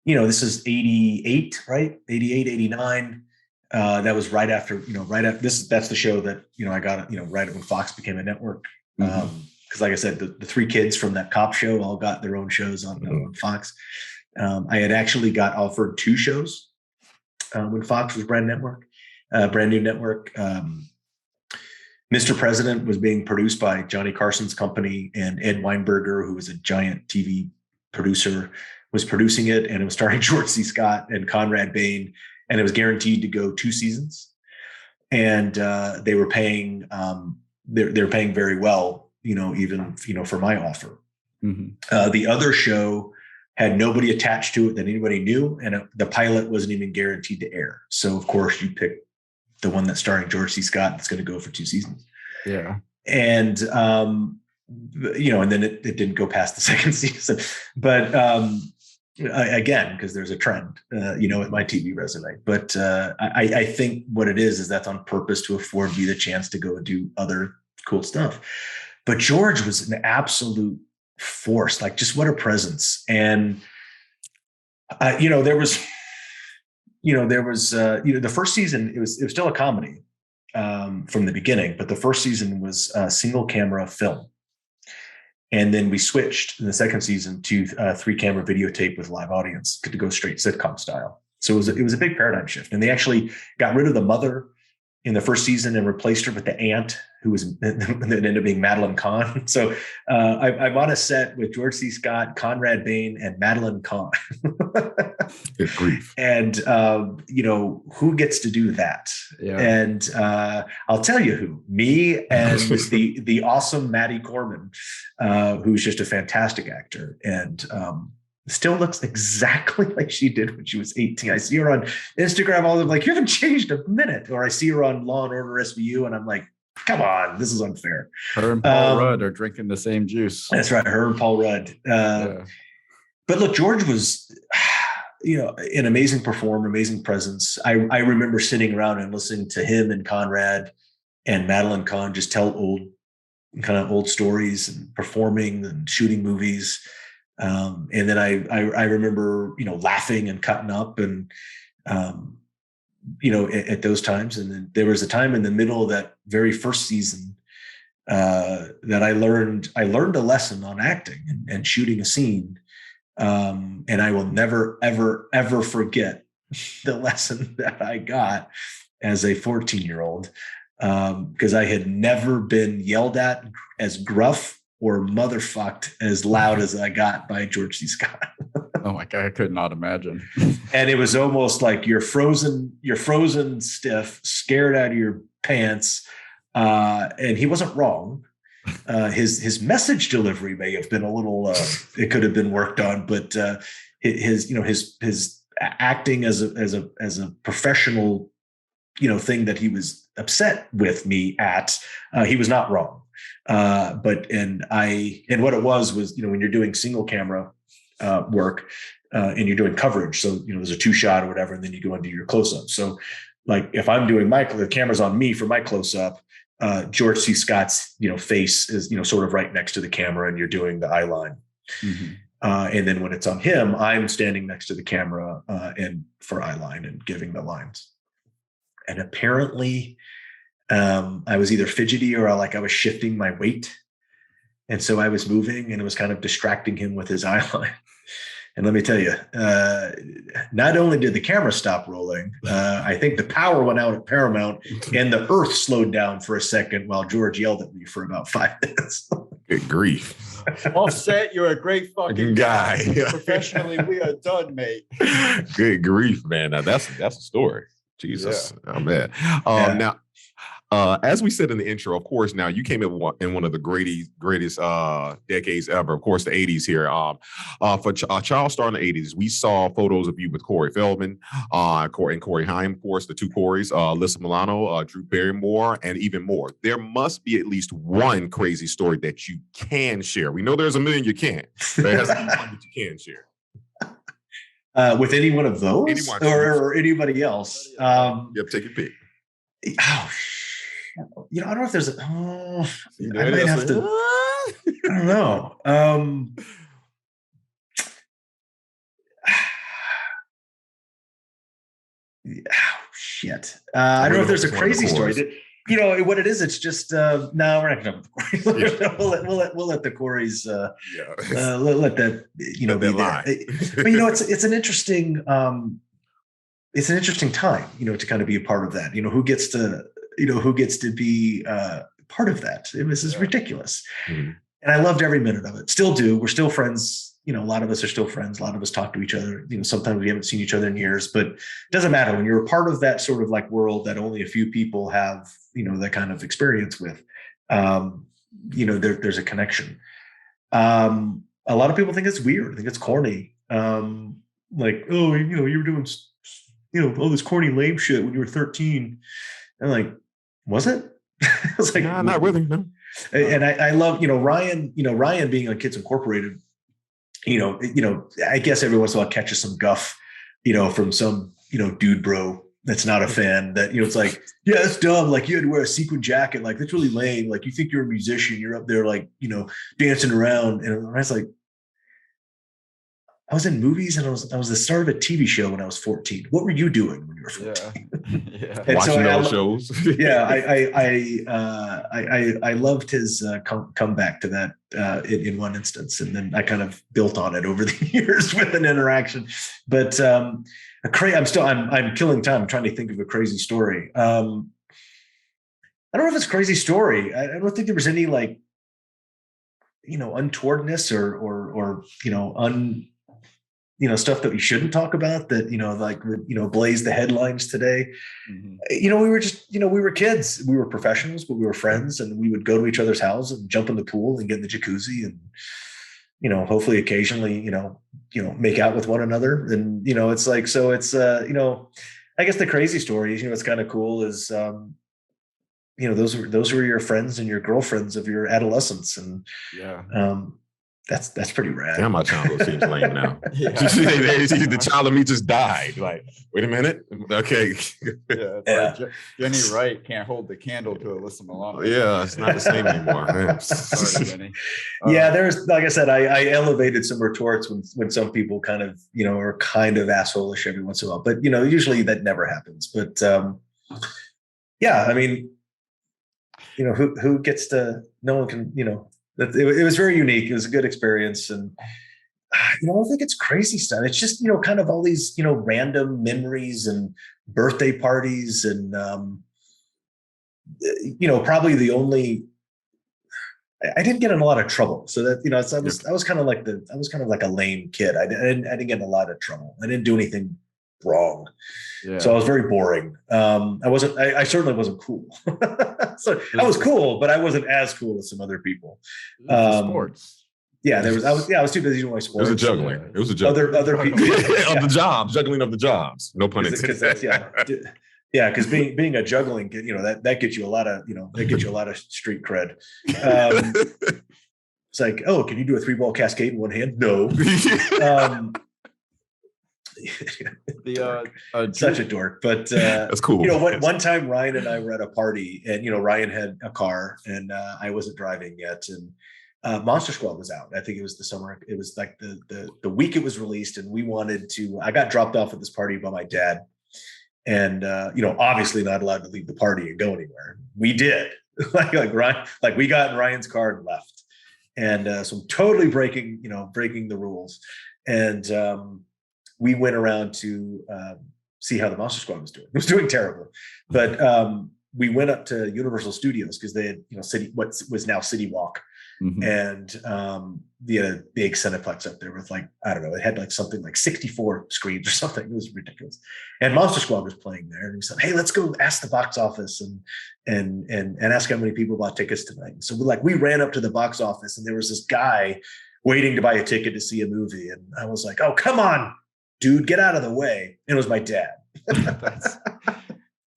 This is 88, right? 88, 89. That was right after this. That's the show that I got right when Fox became a network. Because like I said, the three kids from that cop show all got their own shows on Fox. I had actually got offered 2 shows when Fox was brand new network. Mr. President was being produced by Johnny Carson's company, and Ed Weinberger, who was a giant TV producer, was producing it, and it was starring George C. Scott and Conrad Bain, and it was guaranteed to go 2 seasons. And they were paying they're paying very well, even for my offer. Mm-hmm. The other show had nobody attached to it that anybody knew, and the pilot wasn't even guaranteed to air. So of course you pick the one that's starring George C. Scott that's going to go for 2 seasons. Yeah. And and then it didn't go past the second season. But again, because there's a trend, with my TV resume. But I think what it is that's on purpose to afford me the chance to go and do other cool stuff. But George was an absolute force, like just what a presence. And there was the first season, it was still a comedy from the beginning, but the first season was single camera film. And then we switched in the second season to 3-camera videotape with live audience to go straight sitcom style. So it was a big paradigm shift. And they actually got rid of the mother in the first season and replaced her with the aunt, who was that ended up being Madeline Kahn. So I'm on a set with George C. Scott, Conrad Bain, and Madeline Kahn. Good grief. And who gets to do that? Yeah. And I'll tell you who. Me and the awesome Maddie Corman, who's just a fantastic actor and still looks exactly like she did when she was 18. I see her on Instagram all the like, you haven't changed a minute. Or I see her on Law and Order SVU, and I'm like, come on, this is unfair. Her and Paul Rudd are drinking the same juice. That's right, her and Paul Rudd. But look, George was, an amazing performer, amazing presence. I remember sitting around and listening to him and Conrad and Madeline Kahn just tell old stories and performing and shooting movies. And then I remember, laughing and cutting up and, at those times. And then there was a time in the middle of that very first season that I learned a lesson on acting and shooting a scene. And I will never, ever, ever forget the lesson that I got as a 14-year-old, because I had never been yelled at as gruff or motherfucked as loud as I got by George C. Scott. Oh my God, I could not imagine. And it was almost like you're frozen stiff, scared out of your pants. And he wasn't wrong. His message delivery may have been a little, it could have been worked on, but his acting as a professional, thing that he was upset with me at, he was not wrong. But what it was when you're doing single camera work and you're doing coverage, so there's a 2-shot or whatever, and then you go into your close-up. So like if I'm doing the camera's on me for my close-up, George C. Scott's face is sort of right next to the camera, and you're doing the eye line. Mm-hmm. And then when it's on him, I'm standing next to the camera and for eye line and giving the lines. And apparently I was either fidgety or I was shifting my weight. And so I was moving, and it was kind of distracting him with his eye line. And let me tell you, not only did the camera stop rolling, I think the power went out at Paramount, and the earth slowed down for a second while George yelled at me for about 5 minutes. Good grief. Offset, you're a great fucking guy. Professionally, we are done, mate. Good grief, man. Now that's a story. Jesus. Yeah. Oh, man. Now, as we said in the intro, of course, now you came in one of the greatest decades ever, of course, the 80s here. For a child star in the 80s, we saw photos of you with Corey Feldman, and Corey Haim, of course, the two Corys, Alyssa Milano, Drew Barrymore, and even more. There must be at least one crazy story that you can share. We know there's a million you can't. There has to be one that you can share. With any one of those or anybody else? Yep, take your pick. Oh, I don't know if there's I might have to. I don't know. Oh, shit. I don't know if there's a crazy story. What it is. It's just no. We're not going to have the Corys. Yeah. we'll let the Corys. Let that be there. But it's an interesting. It's an interesting time. To kind of be a part of that. Who gets to be part of that. This is ridiculous. Mhm. And I loved every minute of it. Still do. We're still friends. A lot of us are still friends. A lot of us talk to each other. Sometimes we haven't seen each other in years, but it doesn't matter when you're a part of that sort of like world that only a few people have, that kind of experience with. There's a connection. A lot of people think it's weird. I think it's corny. Like, oh, you were doing, all this corny lame shit when you were 13. And like, was it? I was like, nah, not really. No. And I love, Ryan, Ryan being on Kids Incorporated, I guess every once in a while catches some guff, from some, dude bro that's not a fan that, it's like, yeah, it's dumb. Like you had to wear a sequin jacket. Like that's really lame. Like you think you're a musician, you're up there like, dancing around. And I was like, I was in movies and I was the star of a TV show when I was 14. What were you doing when you were 14? Yeah. And Watching so those shows. Yeah, I loved his comeback to that in one instance, and then I kind of built on it over the years with an interaction. But I'm killing time. I'm trying to think of a crazy story. I don't know if it's a crazy story. I don't think there was any like, untowardness or stuff that we shouldn't talk about that, blaze the headlines today. Mhm. We were just, we were kids. We were professionals, but we were friends, and we would go to each other's house and jump in the pool and get in the jacuzzi and, hopefully occasionally, make out with one another. And, it's like, so it's, I guess the crazy story, it's kind of cool is, those were your friends and your girlfriends of your adolescence. And, Yeah. that's pretty rad. Damn, my childhood seems lame now. Yeah. The child of me just died. Like, wait a minute. Okay. Yeah, it's like Jenny Wright can't hold the candle to Alyssa Milano. Yeah, it's not the same anymore. Man. Sorry, Jenny. Yeah, there's, like I said, I elevated some retorts when some people kind of, are kind of asshole-ish every once in a while, but usually that never happens. But yeah, I mean, who gets to? No one can, It was very unique. It was a good experience. And, I don't think it's crazy stuff. It's just, kind of all these, random memories and birthday parties and, probably the only, I didn't get in a lot of trouble. So that, I was kind of like a lame kid. I didn't get in a lot of trouble. I didn't do anything wrong. Yeah. So I was very boring. I certainly wasn't cool. So I was cool, but I wasn't as cool as some other people. Sports. Yeah, I was too busy doing my sports. It was a juggling. It was a juggling. Other people of the jobs, juggling of the jobs. No pun intended. Yeah, because being a juggling kid, that gets you a lot of, street cred. It's like, oh, can you do a 3-ball cascade in one hand? No. Such a dork, but that's cool. One time Ryan and I were at a party, and Ryan had a car, and I wasn't driving yet, and Monster Squad was out. I think it was the summer. It was like the week it was released, and we wanted to. I got dropped off at this party by my dad, and obviously not allowed to leave the party and go anywhere. We did, like Ryan, like we got in Ryan's car and left, and so I'm totally breaking the rules, and we went around to see how the Monster Squad was doing. It was doing terrible, but we went up to Universal Studios because they had, what was now City Walk, and they had a big Cineplex up there with like, I don't know, it had like something like 64 screens or something. It was ridiculous. And Monster Squad was playing there, and we said, hey, let's go ask the box office and ask how many people bought tickets tonight. And so we ran up to the box office, and there was this guy waiting to buy a ticket to see a movie, and I was like, oh, come on, dude, get out of the way. And it was my dad.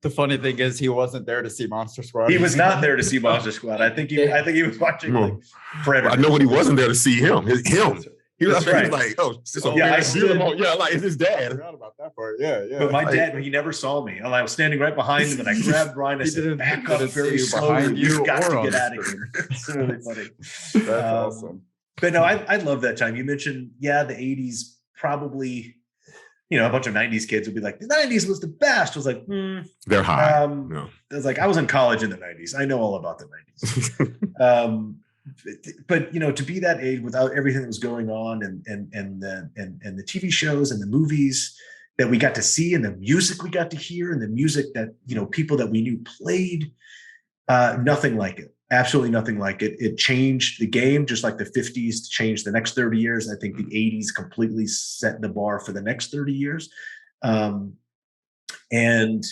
The funny thing is, he wasn't there to see Monster Squad. He was not there to see Monster Squad. I think he was watching Predator. I know what he wasn't there to see him. He was right. Like, oh, it's like it's his dad. I forgot about that part. Yeah. But my dad, he never saw me. I was standing right behind him, and I grabbed Ryan and said, back up very slowly. You've got to get out of here. It's really funny. That's awesome. But no, I love that time. You mentioned, the 80s probably, a bunch of 90s kids would be like, the 90s was the best. I was like, they're high. No. I was like, I was in college in the 90s. I know all about the 90s. But to be that age without everything that was going on and the TV shows and the movies that we got to see and the music we got to hear and the music that people that we knew played, nothing like it. Absolutely nothing like it. It changed the game, just like the 50s changed the next 30 years. I think the 80s completely set the bar for the next 30 years. And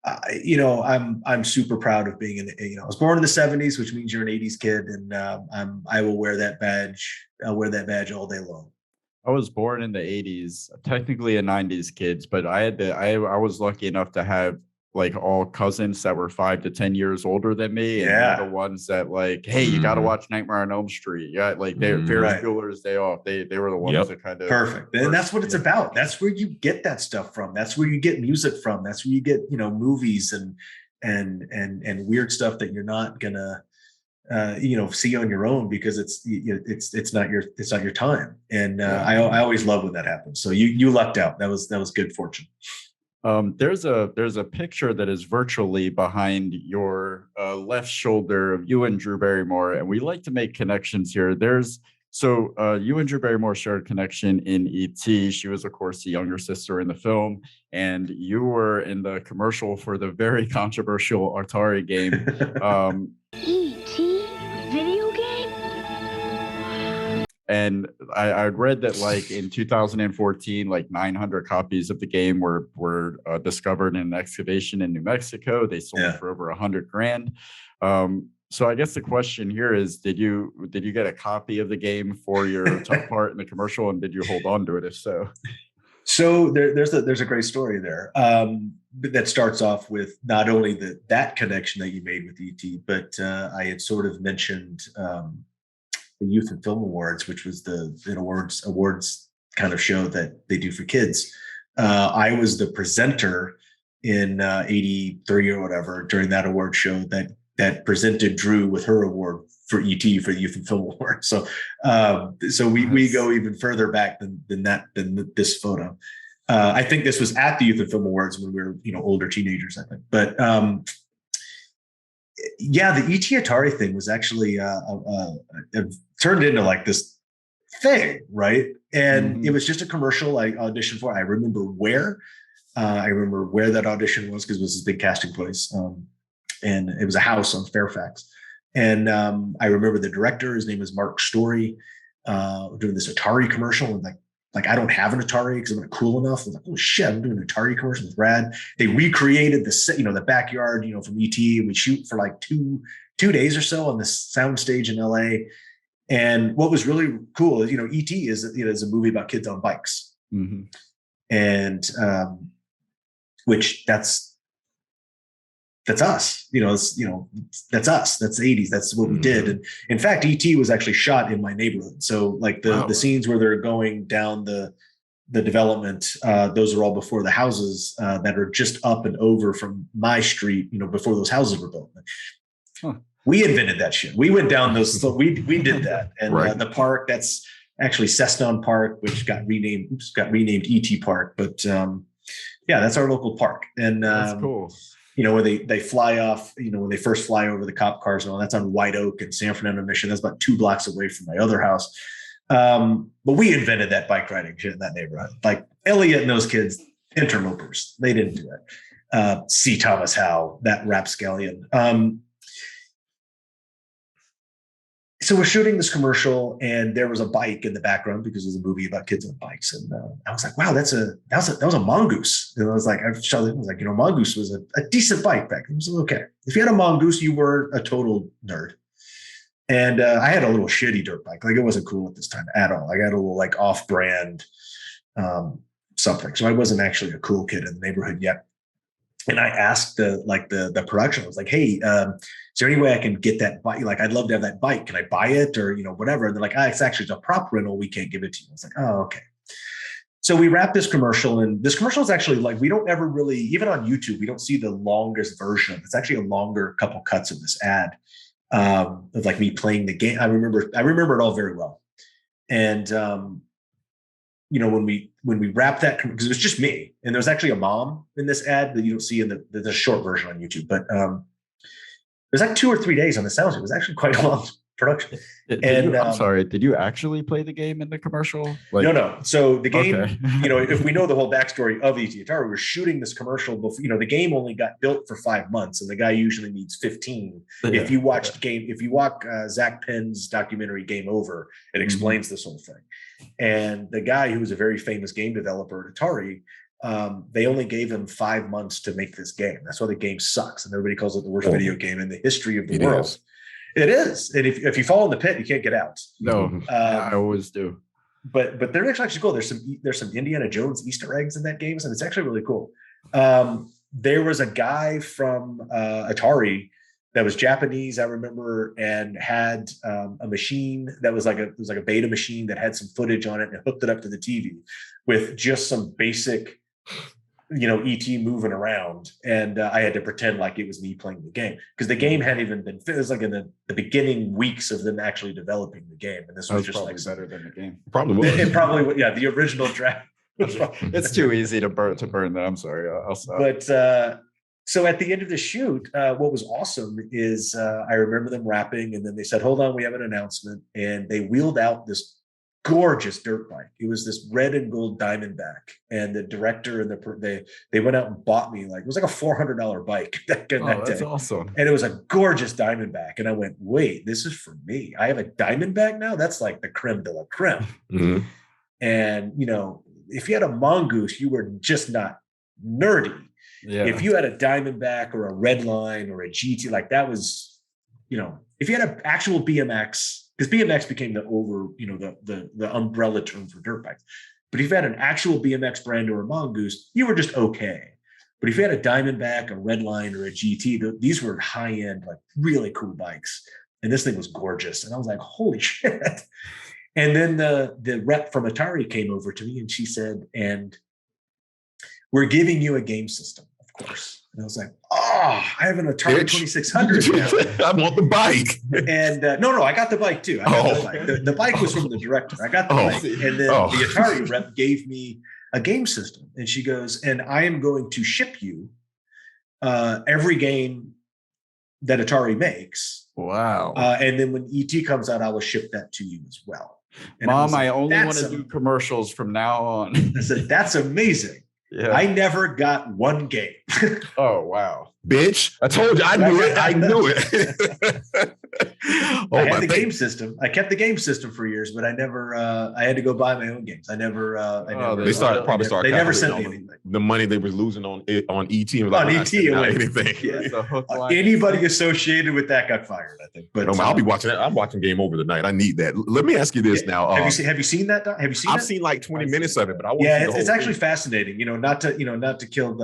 I'm super proud of being I was born in the 70s, which means you're an 80s kid, and I will wear that badge. I'll wear that badge all day long. I was born in the 80s, technically a 90s kid, but I was lucky enough to have like all cousins that were 5 to 10 years older than me. And they're the ones that like, hey, you got to watch Nightmare on Elm Street. Yeah. Like Ferris Bueller's Day Off. They were the ones that kind of perfect. And that's what it's about. That's where you get that stuff from. That's where you get music from. That's where you get, movies and weird stuff that you're not gonna see on your own, because it's not your time. And I always love when that happens. So you lucked out. That was good fortune. There's a picture that is virtually behind your left shoulder of you and Drew Barrymore, and we like to make connections here. You and Drew Barrymore shared a connection in E.T. She was, of course, the younger sister in the film, and you were in the commercial for the very controversial Atari game. E.T. video game? And I read that like in 2014, like 900 copies of the game were discovered in an excavation in New Mexico. They sold for over $100,000. So I guess the question here is, did you get a copy of the game for your top part in the commercial, and did you hold on to it if so? So there's a great story there that starts off with not only that connection that you made with ET, but I had sort of mentioned the Youth and Film Awards, which was the awards kind of show that they do for kids. I was the presenter in 83 or whatever during that award show that presented Drew with her award for ET for the Youth and Film Award. So we go even further back than this photo. I think this was at the Youth and Film Awards when we were older teenagers, I think. But the ET Atari thing was actually turned into like this thing, right? And it was just a commercial I auditioned for. I remember where that audition was, because it was this big casting place, and it was a house on Fairfax. And I remember the director, his name is Mark Story, doing this Atari commercial, and like I don't have an Atari because I'm not cool enough. I was like, oh shit, I'm doing an Atari commercial with Rad. They recreated the backyard, from ET, and we shoot for like two days or so on this soundstage in LA. And what was really cool is, ET is a movie about kids on bikes. And which that's us, that's us, that's the 80s. That's what we did. And in fact, ET was actually shot in my neighborhood. So like the scenes where they're going down the development, those are all before the houses that are just up and over from my street, before those houses were built. We invented that shit. We went down those. So we did that. And the park, that's actually Cessnon Park, which got renamed ET Park. But that's our local park. And that's cool. When they fly off, when they first fly over the cop cars and all, that's on White Oak and San Fernando Mission. That's about 2 blocks away from my other house. But we invented that bike riding shit in that neighborhood. Like Elliot and those kids, interlopers, they didn't do that. C. Thomas Howell, that rapscallion. So we're shooting this commercial, and there was a bike in the background because it was a movie about kids on bikes. And I was like, wow, that was a mongoose. And I was like, mongoose was a decent bike back then. It was okay. If you had a mongoose, you were a total nerd. And I had a little shitty dirt bike. Like, it wasn't cool at this time at all. I got a little like off-brand something. So I wasn't actually a cool kid in the neighborhood yet. And I asked the production, I was like, hey, is there any way I can get that bike? Like, I'd love to have that bike. Can I buy it, or, whatever? And they're like, it's actually a prop rental. We can't give it to you. I was like, oh, okay. So we wrapped this commercial, and this commercial is actually like, we don't ever really, even on YouTube, we don't see the longest version of it. It's actually a longer couple cuts of this ad of like me playing the game. I remember it all very well. And, when we wrapped that, because it was just me, and there was actually a mom in this ad that you don't see in the short version on YouTube, but there's like 2 or 3 days on the sound. It was actually quite long. production. I'm sorry, did you actually play the game in the commercial? No. So the game, Okay. if we know the whole backstory of E.T. Atari, we were shooting this commercial before, the game only got built for 5 months and the guy usually needs 15. If you watch Zach Penn's documentary Game Over, it explains this whole thing. And the guy who was a very famous game developer at Atari, they only gave him 5 months to make this game. That's why the game sucks. And everybody calls it the worst video game in the history of the world. Is. It is. And if you fall in the pit, you can't get out. No, I always do. But they're actually cool. There's some Indiana Jones Easter eggs in that game, and it's actually really cool. There was a guy from Atari that was Japanese, I remember, and had a machine that was like a beta machine that had some footage on it and hooked it up to the TV with just some basic, ET moving around, and I had to pretend like it was me playing the game because the game hadn't even been. It was like in the beginning weeks of them actually developing the game, and this was just like better than the game. Probably was. It probably was. Yeah, the original draft. It's too easy to burn that. I'm sorry. I'll stop. But so at the end of the shoot, what was awesome is I remember them rapping, and then they said, "Hold on, we have an announcement," and they wheeled out this gorgeous dirt bike. It was this red and gold Diamondback, and the director and they went out and bought me it was like a $400 bike that day. That's awesome. And it was a gorgeous Diamondback, and I went, wait, this is for me. I have a Diamondback now. That's like the creme de la creme. Mm-hmm. And if you had a Mongoose, you were just not nerdy. Yeah. If you had a Diamondback or a Redline or a GT, like that was, if you had an actual BMX. Because BMX became the umbrella term for dirt bikes. But if you had an actual BMX brand or a Mongoose, you were just okay. But if you had a Diamondback, a Redline, or a GT, these were high-end, like really cool bikes. And this thing was gorgeous. And I was like, holy shit. And then the rep from Atari came over to me and she said, and we're giving you a game system, of course. And I was like, I have an Atari 2600 now. I want the bike. And no, I got the bike too. I got the bike. The bike was from the director. I got the bike. And then the Atari rep gave me a game system. And she goes, and I am going to ship you every game that Atari makes. Wow. And then when ET comes out, I will ship that to you as well. And Mom, I only want to do commercials from now on. I said, that's amazing. Yeah. I never got one game. Oh, wow. Bitch, I told you, I knew it. I had the game system. I kept the game system for years, but I never. I had to go buy my own games. I never. They never sent me anything. The money they was losing on ET. On ET, anything. Yeah. Anybody associated with that got fired, I think. But I'll be watching that. I'm watching Game Over tonight. I need that. Let me ask you this now. Have you seen that? Have you seen? I've seen like 20 minutes of it, but I want it's actually fascinating. Not to kill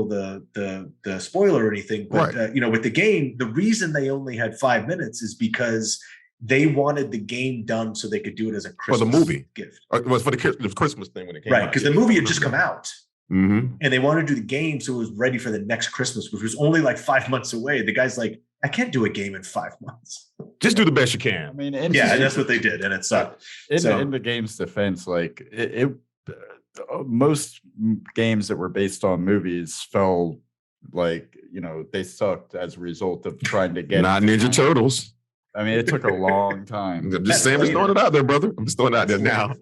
the spoiler or anything, but right. With the game, the reason they only had 5 minutes is because they wanted the game done so they could do it as a Christmas for the movie gift. It was for the Christmas thing when it came out. Right, because the movie had just come out. Mm-hmm. And they wanted to do the game so it was ready for the next Christmas, which was only like 5 months away. The guy's like, I can't do a game in 5 months. Just do the best you can. I mean, and that's what they did, and it sucked. In the game's defense, like most games that were based on movies fell like they sucked as a result of trying to get not Ninja Turtles. I mean, it took a long time. I'm just saying, just throwing it out there, brother. I'm just throwing it out there now.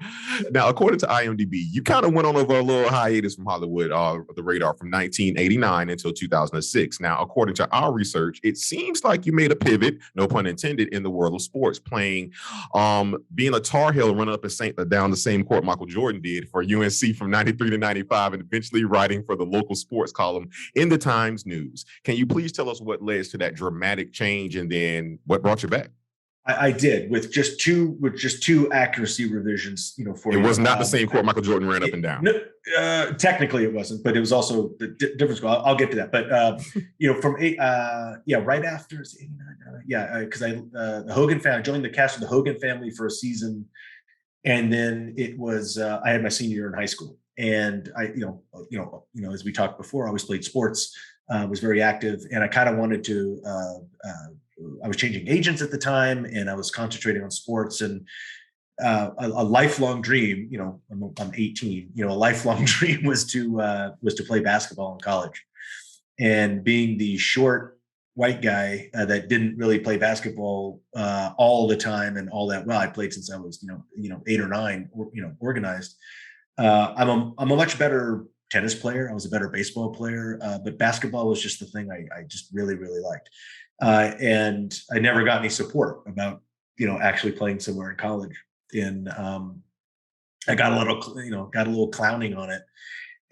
Now, according to IMDb, you kind of went on over a little hiatus from Hollywood, the radar from 1989 until 2006. Now, according to our research, it seems like you made a pivot, no pun intended, in the world of sports, playing, being a Tar Heel, running up down the same court Michael Jordan did for UNC from 93 to 95, and eventually writing for the local sports column in the Times News. Can you please tell us what led to that dramatic change, and then what brought you back? I did with just two accuracy revisions. For it was not the same court Michael Jordan ran up and down. No, technically it wasn't, but it was also the difference. I'll get to that. But from right after it's 89. Because the Hogan family, I joined the cast of the Hogan family for a season, and then it was I had my senior year in high school, and I as we talked before, I always played sports, was very active, and I kind of wanted to. I was changing agents at the time, and I was concentrating on sports, and a lifelong dream. I'm 18. A lifelong dream was to play basketball in college, and being the short, white guy that didn't really play basketball all the time and all that well. I played since I was, 8 or 9, organized. I'm a much better tennis player. I was a better baseball player, but basketball was just the thing I just really, really liked. And I never got any support about, actually playing somewhere in college. And I got a little clowning on it.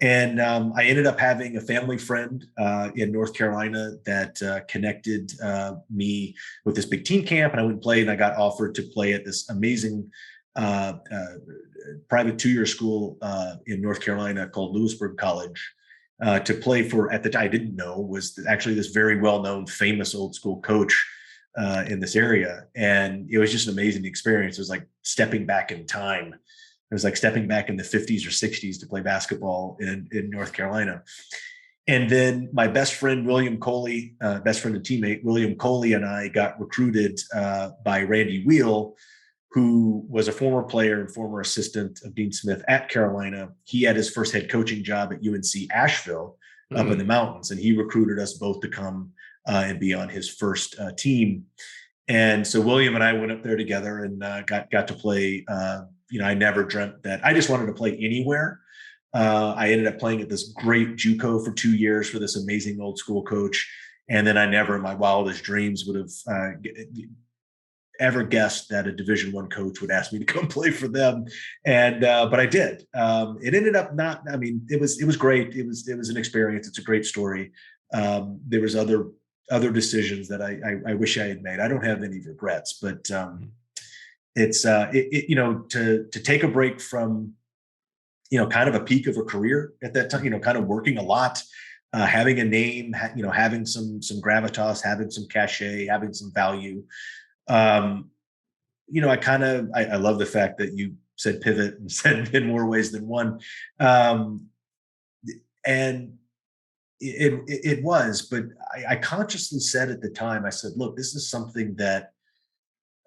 And I ended up having a family friend in North Carolina that connected me with this big team camp. And I went and played, and I got offered to play at this amazing private 2-year school in North Carolina called Lewisburg College to play for, at the time I didn't know, was actually this very well-known, famous old school coach in this area. And it was just an amazing experience. It was like stepping back in time. It was like stepping back in the 50s or 60s to play basketball in North Carolina. And then my best friend, William Coley, best friend and teammate, William Coley, and I got recruited by Randy Wheel, who was a former player and former assistant of Dean Smith at Carolina. He had his first head coaching job at UNC Asheville up in the mountains, and he recruited us both to come and be on his first team. And so William and I went up there together and got to play. I never dreamt that. I just wanted to play anywhere. I ended up playing at this great JUCO for 2 years for this amazing old school coach. And then I never in my wildest dreams would have ever guessed that a Division I coach would ask me to come play for them. And, but I did. It ended up not, it was great. It was an experience. It's a great story. There was other decisions that I wish I had made. I don't have any regrets, but it's to take a break from kind of a peak of a career at that time, kind of working a lot, having a name, having some gravitas, having some cachet, having some value. I love the fact that you said pivot and said in more ways than one, and it was, but I consciously said at the time, I said, look, this is something that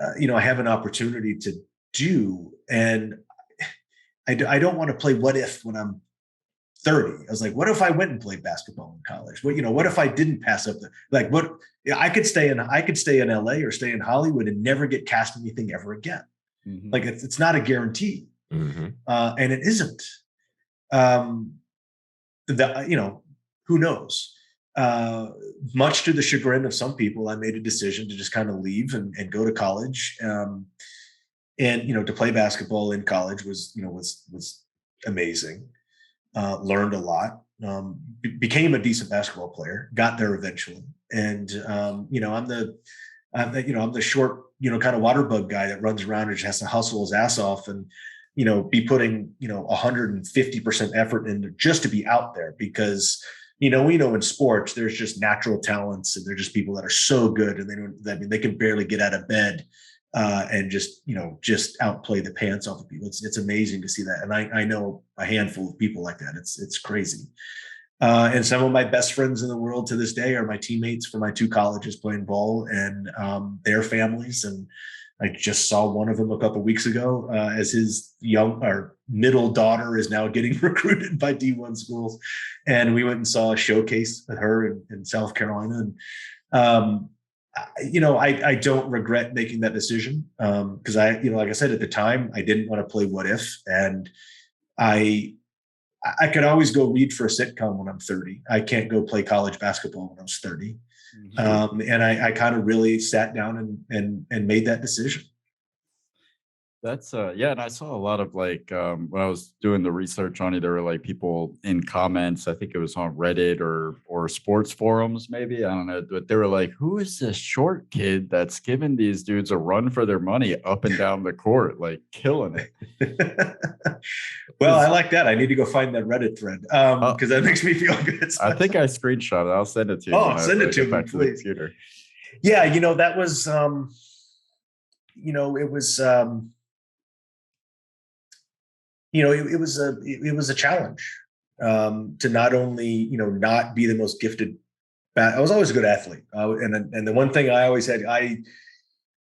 I have an opportunity to do. And I don't want to play what if when I'm 30. I was like, what if I went and played basketball in college? What if I didn't pass up I could stay in LA or stay in Hollywood and never get cast in anything ever again. Mm-hmm. Like it's not a guarantee. Mm-hmm. And it isn't. Who knows? Much to the chagrin of some people, I made a decision to just kind of leave and go to college. And to play basketball in college was amazing. Learned a lot. Became a decent basketball player. Got there eventually. And I'm the short, kind of water bug guy that runs around and just has to hustle his ass off and be putting 150% effort into just to be out there, because we know in sports there's just natural talents, and they're just people that are so good, and they can barely get out of bed and just outplay the pants off of people. It's amazing to see that, and I know a handful of people like that. It's crazy. And some of my best friends in the world to this day are my teammates from my 2 colleges playing ball, and their families. And I just saw one of them a couple of weeks ago as his middle daughter is now getting recruited by D1 schools. And we went and saw a showcase with her in South Carolina. And, I don't regret making that decision because like I said, at the time, I didn't want to play what if. And I could always go read for a sitcom when I'm 30. I can't go play college basketball when I was 30. Mm-hmm. And I kind of really sat down and made that decision. That's and I saw a lot of when I was doing the research on it, there were people in comments. I think it was on Reddit or sports forums, maybe, I don't know, but they were like, who is this short kid that's giving these dudes a run for their money up and down the court, killing it? Well, I like that. I need to go find that Reddit thread because that makes me feel good. I think I screenshot it. I'll send it to you. Oh, send it to me, please. Yeah, that was it was it was a challenge to not only not be the most gifted. I was always a good athlete, and the one thing I always had,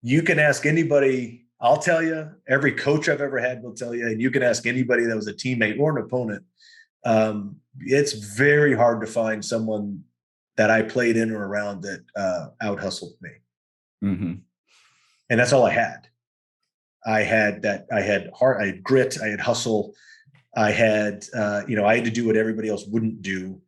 you can ask anybody. I'll tell you, every coach I've ever had will tell you, and you can ask anybody that was a teammate or an opponent. It's very hard to find someone that I played in or around that out hustled me. Mm-hmm. And that's all I had. I had heart, I had grit, I had hustle. I had, I had to do what everybody else wouldn't do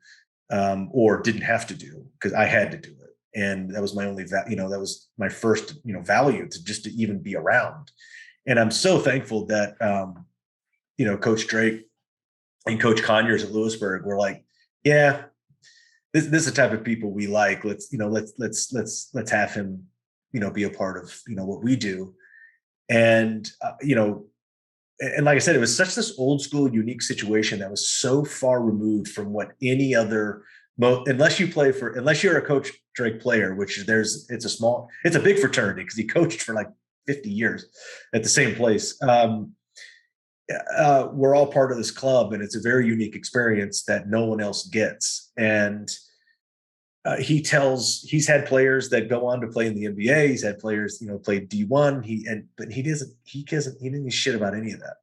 or didn't have to do because I had to do it. And that was my only, that was my first, value to even be around. And I'm so thankful that, Coach Drake and Coach Conyers at Lewisburg were like, yeah, this is the type of people we like. Let's have him, be a part of, what we do. And, and like I said, it was such this old school, unique situation that was so far removed from what any other, unless you're a Coach Drake player, which it's a big fraternity because he coached for like 50 years at the same place. We're all part of this club, and it's a very unique experience that no one else gets. And he's had players that go on to play in the NBA. He's had players, play D1. But he didn't shit about any of that.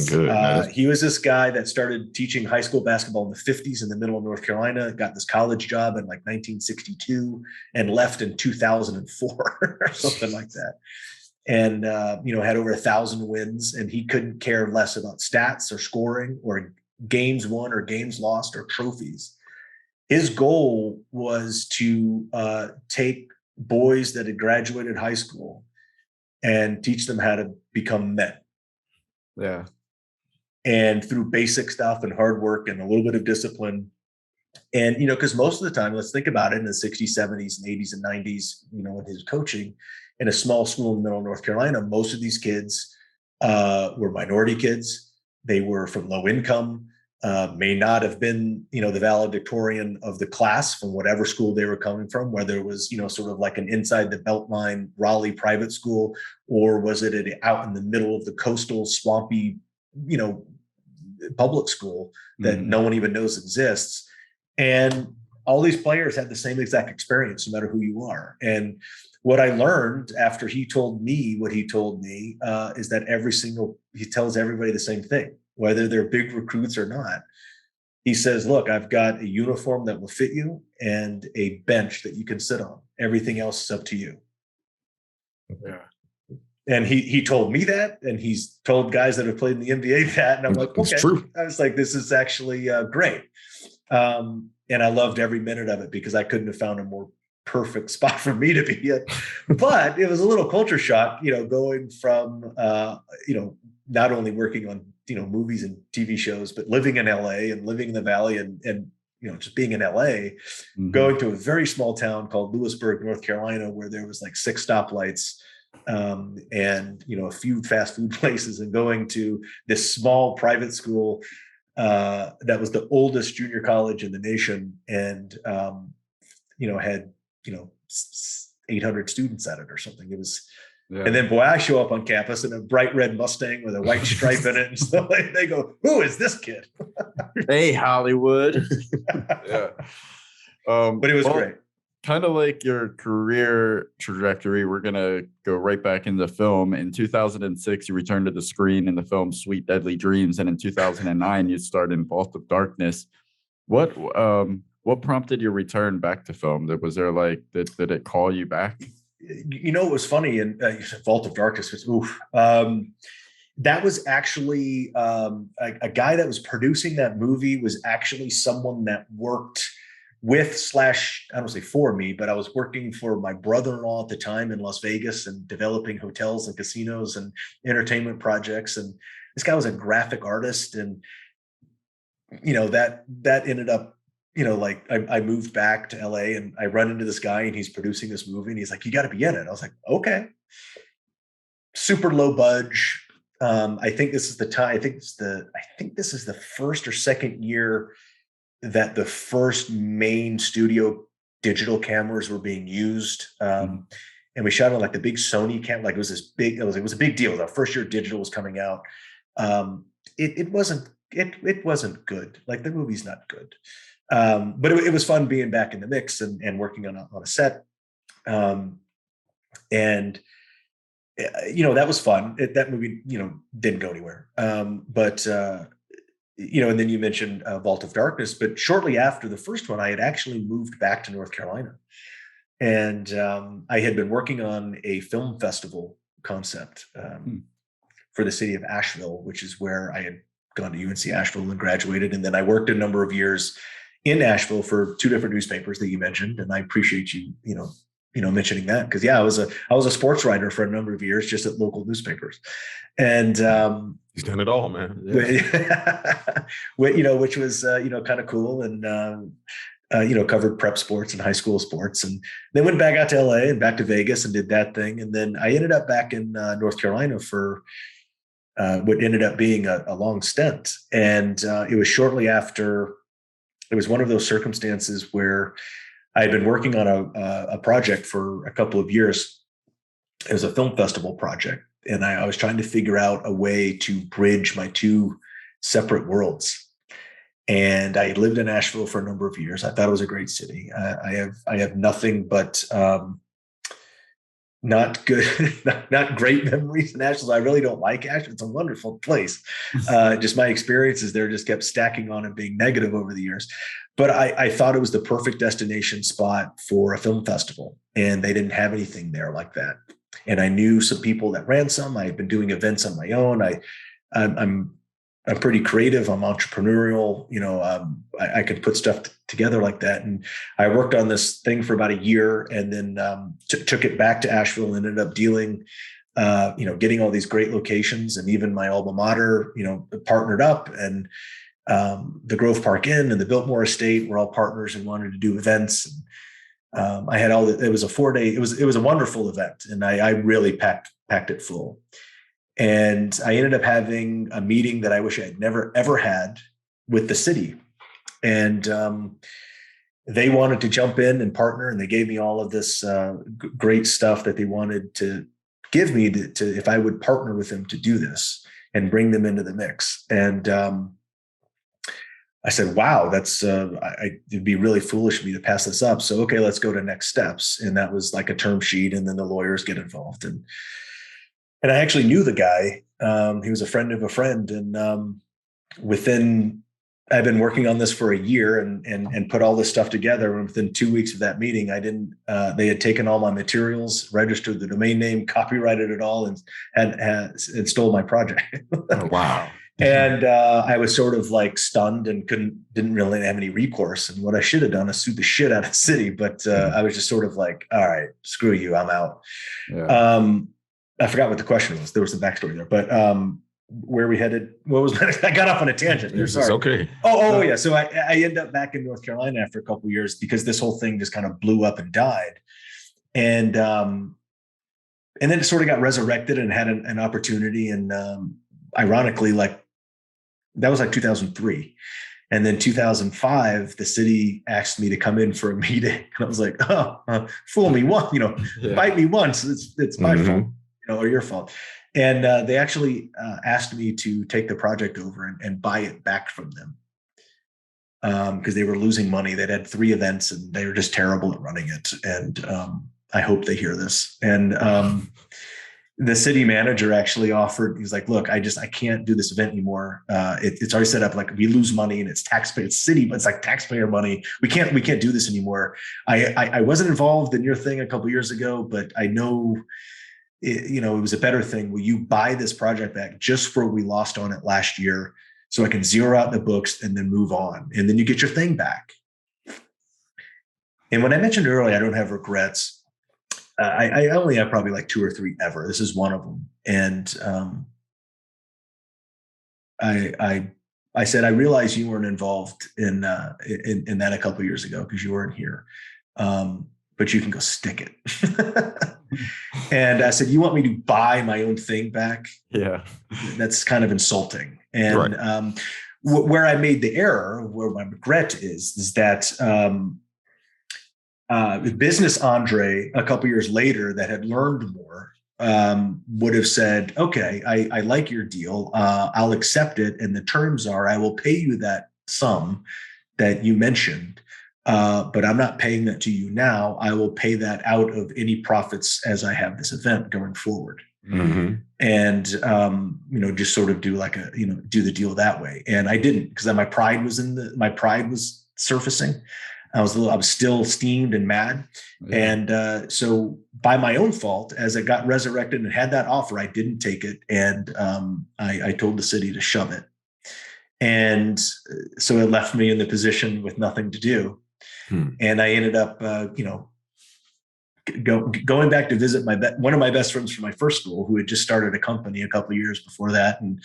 Good. He was this guy that started teaching high school basketball in the 50s in the middle of North Carolina, got this college job in like 1962 and left in 2004 or something like that. And, had over 1,000 wins, and he couldn't care less about stats or scoring or games won or games lost or trophies. His goal was to take boys that had graduated high school and teach them how to become men. Yeah. And through basic stuff and hard work and a little bit of discipline. And, because most of the time, let's think about it, in the 60s, 70s, and 80s and 90s, when he was coaching in a small school in the middle of North Carolina, most of these kids were minority kids. They were from low income, may not have been, the valedictorian of the class from whatever school they were coming from, whether it was, sort of like an inside the Beltline Raleigh private school, or was it out in the middle of the coastal swampy, public school that no one even knows exists. And all these players had the same exact experience, no matter who you are. And what I learned after he told me what he told me is that he tells everybody the same thing, whether they're big recruits or not. He says, look, I've got a uniform that will fit you and a bench that you can sit on. Everything else is up to you. Yeah. And he told me that, and he's told guys that have played in the NBA that, and I'm like, okay. True. I was like, this is actually great. And I loved every minute of it because I couldn't have found a more perfect spot for me to be in. But it was a little culture shock, going from, not only working on, movies and TV shows, but living in LA and living in the Valley and just being in LA, going to a very small town called Lewisburg, North Carolina, where there was like 6 stoplights and, a few fast food places, and going to this small private school that was the oldest junior college in the nation, and, had, 800 students at it or something. It was, and then boy, I show up on campus in a bright red Mustang with a white stripe in it. And so they go, who is this kid? Hey, Hollywood. Yeah. But it was great. Kind of like your career trajectory, we're going to go right back into film. In 2006, you returned to the screen in the film Sweet Deadly Dreams. And in 2009, you starred in Vault of Darkness. What prompted your return back to film? Was there did it call you back? It was funny. And Vault of Darkness was, that was actually a guy that was producing that movie was actually someone that worked with / I don't say for me, but I was working for my brother-in-law at the time in Las Vegas and developing hotels and casinos and entertainment projects. And this guy was a graphic artist. And, that ended up, I moved back to LA and I run into this guy and he's producing this movie and he's like, you got to be in it. I was like, okay. Super low budge. I think this is the time. I think this is the first or second year that the first main studio digital cameras were being used. And we shot on like the big Sony camera. Like it was a big deal. The first year digital was coming out. It wasn't good. Like the movie's not good. But it was fun being back in the mix and working on a set. And that was fun. That movie, didn't go anywhere. But and then you mentioned Vault of Darkness, but shortly after the first one, I had actually moved back to North Carolina. And I had been working on a film festival concept for the city of Asheville, which is where I had gone to UNC Asheville and graduated. And then I worked a number of years in Asheville for 2 different newspapers that you mentioned. And I appreciate you, mentioning that, because I was a sports writer for a number of years, just at local newspapers. And he's done it all, man. which was kind of cool, and covered prep sports and high school sports, and then went back out to LA and back to Vegas and did that thing. And then I ended up back in North Carolina for what ended up being a long stint. And it was shortly after, it was one of those circumstances where I had been working on a project for a couple of years. It was a film festival project. And I was trying to figure out a way to bridge my 2 separate worlds. And I had lived in Asheville for a number of years. I thought it was a great city. I have nothing but not great memories in Asheville. I really don't like Asheville. It's a wonderful place. Just my experiences there just kept stacking on and being negative over the years. But I thought it was the perfect destination spot for a film festival, and they didn't have anything there like that. And I knew some people that ran some. I had been doing events on my own. I'm pretty creative. I'm entrepreneurial. I could put stuff together like that. And I worked on this thing for about a year, and then took it back to Asheville and ended up dealing, getting all these great locations, and even my alma mater, partnered up, and the Grove Park Inn and the Biltmore Estate were all partners and wanted to do events. And, I had it was a 4-day, it was a wonderful event, and I really packed it full. And I ended up having a meeting that I wish I had never, ever had with the city. And they wanted to jump in and partner, and they gave me all of this great stuff that they wanted to give me to if I would partner with them to do this and bring them into the mix. And I said, wow, that's it'd be really foolish of me to pass this up. So, okay, let's go to next steps. And that was like a term sheet, and then the lawyers get involved. And I actually knew the guy. He was a friend of a friend. And I've been working on this for a year and put all this stuff together. And within 2 weeks of that meeting, they had taken all my materials, registered the domain name, copyrighted it all, and stole my project. Oh, wow. And I was sort of like stunned and didn't really have any recourse. And what I should have done is sued the shit out of the city. But I was just sort of like, all right, screw you, I'm out. Yeah. I forgot what the question was. There was some backstory there, but where we headed? What was I got off on a tangent there? Sorry. It's okay. Oh yeah. So I ended up back in North Carolina after a couple of years because this whole thing just kind of blew up and died, and then it sort of got resurrected and had an opportunity. And ironically, that was like 2003. And then 2005, the city asked me to come in for a meeting. And I was like, fool me once, bite me once. It's my fault, or your fault. And they actually asked me to take the project over and buy it back from them because they were losing money. They'd had 3 events and they were just terrible at running it. And I hope they hear this. And the city manager actually offered, he was like, look, I can't do this event anymore. It's already set up. Like, we lose money and it's taxpayer, it's city, but it's like taxpayer money. We can't do this anymore. I wasn't involved in your thing a couple of years ago, but I know, it was a better thing. Will you buy this project back just for what we lost on it last year so I can zero out the books and then move on? And then you get your thing back. And when I mentioned earlier, I don't have regrets. I only have probably like 2 or 3 ever. This is one of them. And I said, I realize you weren't involved in that a couple of years ago because you weren't here. But you can go stick it. And I said, you want me to buy my own thing back? Yeah. That's kind of insulting. And right. Where I made the error, where my regret is that business Andre, a couple years later, that had learned more, would have said, okay, I like your deal. I'll accept it. And the terms are, I will pay you that sum that you mentioned, but I'm not paying that to you now. I will pay that out of any profits as I have this event going forward. Mm-hmm. and just sort of do do the deal that way. And I didn't, because my pride was surfacing. I was still steamed and mad. Yeah. And so by my own fault, as it got resurrected and had that offer, I didn't take it. And I told the city to shove it. And so it left me in the position with nothing to do. And I ended up, going back to visit one of my best friends from my first school, who had just started a company a couple of years before that. And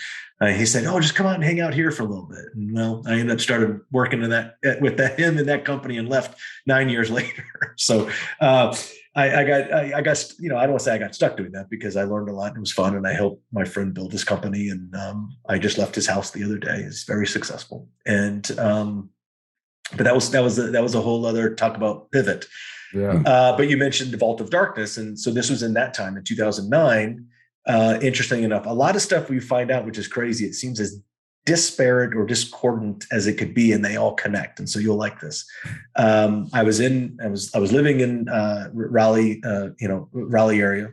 he said, "Oh, just come on and hang out here for a little bit." And well, I ended up started working him in that company and left 9 years later. So I got, I don't want to say I got stuck doing that, because I learned a lot and it was fun. And I helped my friend build his company. And I just left his house the other day. It's very successful. And but that was a whole other talk about pivot. Yeah. But you mentioned the Vault of Darkness. And so this was in that time in 2009. Interesting enough, a lot of stuff we find out, which is crazy. It seems as disparate or discordant as it could be, and they all connect. And so you'll like this. I was living in Raleigh, Raleigh area,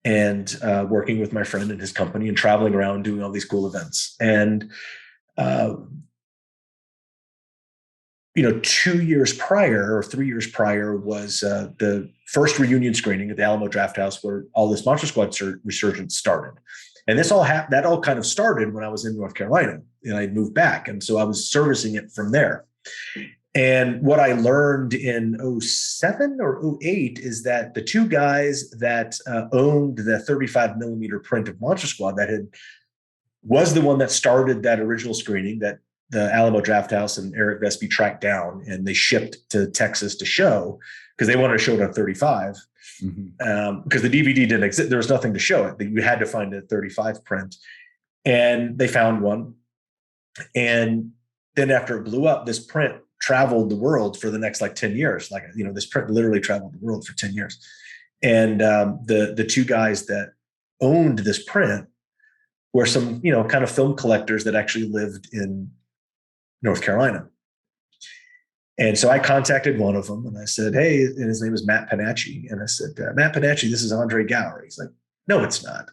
and working with my friend and his company and traveling around doing all these cool events. And 2 years prior or 3 years prior was the first reunion screening at the Alamo Drafthouse, where all this Monster Squad resurgence started. And that all kind of started when I was in North Carolina, and I moved back. And so I was servicing it from there. And what I learned in 2007 or 2008 is that the two guys that owned the 35 millimeter print of Monster Squad was the one that started that original screening that the Alamo Drafthouse and Eric Vespi tracked down, and they shipped to Texas to show, because they wanted to show it on 35. Because the DVD didn't exist. There was nothing to show it. You had to find a 35 print. And they found one. And then after it blew up, this print traveled the world for the next 10 years. This print literally traveled the world for 10 years. And the two guys that owned this print were some, kind of film collectors that actually lived in North Carolina. And so I contacted one of them and I said, "Hey," and his name is Matt Panacci. And I said, "Matt Panacci, this is Andre Gower." He's like, "No, it's not."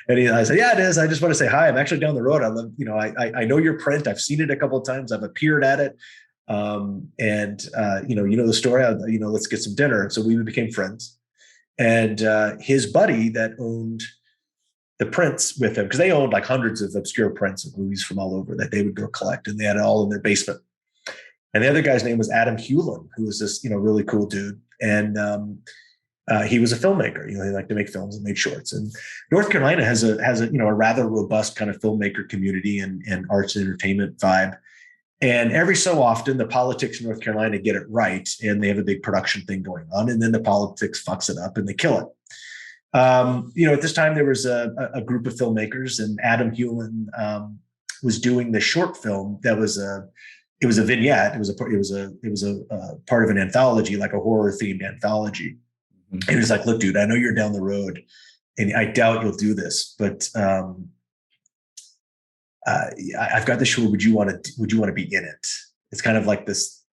And I said, "Yeah, it is. I just want to say hi. I'm actually down the road. I love, I know your print. I've seen it a couple of times. I've appeared at it. And the story, let's get some dinner." And so we became friends. And his buddy that owned the prints with him, because they owned hundreds of obscure prints of movies from all over that they would go collect, and they had it all in their basement. And the other guy's name was Adam Hewlin, who was this, really cool dude. And he was a filmmaker. He liked to make films and make shorts. And North Carolina has a rather robust kind of filmmaker community and arts and entertainment vibe. And every so often, the politics in North Carolina get it right, and they have a big production thing going on, and then the politics fucks it up and they kill it. At this time there was a group of filmmakers, and Adam Hewlin was doing the short film that was it was a vignette. It was a part of an anthology, like a horror themed anthology. Mm-hmm. And he was like, "Look, dude, I know you're down the road, and I doubt you'll do this, but I've got this show. Would you want to be in it?" It's kind of like this,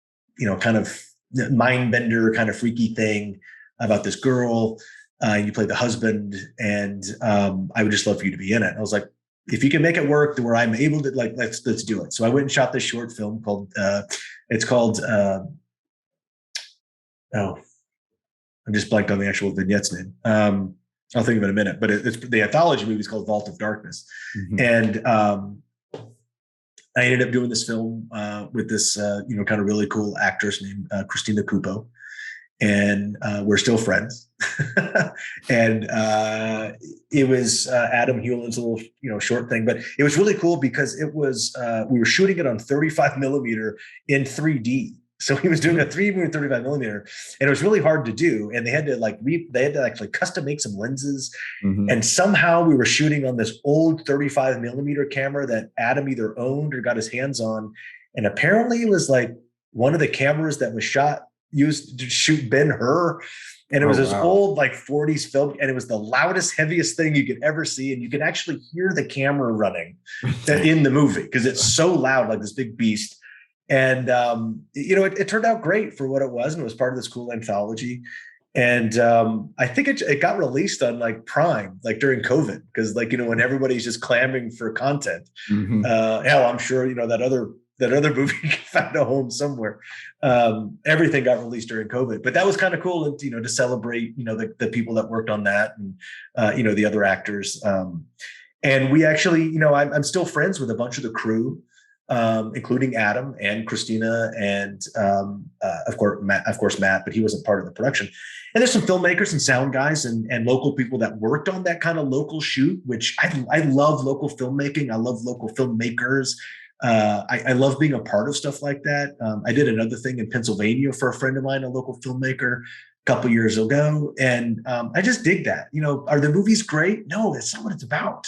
kind of mind bender, kind of freaky thing about this girl. You play the husband, and I would just love for you to be in it. And I was like, "If you can make it work to where I'm able to, let's do it." So I went and shot this short film called I'm just blanked on the actual vignette's name. I'll think of it in a minute, but it's the anthology movie is called Vault of Darkness. Mm-hmm. And I ended up doing this film with this, kind of really cool actress named Christina Cupo. And we're still friends. And it was Adam Hewlin's little, short thing, but it was really cool because it was, we were shooting it on 35 millimeter in 3D. So he was doing a 3D 35 millimeter, and it was really hard to do. And they had to actually custom make some lenses. Mm-hmm. And somehow we were shooting on this old 35 millimeter camera that Adam either owned or got his hands on. And apparently it was one of the cameras that was used to shoot Ben-Hur. And it was this old 40s film, and it was the loudest, heaviest thing you could ever see. And you could actually hear the camera running in the movie because it's so loud, like this big beast. And, it turned out great for what it was. And it was part of this cool anthology. And I think it got released on like Prime, like during COVID, because like, when everybody's just clamoring for content. Mhm. Hell, I'm sure, that other movie found a home somewhere. Everything got released during COVID, but that was kind of cool. And, to celebrate, the people that worked on that and, the other actors. And we actually, I'm still friends with a bunch of the crew, including Adam and Christina and of course Matt, but he wasn't part of the production. And there's some filmmakers and sound guys and local people that worked on that kind of local shoot, which I love local filmmaking. I love local filmmakers. I love being a part of stuff like that. I did another thing in Pennsylvania for a friend of mine, a local filmmaker, a couple years ago, and I just dig that. Are the movies great? No, that's not what it's about.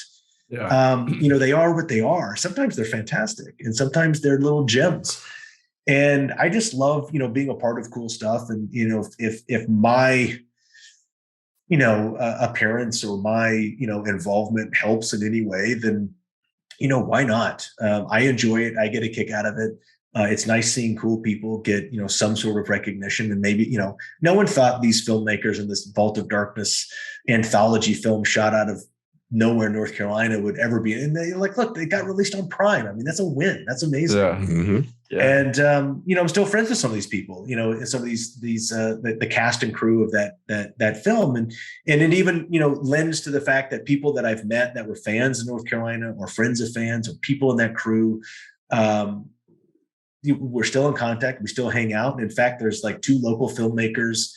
Yeah. They are what they are. Sometimes they're fantastic, and sometimes they're little gems. And I just love, being a part of cool stuff. And if my appearance or my involvement helps in any way, then why not? I enjoy it. I get a kick out of it. It's nice seeing cool people get some sort of recognition. And maybe no one thought these filmmakers in this Vault of Darkness anthology film shot out of nowhere, North Carolina, would ever be. And they look, they got released on Prime. I mean, that's a win. That's amazing. Yeah. Mm-hmm. Yeah. And I'm still friends with some of these people. Some of these the cast and crew of that film, and it even lends to the fact that people that I've met that were fans of North Carolina or friends of fans or people in that crew, we're still in contact. We still hang out. And in fact, there's like 2 local filmmakers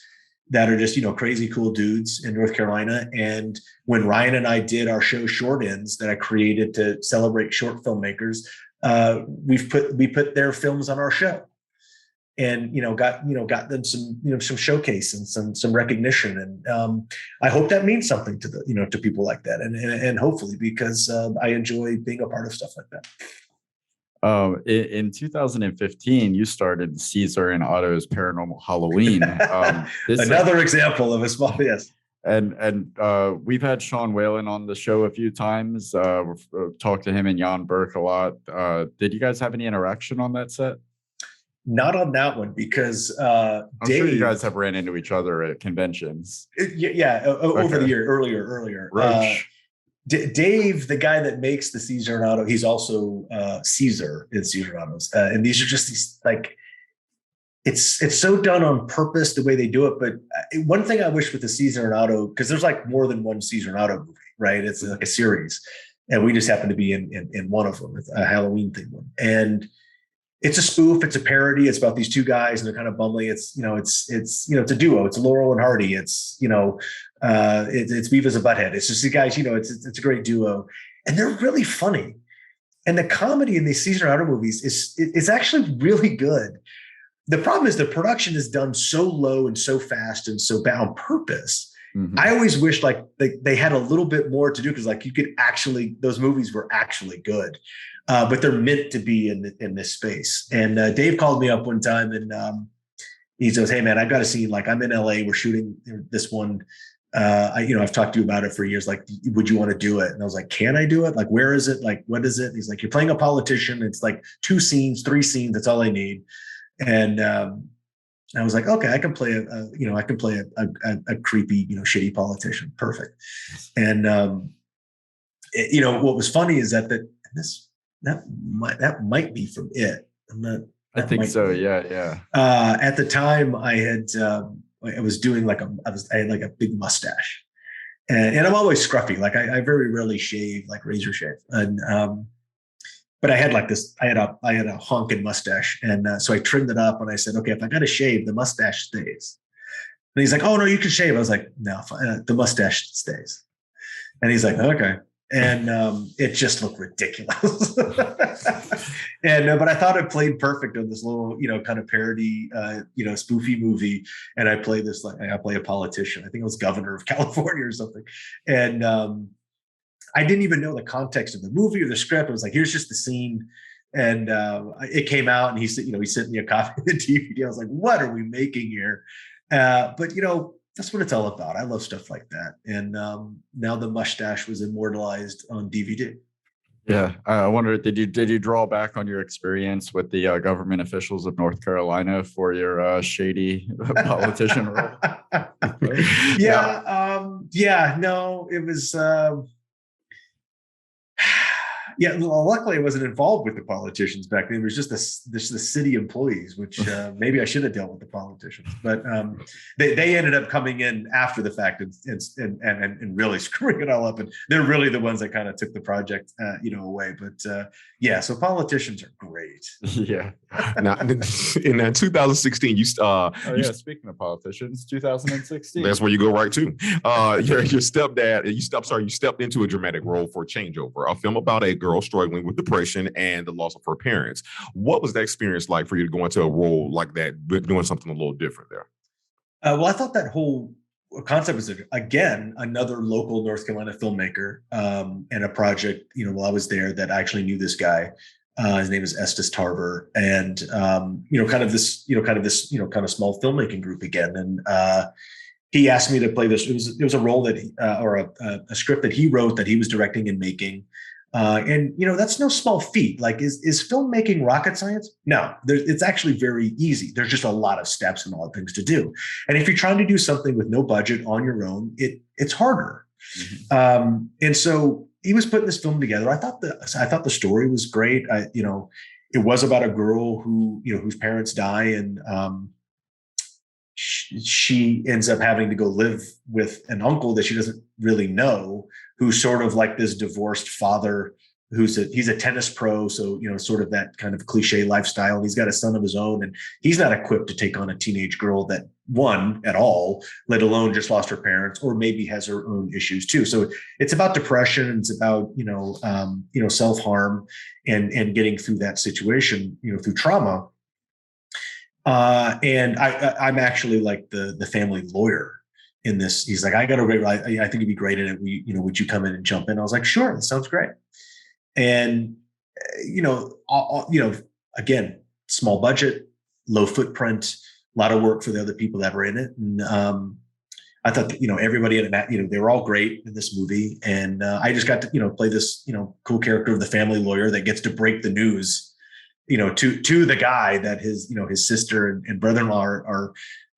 that are just, crazy cool dudes in North Carolina. And when Ryan and I did our show Short Ends that I created to celebrate short filmmakers, we put their films on our show and, got them some showcase and some recognition. And I hope that means something to to people like that. And hopefully, because I enjoy being a part of stuff like that. In 2015, you started Caesar and Otto's Paranormal Halloween. Another example of a small, yes. And we've had Sean Whalen on the show a few times. We've talked to him and Jan Burke a lot. Did you guys have any interaction on that set? Not on that one, because I'm Dave, sure you guys have ran into each other at conventions. Over the year, earlier. Roach. Dave, the guy that makes the Caesar and Otto, he's also Caesar in Caesar and Otto's. And these are just these it's so done on purpose the way they do it. But one thing I wish with the Caesar and Otto, because there's like more than one Caesar and Otto movie, right? It's like a series, and we just happen to be in one of them. It's a Halloween thing one, and it's a spoof. It's a parody. It's about these 2 guys, and they're kind of bumbling. It's it's a duo. It's Laurel and Hardy. It's it's Beavis and Butthead. It's just the guys. It's a great duo, and they're really funny. And the comedy in these Caesar and Otto movies is actually really good. The problem is the production is done so low and so fast and so bad on purpose. Mm-hmm. I always wish they had a little bit more to do, because you could actually, those movies were actually good, but they're meant to be in this space. And Dave called me up one time and he says, "Hey man, I've got a scene. I'm in LA. We're shooting this one. I've talked to you about it for years. Would you want to do it?" And I was like, "Can I do it? Where is it? What is it?" And he's like, "You're playing a politician. It's 2 scenes, 3 scenes. That's all I need." And I was like, "Okay, I can play a creepy, shitty politician. Perfect." And what was funny is that might be from it. I'm not. I think so. Yeah. At the time, I was doing I had a big mustache, and I'm always scruffy. I very rarely shave, razor shave, and but I had I had a honking mustache, and so I trimmed it up, and I said, "Okay, if I got to shave, the mustache stays." And he's like, "Oh no, you can shave." I was like, "No, the mustache stays." And he's like, "Okay." And it just looked ridiculous. And but I thought it played perfect on this little, kind of parody, spoofy movie. And I play this I play a politician. I think I was governor of California or something. And I didn't even know the context of the movie or the script. It was here's just the scene. And it came out, and he said, he sent me a copy of the DVD. I was like, "What are we making here?" But that's what it's all about. I love stuff like that. And now the mustache was immortalized on DVD. Yeah, I wonder, did you draw back on your experience with the government officials of North Carolina for your shady politician role? Yeah, no, it was. Yeah, well, luckily I wasn't involved with the politicians back then. It was just the city employees, which maybe I should have dealt with the politicians. But they ended up coming in after the fact and really screwing it all up. And they're really the ones that kind of took the project, away. But yeah, so politicians are great. Yeah. Now, in 2016, you Speaking of politicians, 2016. that's where you go right to. Your stepdad, you stepped into a dramatic role for Changeover, a film about a girl struggling with depression and the loss of her parents. What was that experience like for you to go into a role like that, doing something a little different there? Well, I thought that whole concept was, again, another local North Carolina filmmaker, and a project, while I was there, that I actually knew this guy. His name is Estes Tarver, and kind of this small filmmaking group again. And he asked me to play this. It was a role that a script that he wrote, that he was directing and making. And that's no small feat. Like, is filmmaking rocket science? No, it's actually very easy. There's just a lot of steps and a lot of things to do. And if you're trying to do something with no budget on your own, it's harder. Mm-hmm. And so he was putting this film together. I thought the story was great. It was about a girl whose parents die, and she ends up having to go live with an uncle that she doesn't really know, who's sort of like this divorced father he's a tennis pro. So, sort of that kind of cliche lifestyle. And he's got a son of his own, and he's not equipped to take on a teenage girl that at all, let alone just lost her parents, or maybe has her own issues too. So it's about depression. It's about, self-harm and getting through that situation, through trauma. And I'm actually like the family lawyer in this. He's like, I got a great, I think you'd be great at it. Would you come in and jump in? I was like, sure, that sounds great. And, again, small budget, low footprint, a lot of work for the other people that were in it. And I thought that, everybody in it, they were all great in this movie. And I just got to, play this, cool character of the family lawyer that gets to break the news, to the guy that his sister and brother-in-law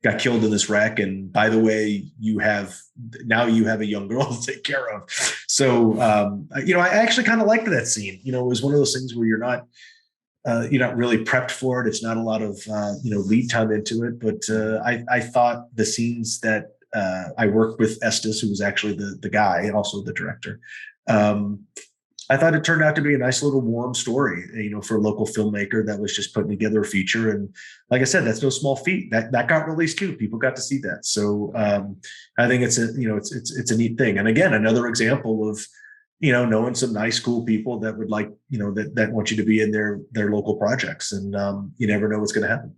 got killed in this wreck. And by the way, you have a young girl to take care of. So, I actually kind of liked that scene. It was one of those things where you're not really prepped for it. It's not a lot of, lead time into it. But I thought the scenes that I worked with Estes, who was actually the guy and also the director, I thought it turned out to be a nice little warm story, for a local filmmaker that was just putting together a feature. And like I said, that's no small feat. That got released too. People got to see that. So I think it's a neat thing. And again, another example of, knowing some nice, cool people that would like, that want you to be in their local projects. And you never know what's going to happen.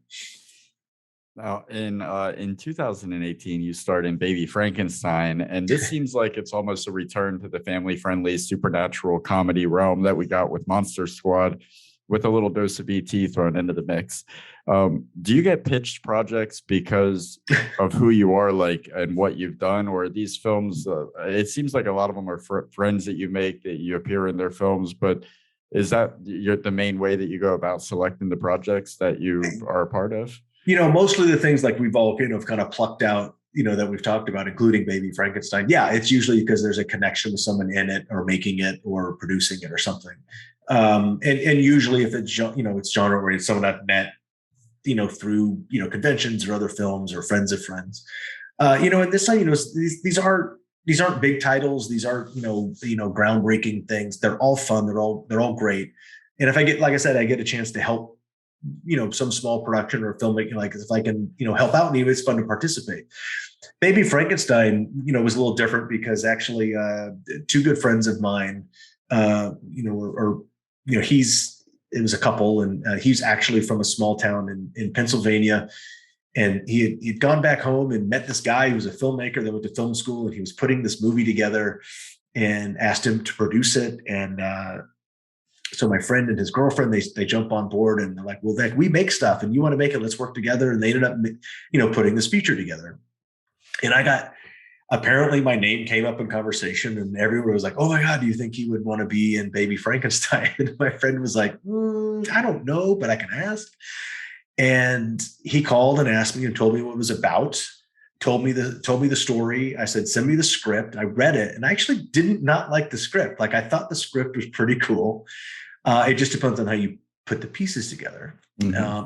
Now, in 2018, you starred in Baby Frankenstein, and this seems like it's almost a return to the family-friendly supernatural comedy realm that we got with Monster Squad, with a little dose of ET thrown into the mix. Do you get pitched projects because of who you are, like, and what you've done, or these films? It seems like a lot of them are friends that you make, that you appear in their films, but is that the main way that you go about selecting the projects that you are a part of? Mostly the things like we've all kind of plucked out, that we've talked about, including Baby Frankenstein. Yeah, it's usually because there's a connection with someone in it, or making it, or producing it, or something. And usually if it's, it's genre oriented, someone I've met, through, conventions or other films or friends of friends. And this time, these aren't big titles. These aren't, groundbreaking things. They're all fun. They're all great. And if I get a chance to help, some small production or filmmaking, like if I can, help out, and it's fun to participate. Baby Frankenstein, was a little different because actually two good friends of mine, it was a couple, and he's actually from a small town in Pennsylvania. And he'd gone back home and met this guy who was a filmmaker that went to film school, and he was putting this movie together, and asked him to produce it. And so my friend and his girlfriend, they jump on board, and they're like, well, we make stuff and you want to make it, let's work together. And they ended up, putting this feature together. And apparently my name came up in conversation, and everyone was like, "Oh my God, do you think he would want to be in Baby Frankenstein?" And my friend was like, "I don't know, but I can ask." And he called and asked me and told me what it was about. Told me the story. I said, "Send me the script." I read it, and I actually didn't not like the script. Like, I thought the script was pretty cool. It just depends on how you put the pieces together,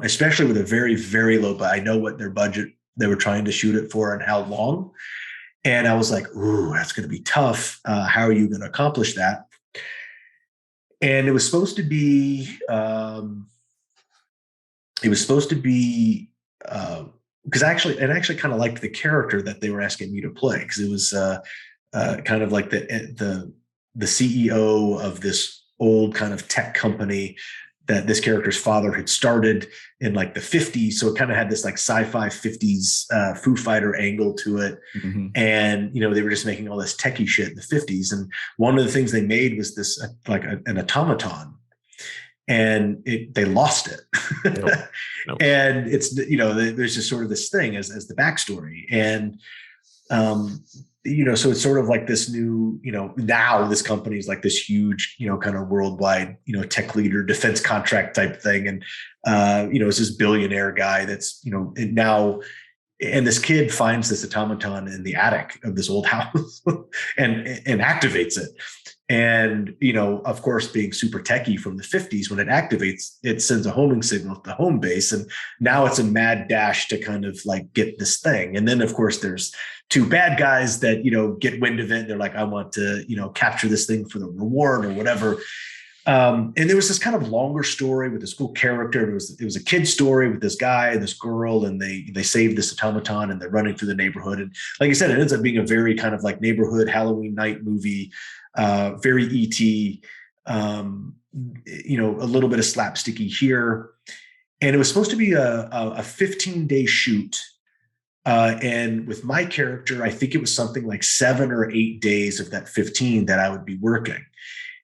especially with a very, very low budget. I know what their budget they were trying to shoot it for and how long. And I was like, "Ooh, that's going to be tough. How are you going to accomplish that?" And it was supposed to be. Because I actually kind of liked the character that they were asking me to play, because it was kind of like the CEO of this old kind of tech company that this character's father had started in like the 50s. So it kind of had this like sci-fi 50s Foo Fighter angle to it. And, they were just making all this techie shit in the 50s. And one of the things they made was this like an automaton. And they lost it. Nope. And it's, there's just sort of this thing as the backstory. And, so it's sort of like this new, now this company is like this huge, kind of worldwide, tech leader, defense contract type thing. And, it's this billionaire guy that's, now, and this kid finds this automaton in the attic of this old house and activates it. And, of course, being super techie from the 50s, when it activates, it sends a homing signal to the home base. And now it's a mad dash to kind of like get this thing. And then, of course, there's two bad guys that, get wind of it. They're like, "I want to, capture this thing for the reward," or whatever. And there was this kind of longer story with this cool character. It was a kid story with this guy and this girl, and they saved this automaton, and they're running through the neighborhood. And like I said, it ends up being a very kind of like neighborhood Halloween night movie, very E.T., a little bit of slapsticky here. And it was supposed to be a 15-day shoot. And with my character, I think it was something like 7 or 8 days of that 15 that I would be working.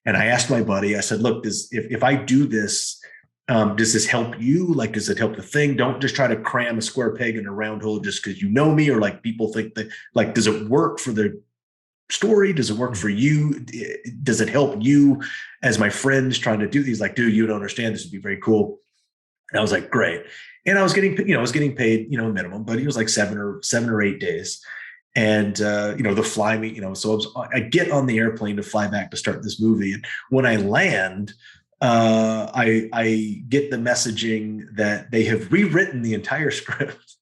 And I asked my buddy, I said, "Look, if I do this, does this help you? Like, does it help the thing? Don't just try to cram a square peg in a round hole just because you know me, or like people think that, like, does it work for the story? Does it work for you? Does it help you as my friends trying to do these? Like, dude, you don't understand. This would be very cool." And I was like, "Great." And I was getting paid, minimum, but it was like 7 or 8 days. And, the fly me, so I get on the airplane to fly back to start this movie. And when I land, I get the messaging that they have rewritten the entire script.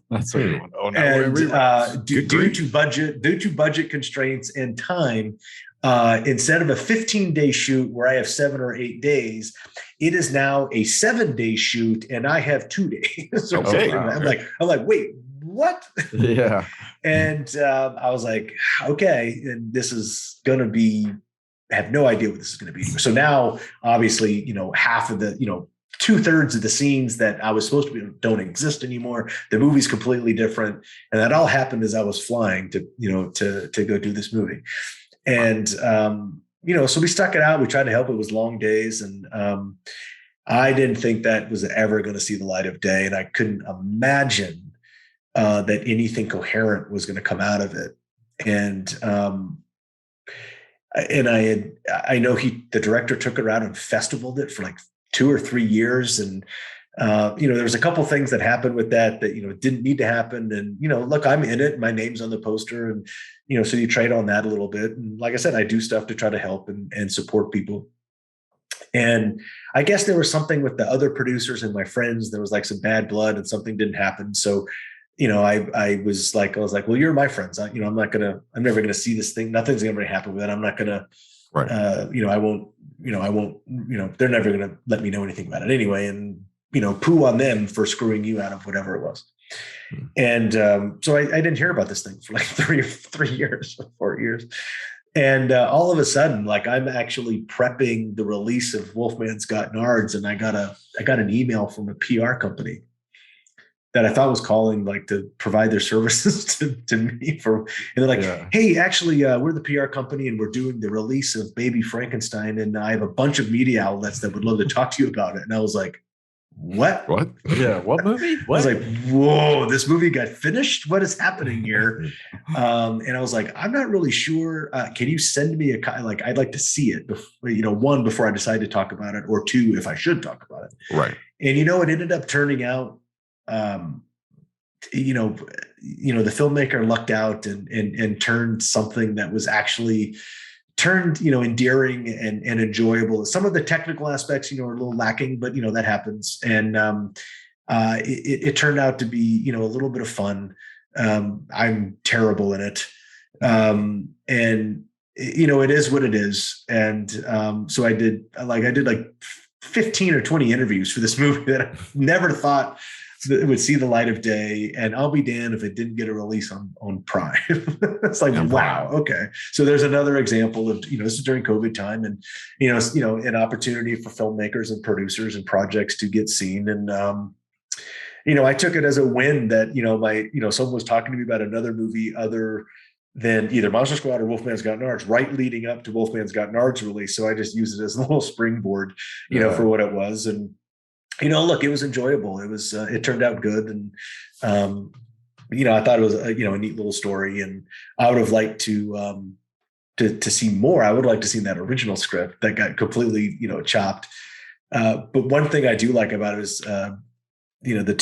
That's what you want. Oh, no. And due to budget constraints and time, instead of a 15-day shoot where I have 7 or 8 days, it is now a 7-day shoot, and I have 2 days. So Okay. I'm like, wait, what? Yeah. And I was like, okay, and this is going to be, I have no idea what this is going to be. So now, obviously, half of the, 2/3 of the scenes that I was supposed to be don't exist anymore. The movie's completely different. And that all happened as I was flying to go do this movie. And, so we stuck it out. We tried to help. It was long days. And I didn't think that was ever going to see the light of day. And I couldn't imagine that anything coherent was going to come out of it. And I know the director took it around and festivaled it for like 2 or 3 years. And, there was a couple things that happened with that didn't need to happen. And, look, I'm in it. My name's on the poster. And, so you trade on that a little bit. And like I said, I do stuff to try to help and support people. And I guess there was something with the other producers and my friends. There was like some bad blood and something didn't happen. So, I was like, well, you're my friends. I'm never going to see this thing. Nothing's going to happen with it. I'm not going to, Right. I won't, they're never going to let me know anything about it anyway. And, poo on them for screwing you out of whatever it was. And so I didn't hear about this thing for like 3 years, 4 years. And all of a sudden, like, I'm actually prepping the release of Wolfman's Got Nards. And I got an email from a PR company that I thought was calling like to provide their services to me and they're like, "Hey, actually, we're the PR company and we're doing the release of Baby Frankenstein. And I have a bunch of media outlets that would love to talk to you about it." And I was like, what? What? Yeah. What movie? I was like, whoa, this movie got finished? What is happening here? And I was like, I'm not really sure. Can you send me like, I'd like to see it before, one, before I decide to talk about it, or two, if I should talk about it. Right. And, it ended up turning out, the filmmaker lucked out and turned something that was actually endearing and enjoyable. Some of the technical aspects, are a little lacking, but that happens. And it turned out to be, a little bit of fun. I'm terrible in it. And it is what it is. And so I did like 15 or 20 interviews for this movie that I never thought it would see the light of day, and I'll be damned if it didn't get a release on Prime. It's like, wow, okay. So there's another example of, this is during COVID time, and, an opportunity for filmmakers and producers and projects to get seen. And, I took it as a win that, someone was talking to me about another movie other than either Monster Squad or Wolfman's Got Nards, right leading up to Wolfman's Got Nards release. So I just used it as a little springboard, for what it was. And, look, it was enjoyable. It was, it turned out good. And, I thought it was, a neat little story, and I would have liked to see more. I would like to see that original script that got completely, chopped. But one thing I do like about it is, the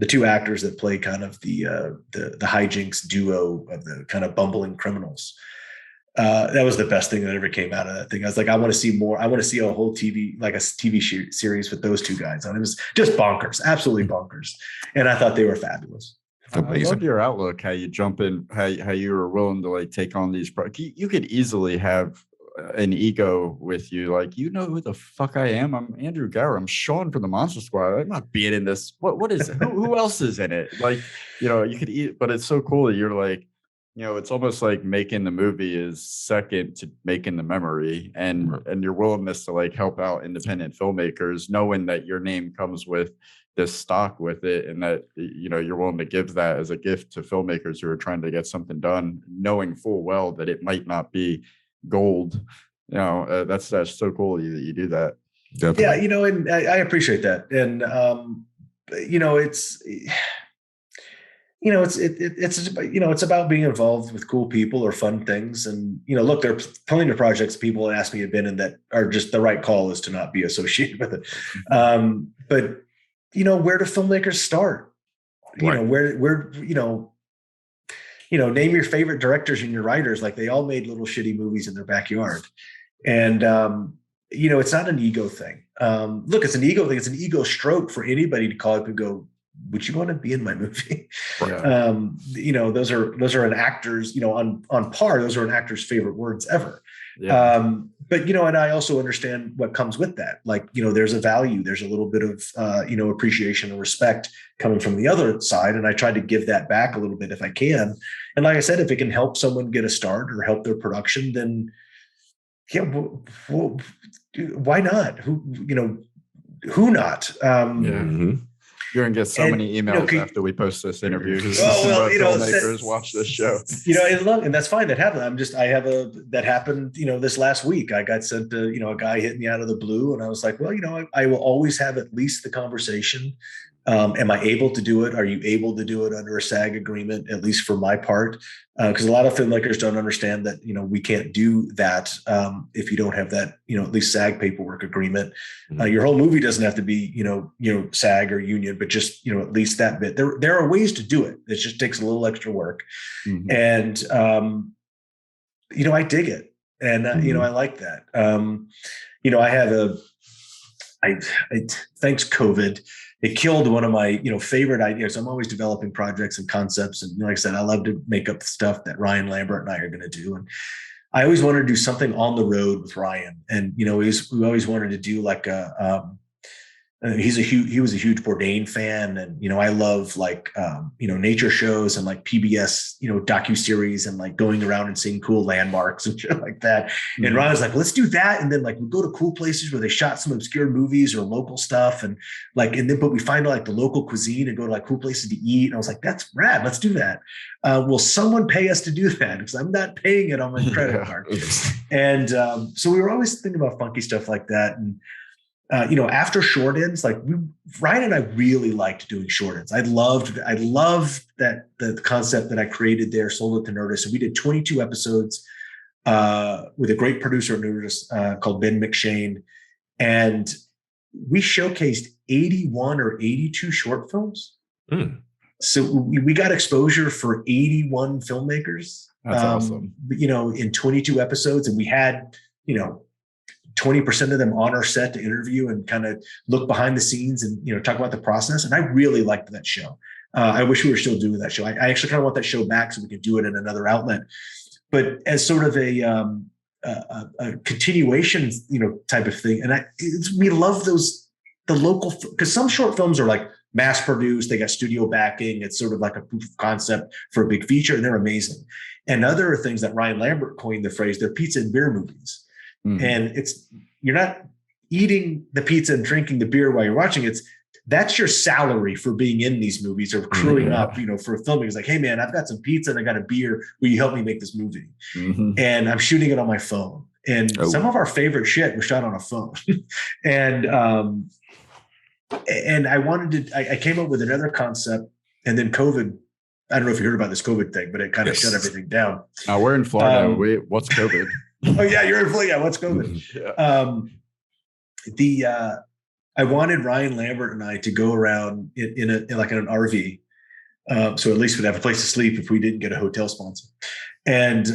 two actors that play kind of the hijinks duo of the kind of bumbling criminals. That was the best thing that ever came out of that thing. I was like, I want to see more. I want to see a whole TV series with those two guys on. It was just bonkers, absolutely bonkers. And I thought they were fabulous. I love your outlook, how you jump in, how you were willing to like take on these. You could easily have an ego with you, like, who the fuck I am. I'm Andrew Gower. I'm Sean from the Monster Squad. I'm not being in this. What is it? Who else is in it? Like, you could eat, but it's so cool that you're like, it's almost like making the movie is second to making the memory, and your willingness to like help out independent filmmakers, knowing that your name comes with this stock with it, and that you're willing to give that as a gift to filmmakers who are trying to get something done, knowing full well that it might not be gold. That's so cool that you do that. Definitely. Yeah, and I appreciate that. And it's about being involved with cool people or fun things. And, look, there are plenty of projects people ask me have been in that are just the right call is to not be associated with it. But, where do filmmakers start? Right. Where name your favorite directors and your writers. Like, they all made little shitty movies in their backyard. And, it's not an ego thing. Look, it's an ego thing. It's an ego stroke for anybody to call up and go, would you want to be in my movie? Yeah. Those are an actor's, on par. Those are an actor's favorite words ever. Yeah. But, and I also understand what comes with that. Like, there's a value, there's a little bit of, appreciation and respect coming from the other side. And I try to give that back a little bit if I can. And like I said, if it can help someone get a start or help their production, then yeah, well, why not? Who not? You're gonna get so many emails after we post this interview. Filmmakers watch this show. And that's fine. That happened. That happened. This last week, I got sent a guy hit me out of the blue, and I was like, well, I will always have at least the conversation. Am I able to do it? Are you able to do it under a SAG agreement, at least for my part? Because a lot of filmmakers don't understand that, we can't do that if you don't have that, at least SAG paperwork agreement. Your whole movie doesn't have to be, SAG or union, but just, at least that bit. There are ways to do it. It just takes a little extra work. Mm-hmm. And, I dig it. And, I like that. Thanks COVID. It killed one of my, favorite ideas. I'm always developing projects and concepts. And like I said, I love to make up the stuff that Ryan Lambert and I are going to do. And I always wanted to do something on the road with Ryan. And, we always wanted to do like he was a huge Bourdain fan. And, I love nature shows and like PBS, docuseries and like going around and seeing cool landmarks and shit like that. Mm-hmm. And Ron was like, let's do that. And then like we go to cool places where they shot some obscure movies or local stuff. And but we find like the local cuisine and go to like cool places to eat. And I was like, that's rad. Let's do that. Will someone pay us to do that? Because I'm not paying it on my credit card. And so we were always thinking about funky stuff like that. And after short ends, like Ryan and I really liked doing short ends. I loved that the concept that I created there, sold it to Nerdist. So we did 22 episodes with a great producer at Nerdist called Ben McShane. And we showcased 81 or 82 short films. So we got exposure for 81 filmmakers. That's awesome. In 22 episodes, and we had, 20% of them on our set to interview and kind of look behind the scenes and, talk about the process. And I really liked that show. I wish we were still doing that show. I actually kind of want that show back so we could do it in another outlet. But as sort of a continuation, type of thing. And we love the local, because some short films are like mass produced, they got studio backing. It's sort of like a proof of concept for a big feature, and they're amazing. And other things that Ryan Lambert coined the phrase, they're pizza and beer movies. Mm-hmm. And you're not eating the pizza and drinking the beer while you're watching. That's your salary for being in these movies or crewing up, for filming. It's like, hey man, I've got some pizza and I got a beer. Will you help me make this movie? Mm-hmm. And I'm shooting it on my phone. And some of our favorite shit was shot on a phone. And I came up with another concept, and then COVID. I don't know if you heard about this COVID thing, but it kind of shut everything down. We're in Florida. What's COVID? Oh yeah, you're in Florida. Yeah, what's COVID? Yeah. I wanted Ryan Lambert and I to go around in an RV, so at least we'd have a place to sleep if we didn't get a hotel sponsor, and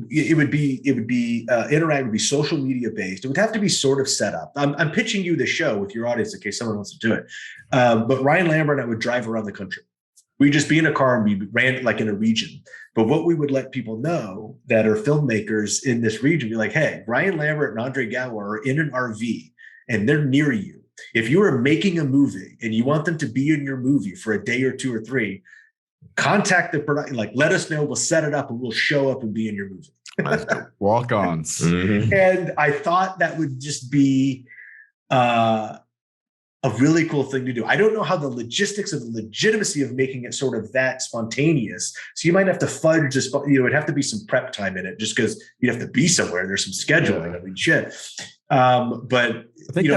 it would be interactive, would be social media based. It would have to be sort of set up. I'm pitching you the show with your audience in case someone wants to do it. But Ryan Lambert and I would drive around the country. We'd just be in a car and we ran like in a region. But what we would let people know that are filmmakers in this region, be like, hey, Ryan Lambert and Andre Gower are in an RV and they're near you. If you are making a movie and you want them to be in your movie for a day or two or three, contact the production, let us know, we'll set it up and we'll show up and be in your movie. Walk-ons. Mm-hmm. And I thought that would just be a really cool thing to do. I don't know how the logistics of the legitimacy of making it sort of that spontaneous. So you might have to fudge this, it'd have to be some prep time in it just because you'd have to be somewhere. There's some scheduling. I mean, shit. But I think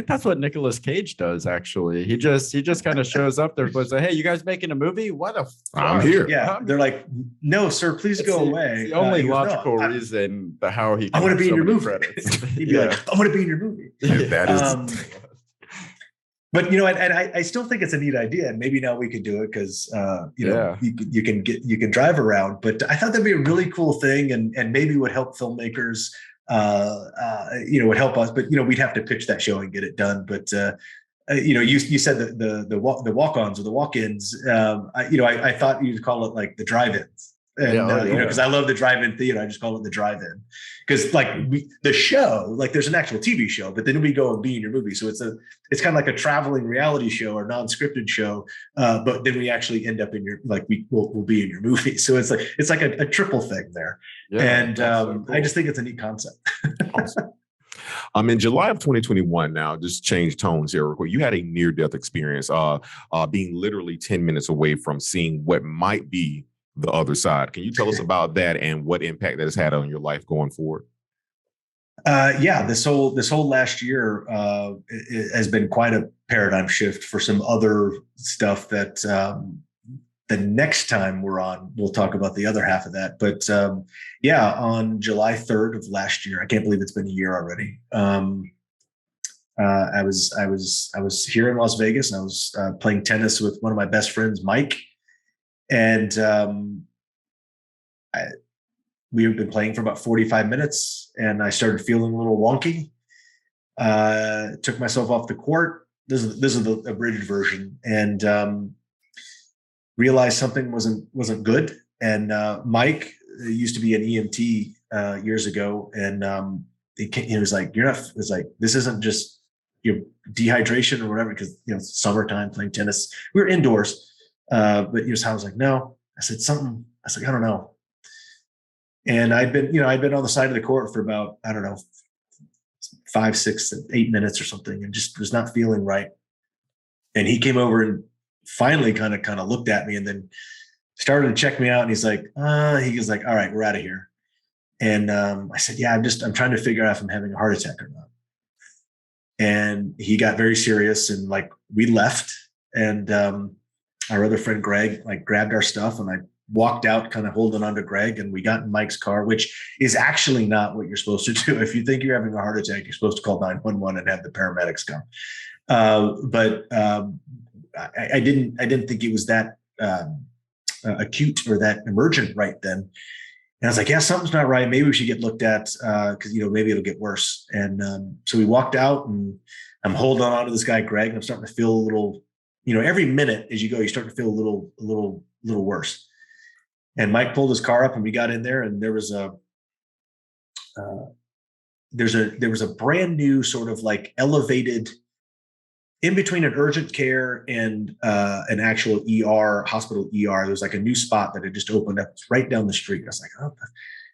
that's what Nicolas Cage does. Actually, he just kind of shows up there and say, "Hey, you guys making a movie? What a I'm here." Yeah, they're like, "No, sir, please go away." The only logical reason how he. I want to be in your movie. He'd be like, "I want to be in your movie." That is. But and I still think it's a neat idea, and maybe now we could do it because you can drive around. But I thought that'd be a really cool thing, and maybe would help filmmakers. Would help us, but we'd have to pitch that show and get it done. But you said the walk-ons or the walk-ins. I thought you'd call it like the drive-ins. And because I love the drive-in theater, I just call it the drive-in. Because the show, there's an actual TV show, but then we go and be in your movie. So it's kind of like a traveling reality show or non-scripted show. But then we actually end up in your we'll be in your movie. So it's like a triple thing there. Yeah, and so cool. I just think it's a neat concept. Awesome. In July of 2021, now just change tones here. You had a near-death experience, being literally 10 minutes away from seeing what might be the other side. Can you tell us about that and what impact that has had on your life going forward? This whole last year it has been quite a paradigm shift for some other stuff that the next time we're on, we'll talk about the other half of that. But on July 3rd of last year, I can't believe it's been a year already. I was here in Las Vegas and I was playing tennis with one of my best friends, Mike. And we had been playing for about 45 minutes and I started feeling a little wonky. Took myself off the court. This is the abridged version, and realized something wasn't good. And Mike used to be an EMT years ago, and he was like, this isn't just dehydration or whatever, because summertime playing tennis. We were indoors. But I was like, no. I said something. I was like, I don't know. And I'd been on the side of the court for about, I don't know, 5, 6, 8 minutes or something, and just was not feeling right. And he came over and finally kind of looked at me and then started to check me out. And he's like, he was like, all right, we're out of here. And I said, yeah, I'm trying to figure out if I'm having a heart attack or not. And he got very serious, and like we left, and our other friend Greg like grabbed our stuff, and I walked out kind of holding on to Greg, and we got in Mike's car, which is actually not what you're supposed to do. If you think you're having a heart attack, you're supposed to call 911 and have the paramedics come. But I didn't think it was that acute or that emergent right then. And I was like, yeah, something's not right. Maybe we should get looked at because, maybe it'll get worse. And so we walked out, and I'm holding on to this guy, Greg, and I'm starting to feel a little, every minute as you go, you start to feel a little worse. And Mike pulled his car up, and we got in there, and there was a brand new sort of like elevated in between an urgent care and an actual ER, hospital ER. There was like a new spot that had just opened up right down the street. I was like, oh,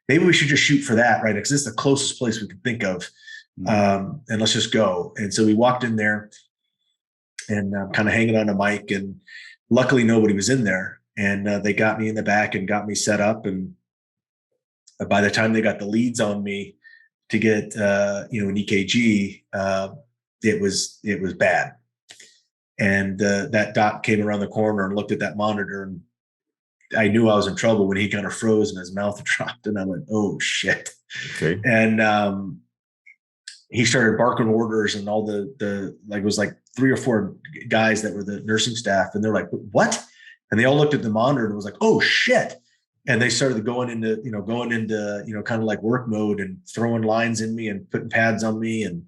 maybe we should just shoot for that, right? Because this is the closest place we could think of. And let's just go. And so we walked in there, and kind of hanging on to Mike, and luckily nobody was in there. And they got me in the back and got me set up. And by the time they got the leads on me to get, an EKG, it was bad. And that doc came around the corner and looked at that monitor, and I knew I was in trouble when he kind of froze and his mouth dropped, and I went, oh shit. Okay. And he started barking orders, and all the like, it was like 3 or 4 guys that were the nursing staff, and they're like, what? And they all looked at the monitor and was like, oh shit. And they started going into kind of like work mode, and throwing lines in me and putting pads on me and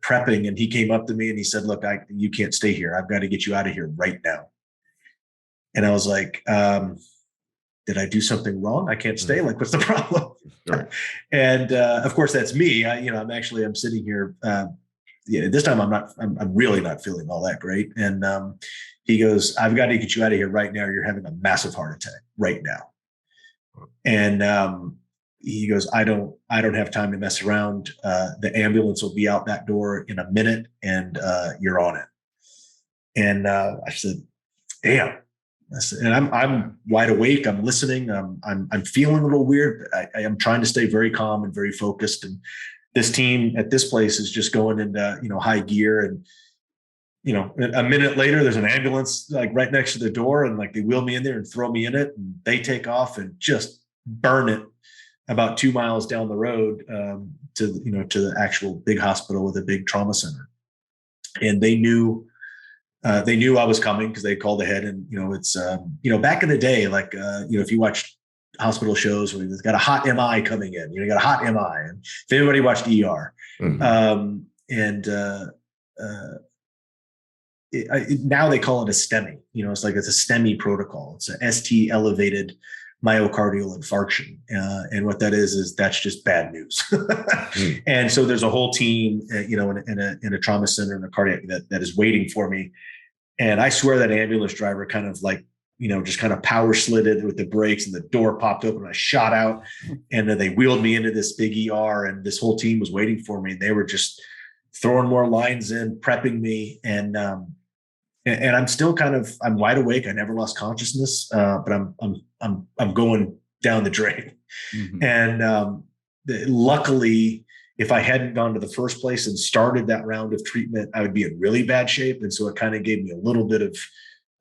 prepping. And he came up to me and he said, look, you can't stay here. I've got to get you out of here right now. And I was like, did I do something wrong? I can't stay. Like, what's the problem? Right. And of course, that's me. I'm sitting here. This time I'm really not feeling all that great. And he goes, I've got to get you out of here right now. You're having a massive heart attack right now. And he goes, I don't have time to mess around. The ambulance will be out that door in a minute, and you're on it. And I said, damn. And I'm wide awake. I'm listening. I'm feeling a little weird. I am trying to stay very calm and very focused. And this team at this place is just going into, high gear. And, a minute later, there's an ambulance like right next to the door, and like they wheel me in there and throw me in it, and they take off and just burn it about 2 miles down the road to the actual big hospital with a big trauma center. And they knew I was coming because they called ahead. And, it's, back in the day, like, if you watch hospital shows where they've got a hot MI coming in, you got a hot MI. And if anybody watched ER, now they call it a STEMI. It's like it's a STEMI protocol. It's a ST elevated myocardial infarction. And what that is that's just bad news. And so there's a whole team, in a trauma center and a cardiac that is waiting for me. And I swear that ambulance driver kind of like, just kind of power slid it with the brakes, and the door popped open, and I shot out, and then they wheeled me into this big ER, and this whole team was waiting for me. And they were just throwing more lines in, prepping me. And I'm still I'm wide awake. I never lost consciousness, but I'm going down the drain. Mm-hmm. And luckily, if I hadn't gone to the first place and started that round of treatment, I would be in really bad shape. And so it kind of gave me a little bit of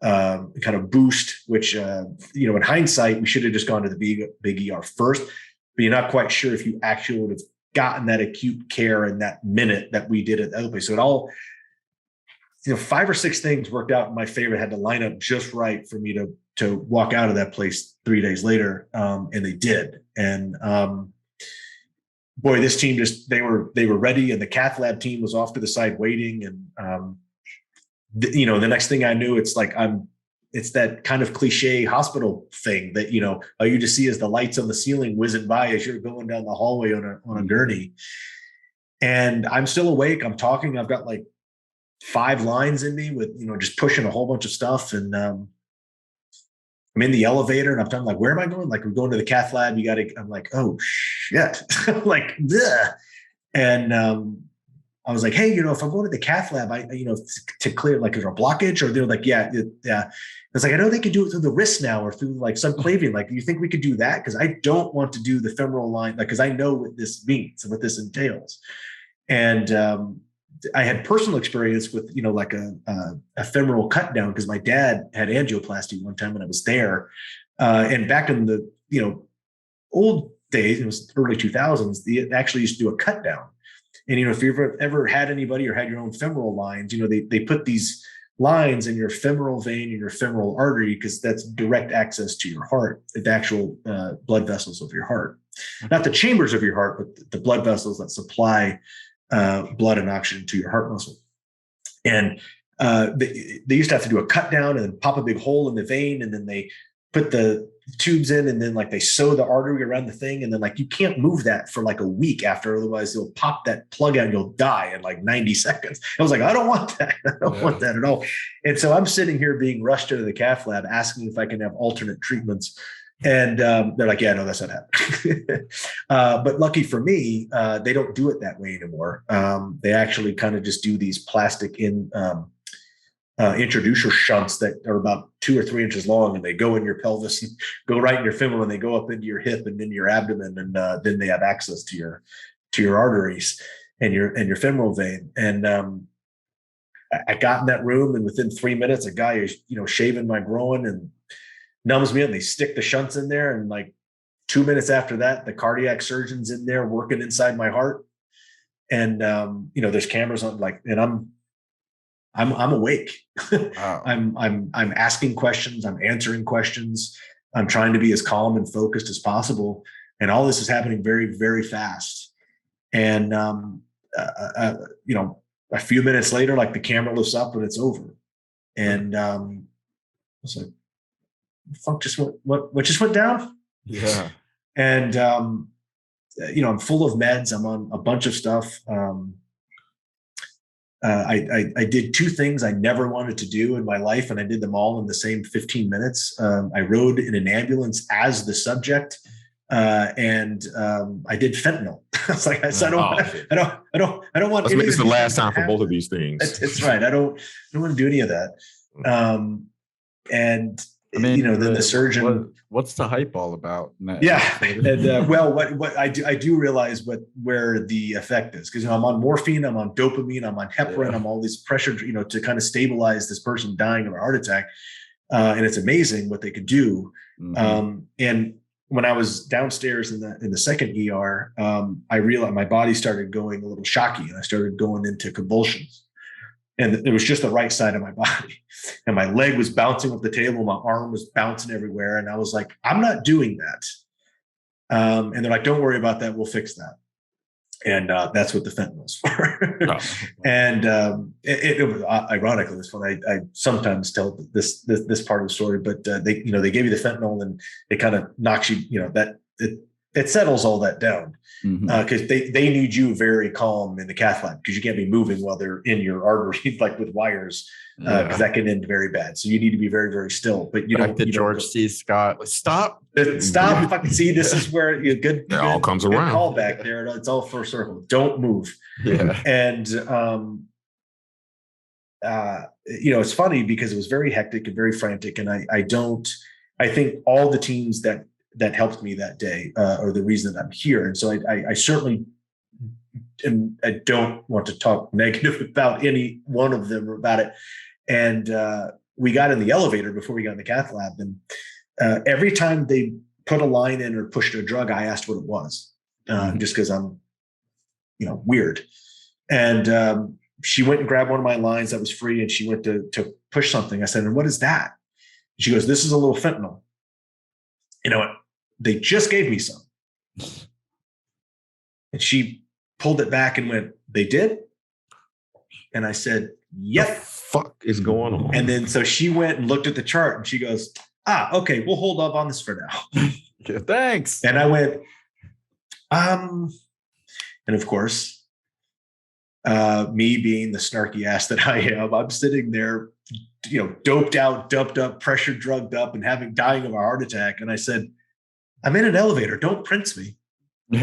kind of boost, which, in hindsight, we should have just gone to the big ER first, but you're not quite sure if you actually would have gotten that acute care in that minute that we did at the other place. So it all, 5 or 6 things worked out in my favor. Had to line up just right for me to walk out of that place 3 days later. And they did. And boy, this team they were ready, and the cath lab team was off to the side waiting. And, the next thing I knew, it's like, it's that kind of cliche hospital thing that, all you just see is the lights on the ceiling whizzing by as you're going down the hallway on a gurney. And I'm still awake. I'm talking. I've got like 5 lines in me with, just pushing a whole bunch of stuff. And I'm in the elevator, and I'm like, where am I going? Like, we're going to the cath lab. I'm like, oh shit. like, bleh. And I was like, hey, if I'm going to the cath lab, to clear, like, is there a blockage? Or they're like, yeah. It's like, I know they can do it through the wrist now, or through like subclavian. Like, do you think we could do that? Because I don't want to do the femoral line, like, because I know what this means and what this entails. And I had personal experience with, like a femoral cut down because my dad had angioplasty one time when I was there. And back in the, old days, it was early 2000s, they actually used to do a cut down. And, if you've ever had anybody or had your own femoral lines, they put these lines in your femoral vein and your femoral artery because that's direct access to your heart, the actual blood vessels of your heart. Not the chambers of your heart, but the blood vessels that supply blood and oxygen to your heart muscle. And they used to have to do a cut down and then pop a big hole in the vein, and then they put the tubes in, and then they sew the artery around the thing, and then you can't move that for a week after, otherwise they'll pop that plug out and you'll die in 90 seconds. I was like, I don't want that. I don't want that at all. And so I'm sitting here being rushed into the cath lab asking if I can have alternate treatments. And they're like, yeah, no, that's not happening. But lucky for me, they don't do it that way anymore. They actually kind of just do these plastic introducer shunts that are about 2 or 3 inches long, and they go in your pelvis and go right in your femur, and they go up into your hip and into your abdomen, and then they have access to your arteries and your femoral vein. And I got in that room, and within 3 minutes, a guy is shaving my groin and numbs me, and they stick the shunts in there, and 2 minutes after that, the cardiac surgeon's in there working inside my heart, and there's cameras on, and I'm awake. Wow. I'm asking questions. I'm answering questions. I'm trying to be as calm and focused as possible. And all this is happening very, very fast. And, a few minutes later, the camera lifts up and it's over. And I was like, fuck, what just went down? Yeah. And, I'm full of meds. I'm on a bunch of stuff. I did 2 things I never wanted to do in my life, and I did them all in the same 15 minutes. I rode in an ambulance as the subject, and I did fentanyl. I was like, I don't want. Let's make this the last time for both of these things. That's right. I don't want to do any of that. And I mean, then the surgeon. What's the hype all about? Yeah. And what I do realize where the effect is, because I'm on morphine, I'm on dopamine, I'm on heparin, I'm all these pressure, to kind of stabilize this person dying of a heart attack. And it's amazing what they could do. Mm-hmm. And when I was downstairs in the second ER, I realized my body started going a little shocky, and I started going into convulsions. And it was just the right side of my body. And my leg was bouncing off the table. My arm was bouncing everywhere. And I was like, I'm not doing that. And they're like, don't worry about that. We'll fix that. And that's what the fentanyl's for. Oh. And it was ironically, it was fun. I sometimes tell this part of the story, but they gave you the fentanyl, and it kind of knocks you, that it settles all that down, because they need you very calm in the cath lab, because you can't be moving while they're in your artery, with wires, because that can end very bad. So you need to be very, very still. But Back to George C. Scott. Stop. Fucking see, this is where it all comes around. Call back there. It's all full circle. Don't move. Yeah. And it's funny because it was very hectic and very frantic. And I think all the teams that helped me that day are the reason that I'm here. And so I certainly I don't want to talk negative about any one of them about it. And we got in the elevator before we got in the cath lab. And every time they put a line in or pushed a drug, I asked what it was, just because I'm, weird. And she went and grabbed one of my lines that was free, and she went to push something. I said, and what is that? She goes, this is a little fentanyl. You know what? They just gave me some. And she pulled it back and went, they did? And I said, yep. What the fuck is going on? And then so she went and looked at the chart, and she goes, okay, we'll hold up on this for now. Yeah, thanks. And I went, and of course, me being the snarky ass that I am, I'm sitting there, doped out, doped up, pressure drugged up, and dying of a heart attack. And I said, I'm in an elevator. Don't prince me. And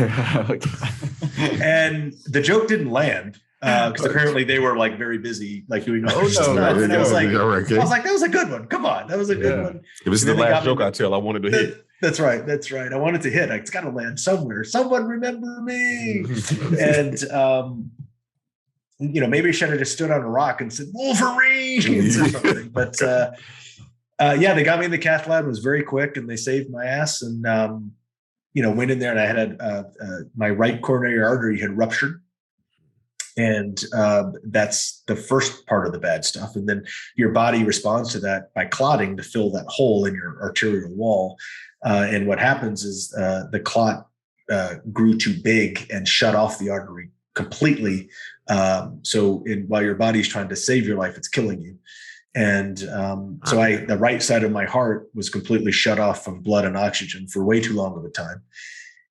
the joke didn't land, because apparently they were very busy, doing other stuff. And I was like, that was a good one. Come on, that was a good one. If this is the last joke I tell, I wanted to hit. That's right. I wanted to hit. It's got to land somewhere. Someone remember me. And maybe I should have just stood on a rock and said Wolverine or something. But they got me in the cath lab. It was very quick, and they saved my ass. And went in there, and I had my right coronary artery had ruptured. And that's the first part of the bad stuff. And then your body responds to that by clotting to fill that hole in your arterial wall. And what happens is the clot grew too big and shut off the artery completely. While your body's trying to save your life, it's killing you. And the right side of my heart was completely shut off from blood and oxygen for way too long of a time.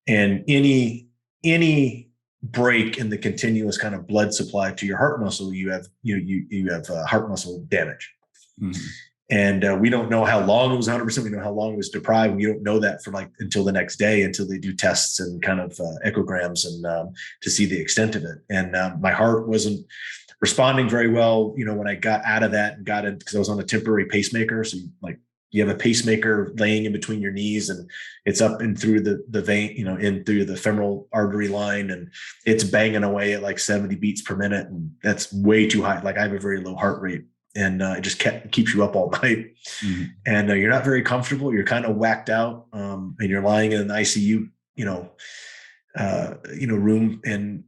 And any break in the continuous kind of blood supply to your heart muscle, you have heart muscle damage. Mm-hmm. And we don't know how long it was 100%. We know how long it was deprived. We don't know that for until the next day, until they do tests and kind of echograms and to see the extent of it. And my heart wasn't responding very well, when I got out of that and got it, because I was on a temporary pacemaker. So you have a pacemaker laying in between your knees, and it's up and through the vein, in through the femoral artery line, and it's banging away at 70 beats per minute. And that's way too high. I have a very low heart rate, and it just keeps you up all night. Mm-hmm. And you're not very comfortable. You're kind of whacked out, and you're lying in an ICU, room. And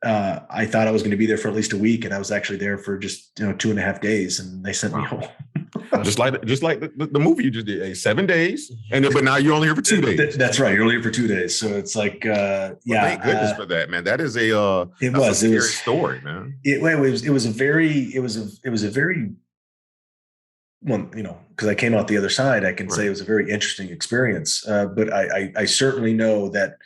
I thought I was going to be there for at least a week, and I was actually there for just 2.5 days, and they sent me home. just like the movie you just did, 7 days, but now you're only here for 2 days. That's right, you're only here for 2 days, so it's thank goodness for that, man. That is a scary story, man. It was a very well, because I came out the other side, I can say it was a very interesting experience. But I certainly know that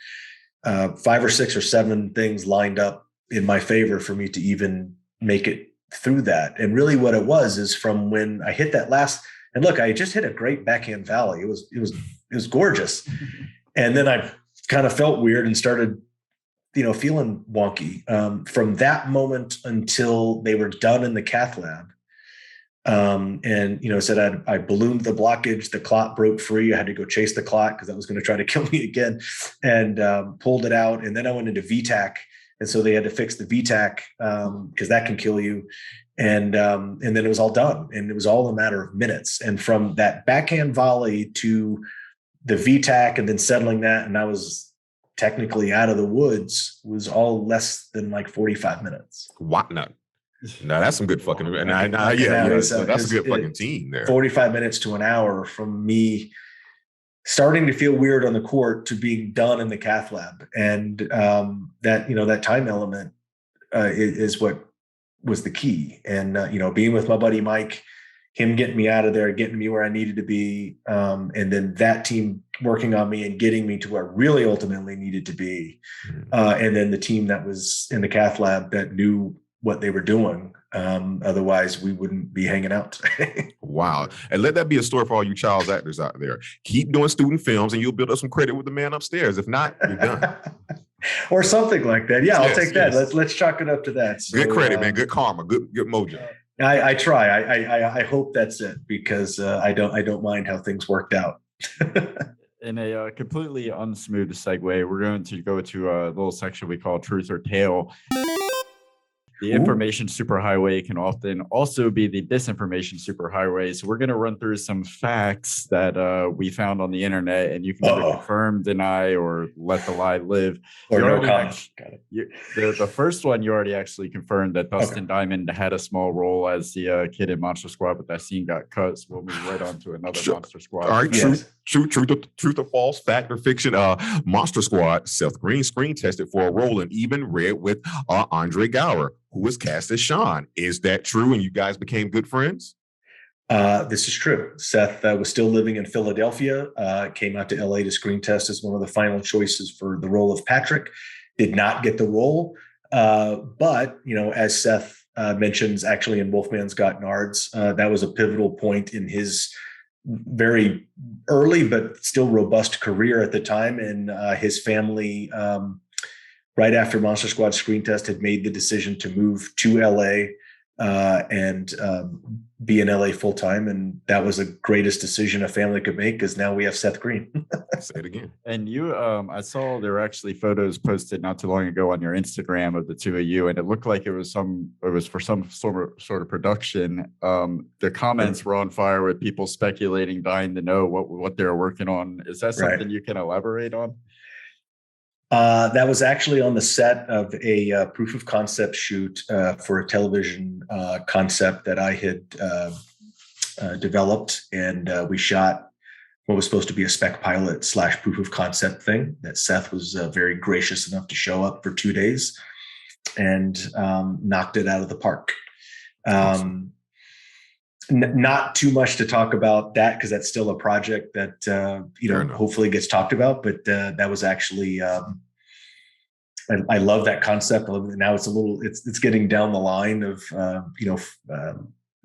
5 or 6 or 7 things lined up in my favor for me to even make it through that. And really what it was is from when I hit that last, and look, I just hit a great backhand volley. It was gorgeous. And then I kind of felt weird and started, feeling wonky from that moment until they were done in the cath lab. Said I ballooned the blockage, the clot broke free. I had to go chase the clot because that was going to try to kill me again, and pulled it out. And then I went into VTAC. And so they had to fix the VTAC because that can kill you. And then it was all done. And it was all a matter of minutes. And from that backhand volley to the VTAC and then settling that, and I was technically out of the woods, was all less than 45 minutes. What? No, that's some good fucking. That's a good fucking team there. 45 minutes to an hour from me starting to feel weird on the court to being done in the cath lab. And that time element is what was the key. And, being with my buddy Mike, him getting me out of there, getting me where I needed to be. And then that team working on me and getting me to where I really ultimately needed to be. And then the team that was in the cath lab that knew what they were doing. Otherwise we wouldn't be hanging out today. Wow. And let that be a story for all you child actors out there. Keep doing student films and you'll build up some credit with the man upstairs. If not, you're done. Or something like that. Yeah, I'll take that. Let's chalk it up to that. So, good credit, man. Good karma. Good mojo. I try. I hope that's it, because I don't mind how things worked out. In a completely unsmooth segue, we're going to go to a little section we call Truth or Tale. The information superhighway can often also be the disinformation superhighway. So we're going to run through some facts that we found on the internet, and you can either confirm, deny, or let the lie live. Or no comment. Got it. The first one, you already actually confirmed that Dustin Diamond had a small role as the kid in Monster Squad, but that scene got cut. So we'll move right on to another Monster Squad. All right, truth or false, fact or fiction. Monster Squad, Seth Green screen tested for a role and even read with Andre Gower, who was cast as Sean. Is that true? And you guys became good friends? This is true. Seth was still living in Philadelphia, came out to LA to screen test as one of the final choices for the role of Patrick, did not get the role. But, as Seth mentions actually in Wolfman's Got Nards, that was a pivotal point in his very early but still robust career at the time. And his family, right after Monster Squad screen test, had made the decision to move to LA and be in LA full time, and that was the greatest decision a family could make because now we have Seth Green. Say it again. And you, I saw there were actually photos posted not too long ago on your Instagram of the two of you, and it looked like it was for some sort of production. The comments were on fire with people speculating, dying to know what they were working on. Is that something you can elaborate on? That was actually on the set of a proof of concept shoot for a television concept that I had developed, and we shot what was supposed to be a spec pilot / proof of concept thing that Seth was very gracious enough to show up for 2 days and knocked it out of the park. Awesome. Not too much to talk about that because that's still a project that hopefully gets talked about. But that was actually I love that concept. Now it's it's getting down the line of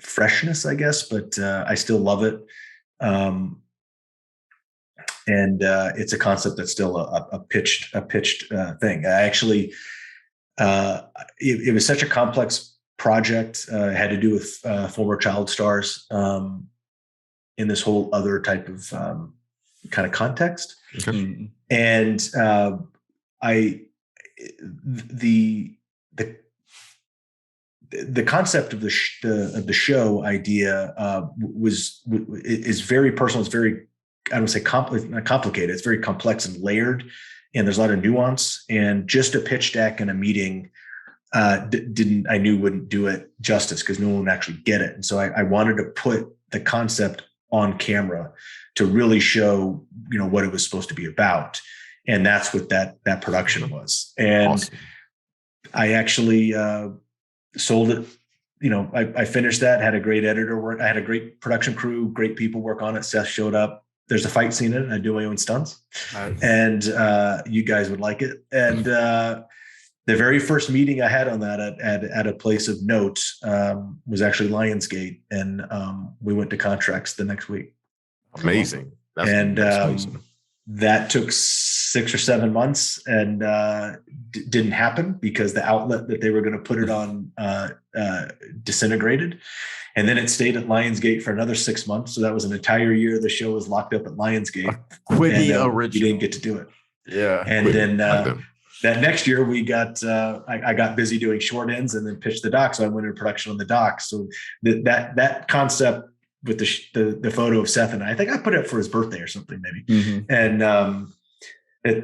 freshness, I guess, but I still love it. And it's a concept that's still a pitched thing. I actually it was such a complex project. Had to do with former child stars in this whole other type of kind of context. Mm-hmm. And the concept of the show idea is very personal. It's very, I don't say not complicated. It's very complex and layered, and there's a lot of nuance. And just a pitch deck and a meeting I knew wouldn't do it justice because no one would actually get it. And so I wanted to put the concept on camera to really show, what it was supposed to be about. And that's what that production was. And awesome. I actually sold it. I finished that, had a great editor work. I had a great production crew, great people work on it. Seth showed up. There's a fight scene in it. I do my own stunts. Nice. And you guys would like it. And the very first meeting I had on that at a place of note was actually Lionsgate, and we went to contracts the next week. Amazing. That took 6 or 7 months and didn't happen because the outlet that they were going to put it on disintegrated. And then it stayed at Lionsgate for another 6 months. So that was an entire year the show was locked up at Lionsgate. Original. You didn't get to do it. Yeah. And then that next year we got, I got busy doing short ends and then pitched the doc. So I went into production on the doc. So that concept with the photo of Seth, and I think I put it for his birthday or something maybe. Mm-hmm. And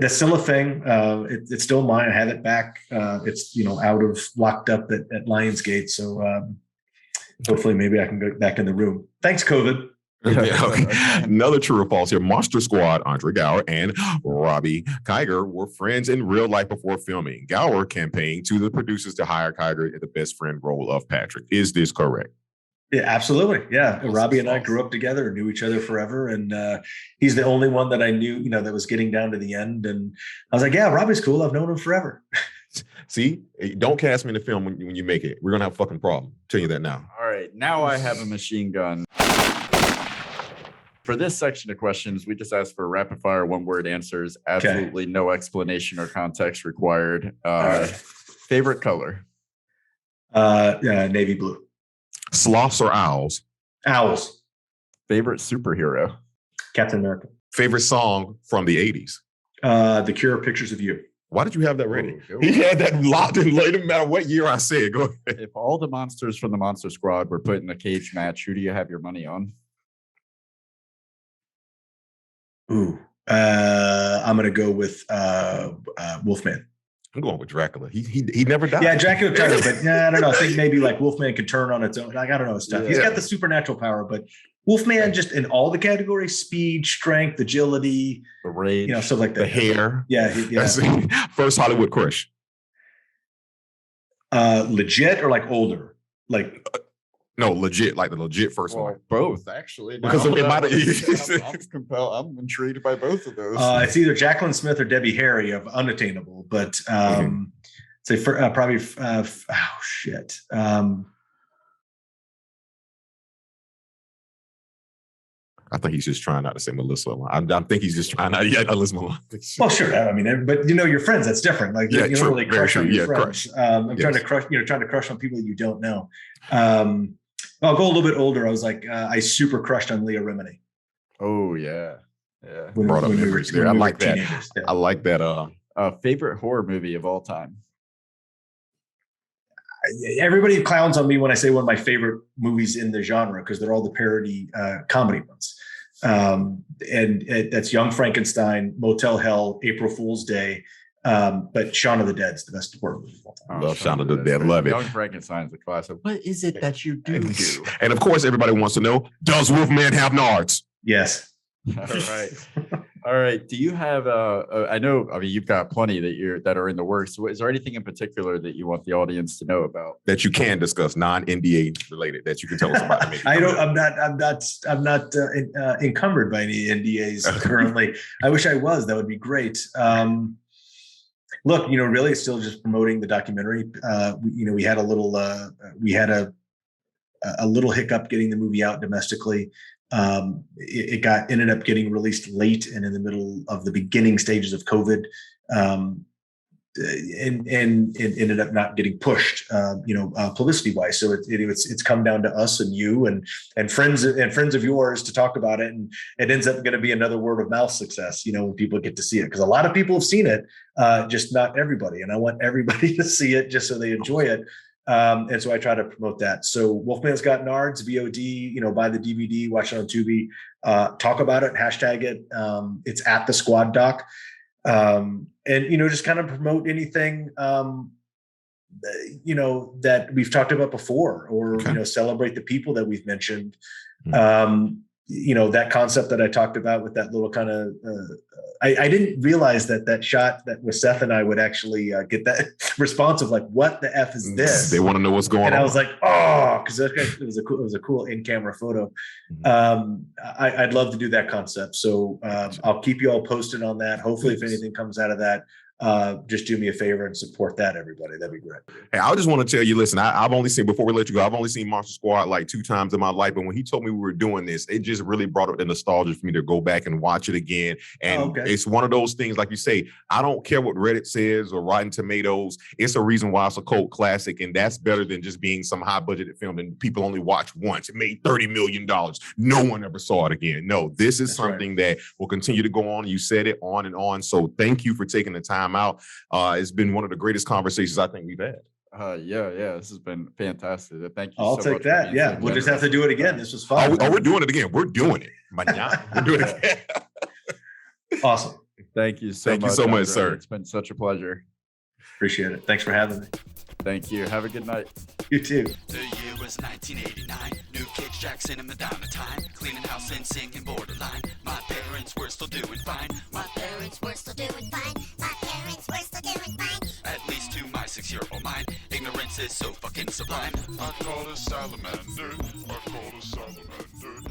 that's still a thing. It's still mine. I have it back. It's, locked up at Lionsgate. So hopefully maybe I can go back in the room. Thanks, COVID. Yeah, okay. Another true or false here. Monster Squad, Andre Gower and Robbie Kiger were friends in real life before filming. Gower campaigned to the producers to hire Kiger in the best friend role of Patrick. Is this correct? Yeah, absolutely. Yeah. Robbie and I grew up together and knew each other forever. And he's the only one that I knew, that was getting down to the end. And I was like, yeah, Robbie's cool. I've known him forever. See, don't cast me in the film when you make it. We're going to have a fucking problem. I'll tell you that now. All right. Now I have a machine gun. For this section of questions, we just ask for rapid fire, one-word answers. Absolutely no explanation or context required. Favorite color? Navy blue. Sloths or owls? Owls. Favorite superhero? Captain America. Favorite song from the 80s? The Cure, Pictures of You. Why did you have that ready? He had that locked in late, no matter what year I said. Go ahead. If all the monsters from the Monster Squad were put in a cage match, who do you have your money on? Ooh, I'm going to go with Wolfman. I'm going with Dracula. He never died. Yeah, Dracula, but I don't know. I think maybe like Wolfman could turn on its own. Like, I don't know stuff. Yeah. He's got the supernatural power, but Wolfman just in all the categories: speed, strength, agility, the rage, stuff like that. The hair. Yeah. First Hollywood crush. Legit or like older? Like no, legit, like the legit first one. Both actually. Because it might have. I'm intrigued by both of those. It's either Jacqueline Smith or Debbie Harry of Unattainable, but say for probably shit. I think he's just trying not to say Melissa. I think he's just trying not. Yeah, Melissa. Well, sure. I mean, but your friends, that's different. Like you don't really crush on your friends. I'm trying to crush. Trying to crush on people you don't know. I'll go a little bit older. I was like, I super crushed on Leah Remini. Oh yeah. Yeah. Brought up memories there. I like that. Yeah. I like that. Favorite horror movie of all time. Everybody clowns on me when I say one of my favorite movies in the genre because they're all the parody comedy ones. And that's Young Frankenstein, Motel Hell, April Fool's Day. But Shaun of the Dead's the best horror movie of all time. Love Shaun of the Dead. Love it. Young Frankenstein's a classic. What is it that you do? And of course, everybody wants to know: does Wolfman have nards? Yes. All right. All right. Do you have I know, I mean, you've got plenty that are in the works. Is there anything in particular that you want the audience to know about? That you can discuss, non-NDA related, that you can tell us about? I'm not encumbered by any NDAs currently. I wish I was. That would be great. Look, really, it's still just promoting the documentary. We had a little hiccup getting the movie out domestically. It ended up getting released late and in the middle of the beginning stages of COVID, and it ended up not getting pushed, publicity wise. So it's come down to us and you and friends of yours to talk about it, and it ends up going to be another word of mouth success. When people get to see it, because a lot of people have seen it, just not everybody, and I want everybody to see it just so they enjoy it. And so I try to promote that. So Wolfman's Got Nards, VOD, buy the DVD, watch it on Tubi, talk about it, hashtag it. It's at the Squad Doc. And, just kind of promote anything, that we've talked about before, or, celebrate the people that we've mentioned. That concept that I talked about with that little kind of, I didn't realize that shot that with Seth and I would actually get that response of like, what the F is this? They want to know what's going on. And I was like, because it was a cool in-camera photo. I'd love to do that concept. So I'll keep you all posted on that. Hopefully, if anything comes out of that, just do me a favor and support that, everybody. That'd be great. Hey, I just want to tell you, listen, I've only seen, before we let you go, I've only seen Monster Squad like 2 times in my life. But when he told me we were doing this, it just really brought up the nostalgia for me to go back and watch it again. And it's one of those things, like you say, I don't care what Reddit says or Rotten Tomatoes. It's a reason why it's a cult classic. And that's better than just being some high budgeted film and people only watch once. It made $30 million. No one ever saw it again. No, this is something that will continue to go on. You said it, on and on. So thank you for taking the time out. It's been one of the greatest conversations I think we've had. Yeah, this has been fantastic. Thank you. I'll take that. Yeah, we'll just have to do it again. This was fun. We're doing it again. We're doing it. We're doing it again. Awesome. Thank you so much. Thank you so much, sir. It's been such a pleasure. Appreciate it. Thanks for having me. Thank you. Have a good night. You too. The year was 1989. New Kids, Jackson, and Madonna time. Cleaning house and singing Borderline. My parents were still doing fine. My parents were still doing fine. My parents were still doing fine. At least to my 6-year-old mind. Ignorance is so fucking sublime. I call a salamander. I call a salamander.